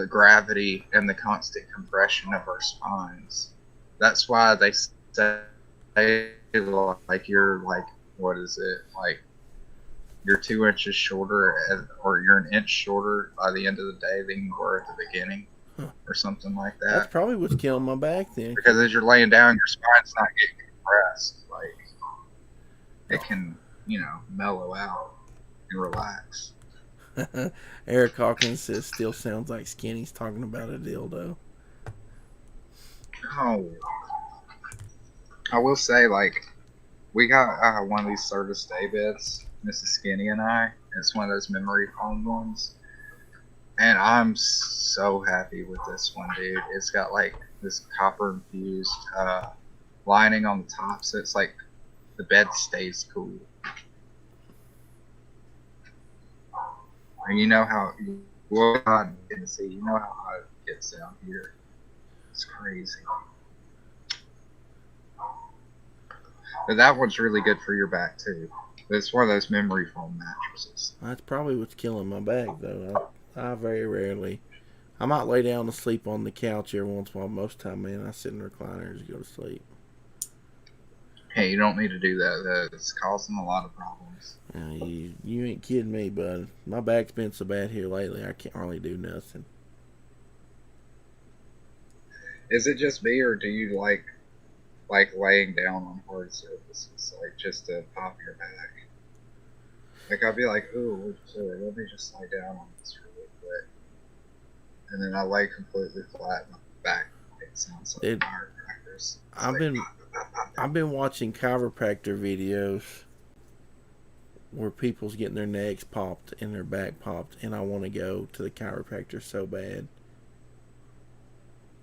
gravity and the constant compression of our spines. That's why they say like you're like, what is it, like you're 2 inches shorter or you're an inch shorter by the end of the day than you were at the beginning, or something like that. That's probably what's killing my back then. Because as you're laying down, your spine's not getting compressed. Like, it can, mellow out and relax. Eric Hawkins says, still sounds like Skinny's talking about a dildo. Oh. I will say, like, we got one of these service day beds, Mrs. Skinny and I. It's one of those memory foam ones. And I'm so happy with this one, dude. It's got, like, this copper-infused lining on the top, so it's like the bed stays cool. And you know how, well, God, Tennessee, you know how hot it gets down here. It's crazy. But that one's really good for your back, too. It's one of those memory foam mattresses. That's probably what's killing my back, though. I very rarely. I might lay down to sleep on the couch every once in a while. Most of the time, man, I sit in recliners to go to sleep. Hey, you don't need to do that. It's causing a lot of problems. You ain't kidding me, bud. My back's been so bad here lately, I can't hardly do nothing. Is it just me, or do you like laying down on hard surfaces, like just to pop your back? Like, I'd be like, ooh, let me just lie down on this really quick. And then I lay completely flat and my back sounds like firecrackers. I've been watching chiropractor videos where people's getting their necks popped and their back popped, and I want to go to the chiropractor so bad.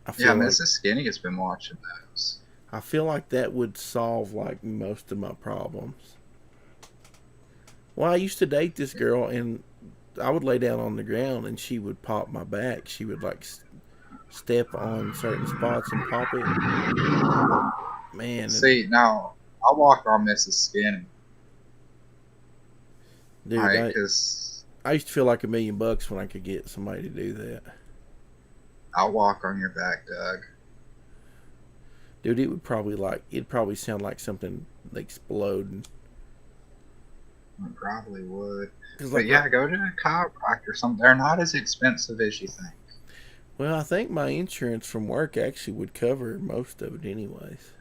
I Yeah, feel like Mrs. Skinny has been watching those. I feel like that would solve like most of my problems. Well, I used to date this girl, and I would lay down on the ground, and she would pop my back. She would like step on certain spots and pop it. Man, and See, now I walk on Mrs. Skinny, dude, right? I Because I used to feel like $1,000,000 when I could get somebody to do that. I'll walk on your back, Doug. Dude, it'd probably sound like something exploding. It probably would. Cause But like, yeah, go to a chiropractor or something. They're not as expensive as you think. well, I think my insurance from work actually would cover most of it, anyways.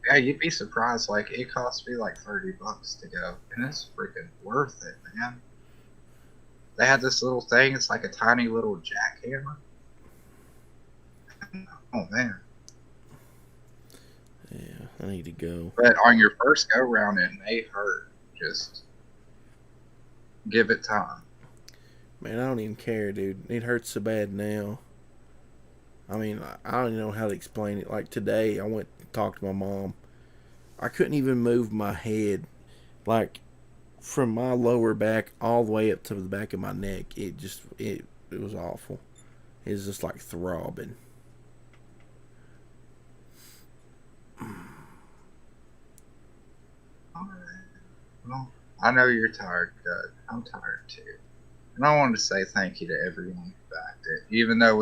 Yeah, you'd be surprised. Like, it cost me like $30 to go. And it's freaking worth it, man. They had this little thing. It's like a tiny little jackhammer. Oh, man. Yeah, I need to go. But on your first go round, it may hurt. Just give it time. Man, I don't even care, dude. It hurts so bad now. I mean, I don't even know how to explain it. Like today, I went to talk to my mom. I couldn't even move my head. Like, from my lower back all the way up to the back of my neck. It was awful. It was just like throbbing. Alright. Well, I know you're tired, Doug. I'm tired too. And I wanted to say thank you to everyone who backed it. Even though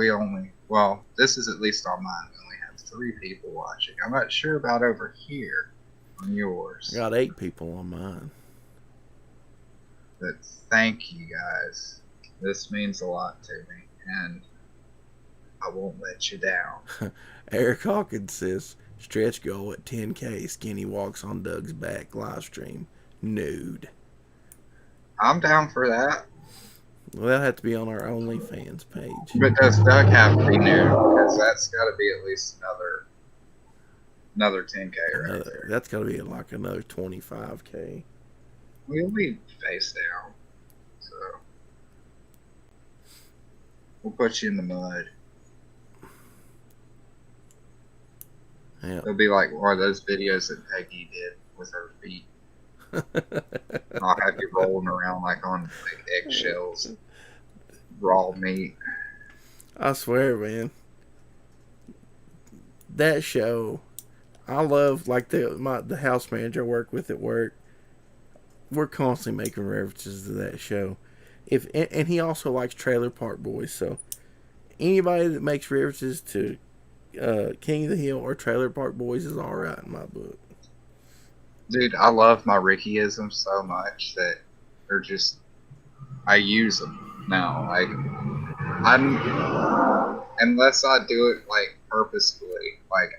this is at least on mine. We only have 3 people watching. I'm not sure about over here on yours. I got 8 people on mine. But thank you guys. This means a lot to me. And I won't let you down. Eric Hawkins says, stretch goal at 10K. Skinny walks on Doug's back live stream. Nude. I'm down for that. Well, that'll have to be on our OnlyFans page. But does Doug have to be nude? Because that's got to be at least another 10K right there. That's got to be like another 25K. We'll be face down. So we'll put you in the mud. Yeah. It'll be like one of those videos that Peggy did with her feet. I'll have you rolling around like on like eggshells, raw meat. I swear, man. That show, I love like the house manager I work with at work. We're constantly making references to that show. And he also likes Trailer Park Boys. So anybody that makes references to King of the Hill or Trailer Park Boys is all right in my book. Dude, I love my Rickyisms so much that they're just, I use them now. Like, unless I do it like purposefully, like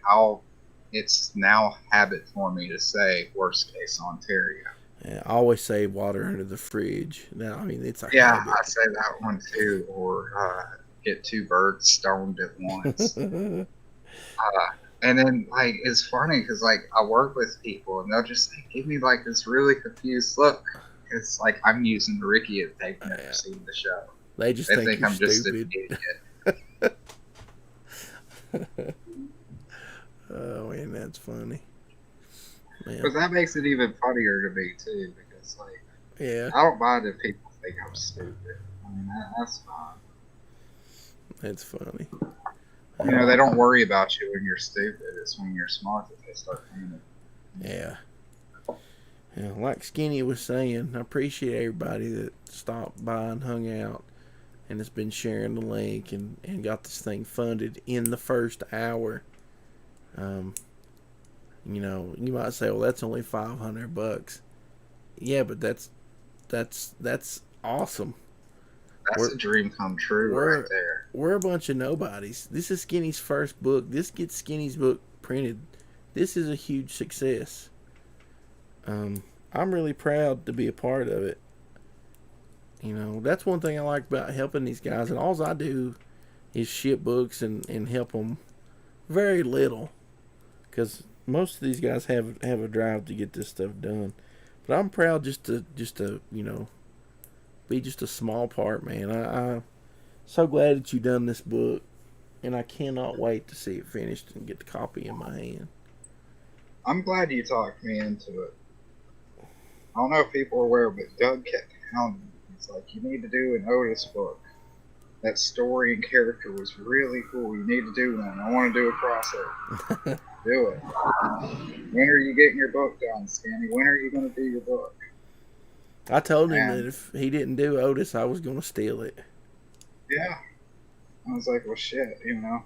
it's now habit for me to say worst case Ontario. Yeah, I always say water under the fridge. Now, I mean, it's a Yeah, habit. I say that one too, or get 2 birds stoned at once. And then, like, it's funny because, like, I work with people and they'll just give me, like, this really confused look. It's like I'm using Ricky if they've never seen the show. They just think you're I'm stupid. just an idiot. Oh, man, that's funny. Man. But that makes it even funnier to me, too, because, like, yeah, I don't mind if people think I'm stupid. I mean, that's fine. That's funny. You know, they don't worry about you when you're stupid. It's when you're smart that they start thinking. Yeah, like Skinny was saying, I appreciate everybody that stopped by and hung out and has been sharing the link and got this thing funded in the first hour. You know, you might say, well, that's only $500. Yeah, but that's awesome. That's a dream come true right there. We're a bunch of nobodies. This is Skinny's first book. This gets Skinny's book printed. This is a huge success. I'm really proud to be a part of it. You know, that's one thing I like about helping these guys. And all I do is ship books and help them very little. Because most of these guys have a drive to get this stuff done. But I'm proud just to you know, be just a small part, man. I'm so glad that you done this book, and I cannot wait to see it finished and get the copy in my hand. I'm glad you talked me into it. I don't know if people are aware, but Doug kept hounding me. He's like, you need to do an Otis book. That story and character was really cool. You need to do one. I want to do a crossover. Do it. When are you getting your book done, Skinny? When are you going to do your book? I told him that if he didn't do Otis, I was going to steal it. Yeah. I was like, well, shit, you know.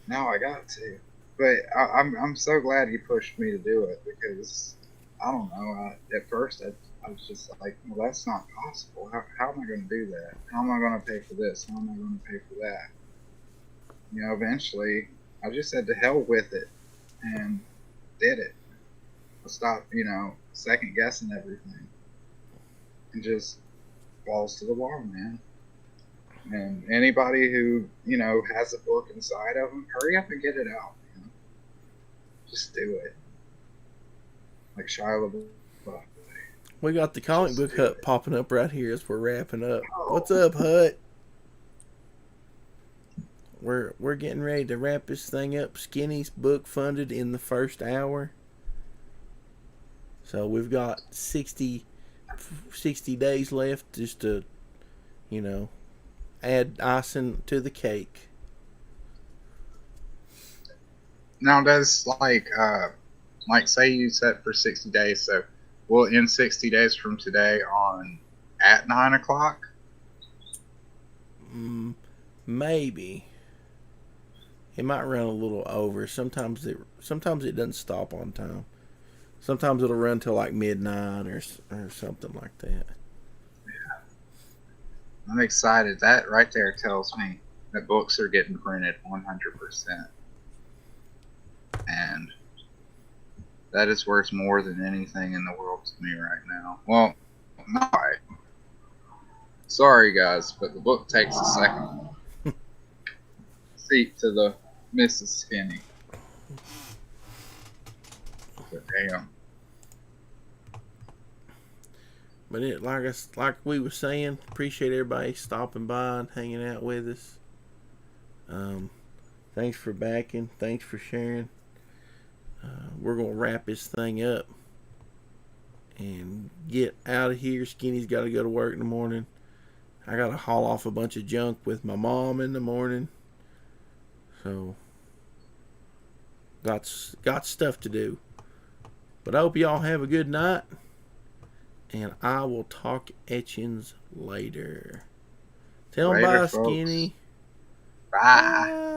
Now I got to. But I'm so glad he pushed me to do it because, I don't know, at first I was just like, well, that's not possible. How am I going to do that? How am I going to pay for this? How am I going to pay for that? You know, eventually, I just said to hell with it and did it. I stopped, you know, second guessing everything and just balls to the wall, man. And anybody who, you know, has a book inside of them, hurry up and get it out, man. Just do it. Like Shia LaBeouf. We got the comic book hut popping up right here as we're wrapping up. What's up, Hut? We're getting ready to wrap this thing up. Skinny's book funded in the first hour. So we've got 60 days left just to, you know, add icing to the cake. Now, does like say you set for 60 days, so we'll end 60 days from today on at 9 o'clock? Maybe. It might run a little over. Sometimes it doesn't stop on time. Sometimes it'll run till like midnight or something like that. Yeah. I'm excited. That right there tells me that books are getting printed 100%. And that is worth more than anything in the world to me right now. Well, not right. Sorry, guys, but the book takes a second seat to the Mrs. Skinny. But damn. But it like we were saying, appreciate everybody stopping by and hanging out with us. Thanks for backing. Thanks for sharing. We're gonna wrap this thing up and get out of here. Skinny's got to go to work in the morning. I gotta haul off a bunch of junk with my mom in the morning. So got stuff to do. But I hope y'all have a good night. And I will talk etchings later. Tell them bye, folks. Skinny. Bye.